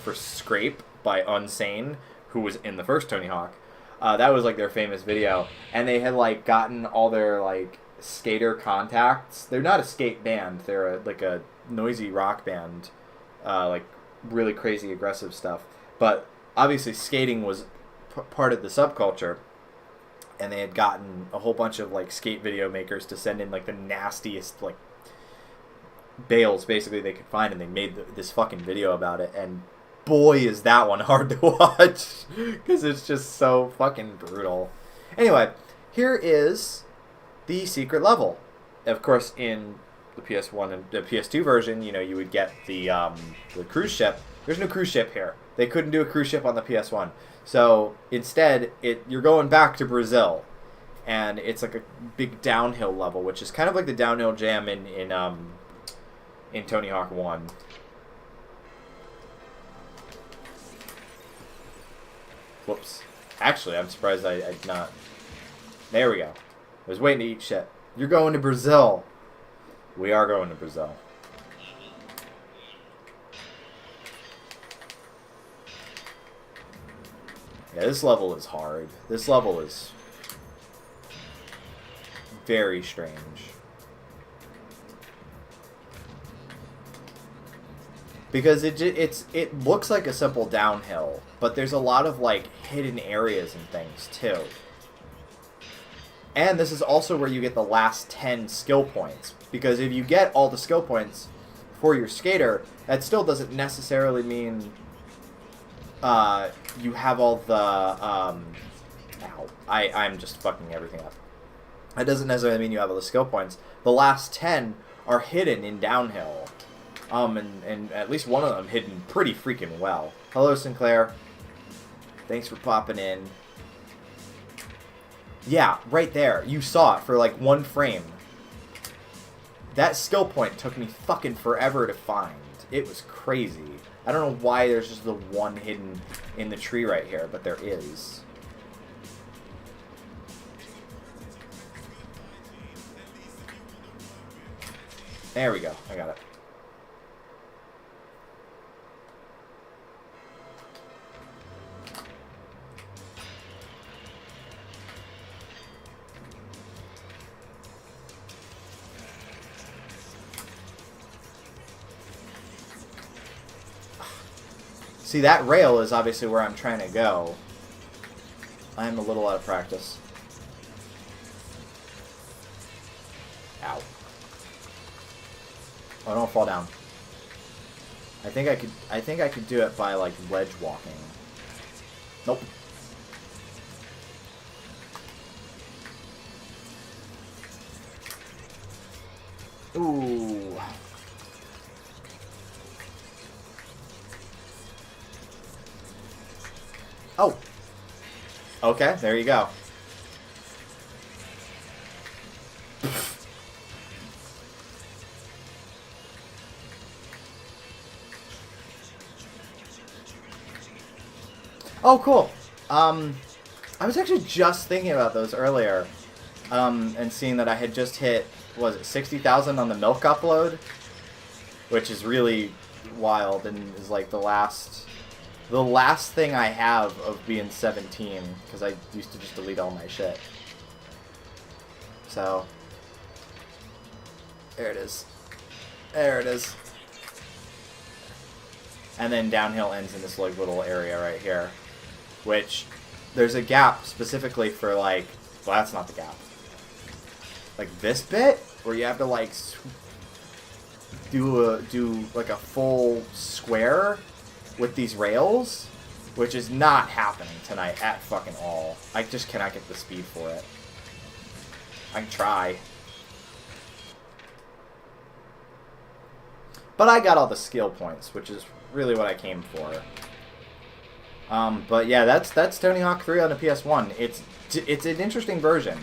for Scrape by Unsane, who was in the first Tony Hawk. That was like their famous video, and they had like gotten all their like skater contacts. They're not a skate band, they're like a noisy rock band, like really crazy aggressive stuff. But obviously skating was part of the subculture, and they had gotten a whole bunch of like skate video makers to send in like the nastiest like Bales basically they could find, and they made this fucking video about it, and boy is that one hard to watch because it's just so fucking brutal. Anyway, here is the secret level. Of course, in the PS1 and the PS2 version, you know, you would get the cruise ship. There's no cruise ship here. They couldn't do a cruise ship on the PS1. So instead, you're going back to Brazil, and it's like a big downhill level, which is kind of like the downhill jam in Tony Hawk 1. Whoops. Actually, I'm surprised I not. There we go. I was waiting to eat shit. You're going to Brazil. We are going to Brazil. Yeah, this level is hard. This level is very strange. Because it looks like a simple downhill, but there's a lot of like hidden areas and things too. And this is also where you get the last 10 skill points, because if you get all the skill points for your skater, that still doesn't necessarily mean you have all the ow, I'm just fucking everything up. That doesn't necessarily mean you have all the skill points. The last 10 are hidden in downhill. And at least one of them hidden pretty freaking well. Hello, Sinclair. Thanks for popping in. Yeah, right there. You saw it for like one frame. That skill point took me fucking forever to find. It was crazy. I don't know why there's just the one hidden in the tree right here, but there is. There we go. I got it. See, that rail is obviously where I'm trying to go. I'm a little out of practice. Ow. Oh, don't fall down. I think I could do it by like ledge walking. Nope. Ooh. Oh. Okay, there you go. Oh, cool. I was actually just thinking about those earlier, and seeing that I had just hit, was it 60,000 on the milk upload, which is really wild and is like the last thing I have of being 17, because I used to just delete all my shit. So, there it is. There it is. And then downhill ends in this like little area right here, which there's a gap specifically for like, well, that's not the gap. Like this bit where you have to like do like a full square with these rails, which is not happening tonight at fucking all. I just cannot get the speed for it. I can try. But I got all the skill points, which is really what I came for. But yeah, that's Tony Hawk 3 on the PS1. It's an interesting version,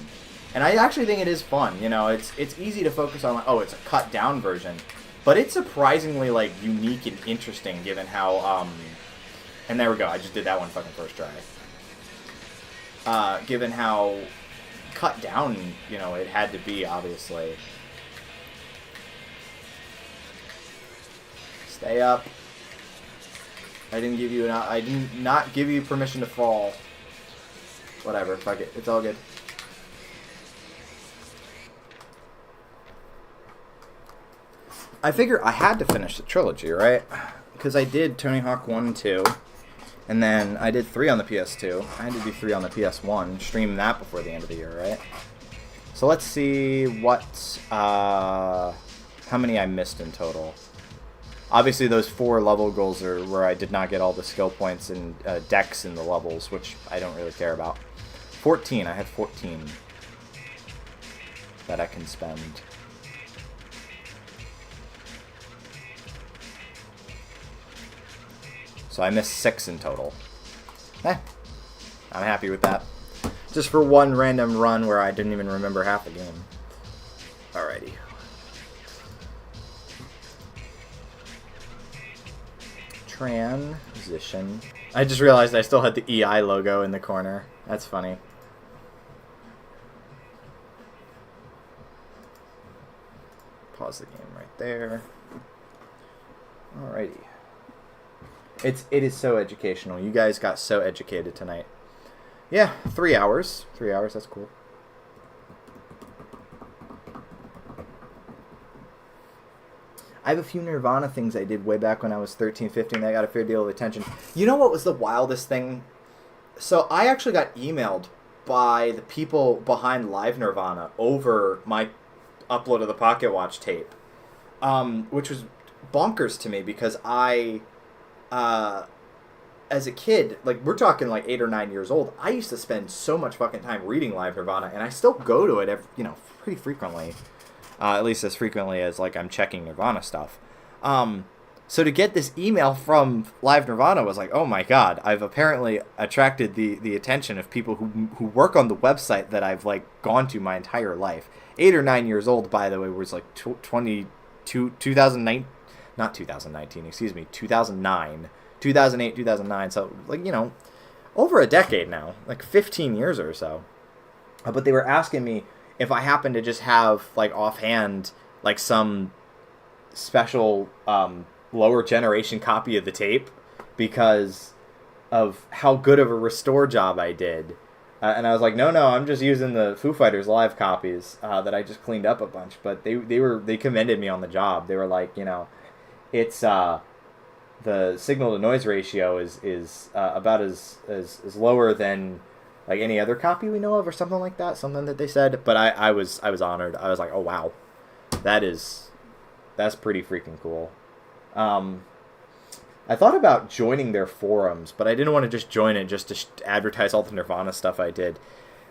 and I actually think it is fun. You know, it's easy to focus on like, oh, it's a cut down version, but it's surprisingly like unique and interesting given how and there we go. I just did that one fucking first try. Given how cut down, you know, it had to be, obviously. Stay up. I did not give you permission to fall. Whatever, fuck it. It's all good. I figure I had to finish the trilogy, right? Because I did Tony Hawk 1 and 2. And then I did 3 on the PS2. I had to do 3 on the PS1. Stream that before the end of the year, right? So let's see what... how many I missed in total. Obviously, those 4 level goals are where I did not get all the skill points and decks in the levels, which I don't really care about. 14. I have 14 that I can spend. So I missed 6 in total. I'm happy with that. Just for one random run where I didn't even remember half the game. Alrighty. Transition. I just realized I still had the EI logo in the corner. That's funny. Pause the game right there. Alrighty. It is so educational. You guys got so educated tonight. Yeah, 3 hours. 3 hours, that's cool. I have a few Nirvana things I did way back when I was 13, 15 that got a fair deal of attention. You know what was the wildest thing? So I actually got emailed by the people behind Live Nirvana over my upload of the Pocket Watch tape, which was bonkers to me because I... as a kid, like, we're talking like 8 or 9 years old, I used to spend so much fucking time reading Live Nirvana, and I still go to it, pretty frequently. At least as frequently as, like, I'm checking Nirvana stuff. So to get this email from Live Nirvana was like, oh my god, I've apparently attracted the attention of people who work on the website that I've, like, gone to my entire life. 8 or 9 years old, by the way, was, like, 2009, not 2019, excuse me, 2009. 2008, 2009, so, like, over a decade now, like 15 years or so. But they were asking me if I happen to just have, like, offhand, like, some special lower generation copy of the tape because of how good of a restore job I did. And I was like, no, I'm just using the Foo Fighters live copies that I just cleaned up a bunch. But they commended me on the job. They were like, it's... the signal to noise ratio is about as lower than like any other copy we know of or something like that, something that they said. But I was honored. I was like, oh wow, that is That's pretty freaking cool. I thought about joining their forums, but I didn't want to just join it just to advertise all the Nirvana stuff I did.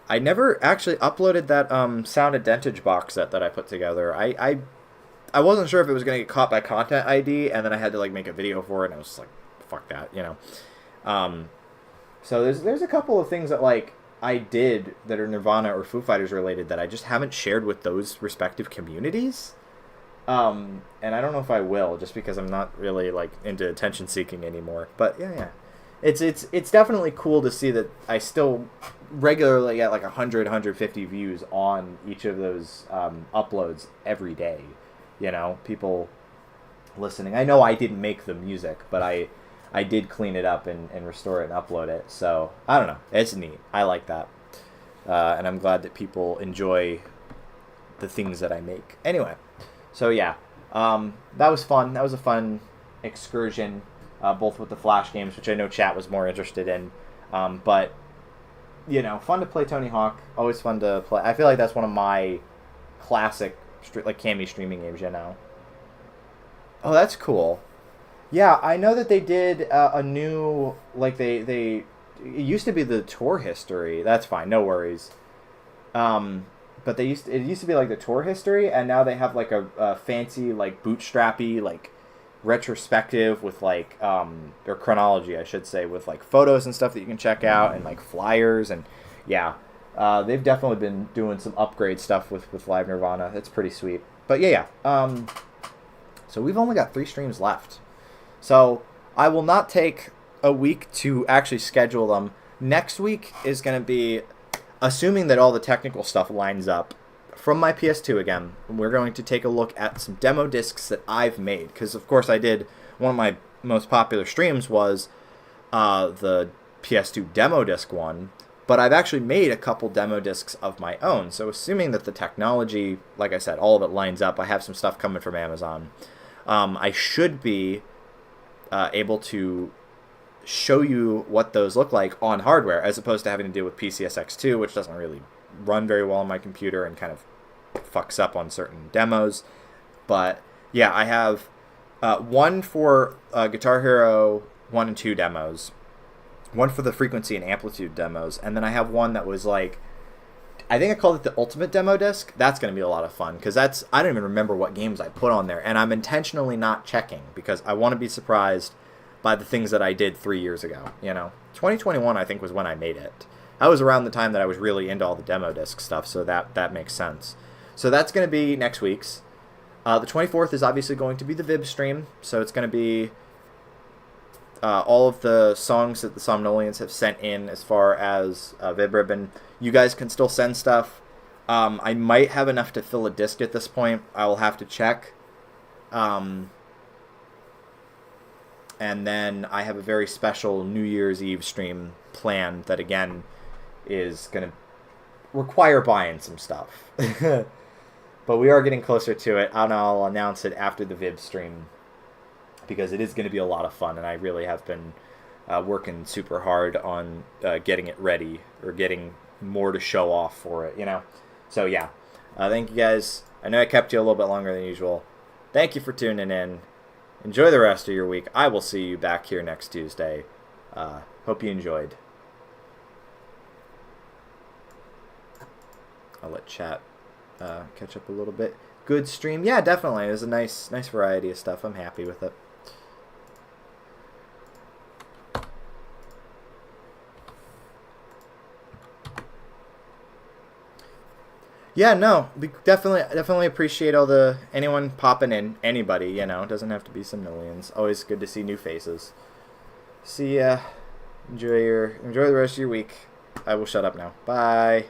I never actually uploaded that Sound Identity box set that I put together. I wasn't sure if it was going to get caught by Content ID, and then I had to like make a video for it, and I was just like, fuck that, you know. So there's a couple of things that like I did that are Nirvana or Foo Fighters related that I just haven't shared with those respective communities. And I don't know if I will, just because I'm not really like into attention seeking anymore. But yeah. It's definitely cool to see that I still regularly get like 100, 150 views on each of those uploads every day. You know, people listening. I know I didn't make the music, but I did clean it up and restore it and upload it. So, I don't know. It's neat. I like that. And I'm glad that people enjoy the things that I make. Anyway, so yeah, that was fun. That was a fun excursion. Both with the Flash games, which I know chat was more interested in. But, you know, fun to play Tony Hawk. Always fun to play. I feel like that's one of my classic, like, Caby streaming games, you know. Oh, that's cool. Yeah, I know that they did a new, like, it used to be the tour history. That's fine, no worries. But it used to be, like, the tour history, and now they have, like, a fancy, like, bootstrappy, like, retrospective with like or chronology I should say, with like photos and stuff that you can check out and like flyers, and yeah, they've definitely been doing some upgrade stuff with Live Nirvana. It's pretty sweet. But yeah. So we've only got 3 streams left, so I will not take a week to actually schedule them. Next week is going to be, assuming that all the technical stuff lines up, from my PS2 again. We're going to take a look at some demo discs that I've made, because of course I did, one of my most popular streams was the PS2 demo disc one, but I've actually made a couple demo discs of my own. So assuming that the technology, like I said, all of it lines up, I have some stuff coming from Amazon. I should be able to show you what those look like on hardware, as opposed to having to deal with PCSX2, which doesn't really run very well on my computer and kind of fucks up on certain demos. But yeah, I have one for Guitar Hero 1 and 2 demos, one for the frequency and amplitude demos, and then I have one that was like, I think I called it the Ultimate Demo Disc. That's going to be a lot of fun, because I don't even remember what games I put on there, and I'm intentionally not checking because I want to be surprised by the things that I did 3 years ago. You know, 2021 I think was when I made it. That was around the time that I was really into all the demo disc stuff, so that makes sense. So that's going to be next week's. The 24th is obviously going to be the Vib stream, so it's going to be all of the songs that the Somnolians have sent in as far as Vib Ribbon. You guys can still send stuff. I might have enough to fill a disc at this point. I will have to check. And then I have a very special New Year's Eve stream planned that, again, is going to require buying some stuff. But we are getting closer to it, and I'll announce it after the Vib stream, because it is going to be a lot of fun, and I really have been working super hard on getting it ready, or getting more to show off for it, you know? So yeah, thank you guys. I know I kept you a little bit longer than usual. Thank you for tuning in. Enjoy the rest of your week. I will see you back here next Tuesday. Hope you enjoyed. I'll let chat catch up a little bit. Good stream. Yeah, definitely. It was a nice variety of stuff. I'm happy with it. Yeah, no, we definitely appreciate anyone popping in. Anybody, you know, it doesn't have to be some millions. Always good to see new faces. See ya. Enjoy the rest of your week. I will shut up now. Bye.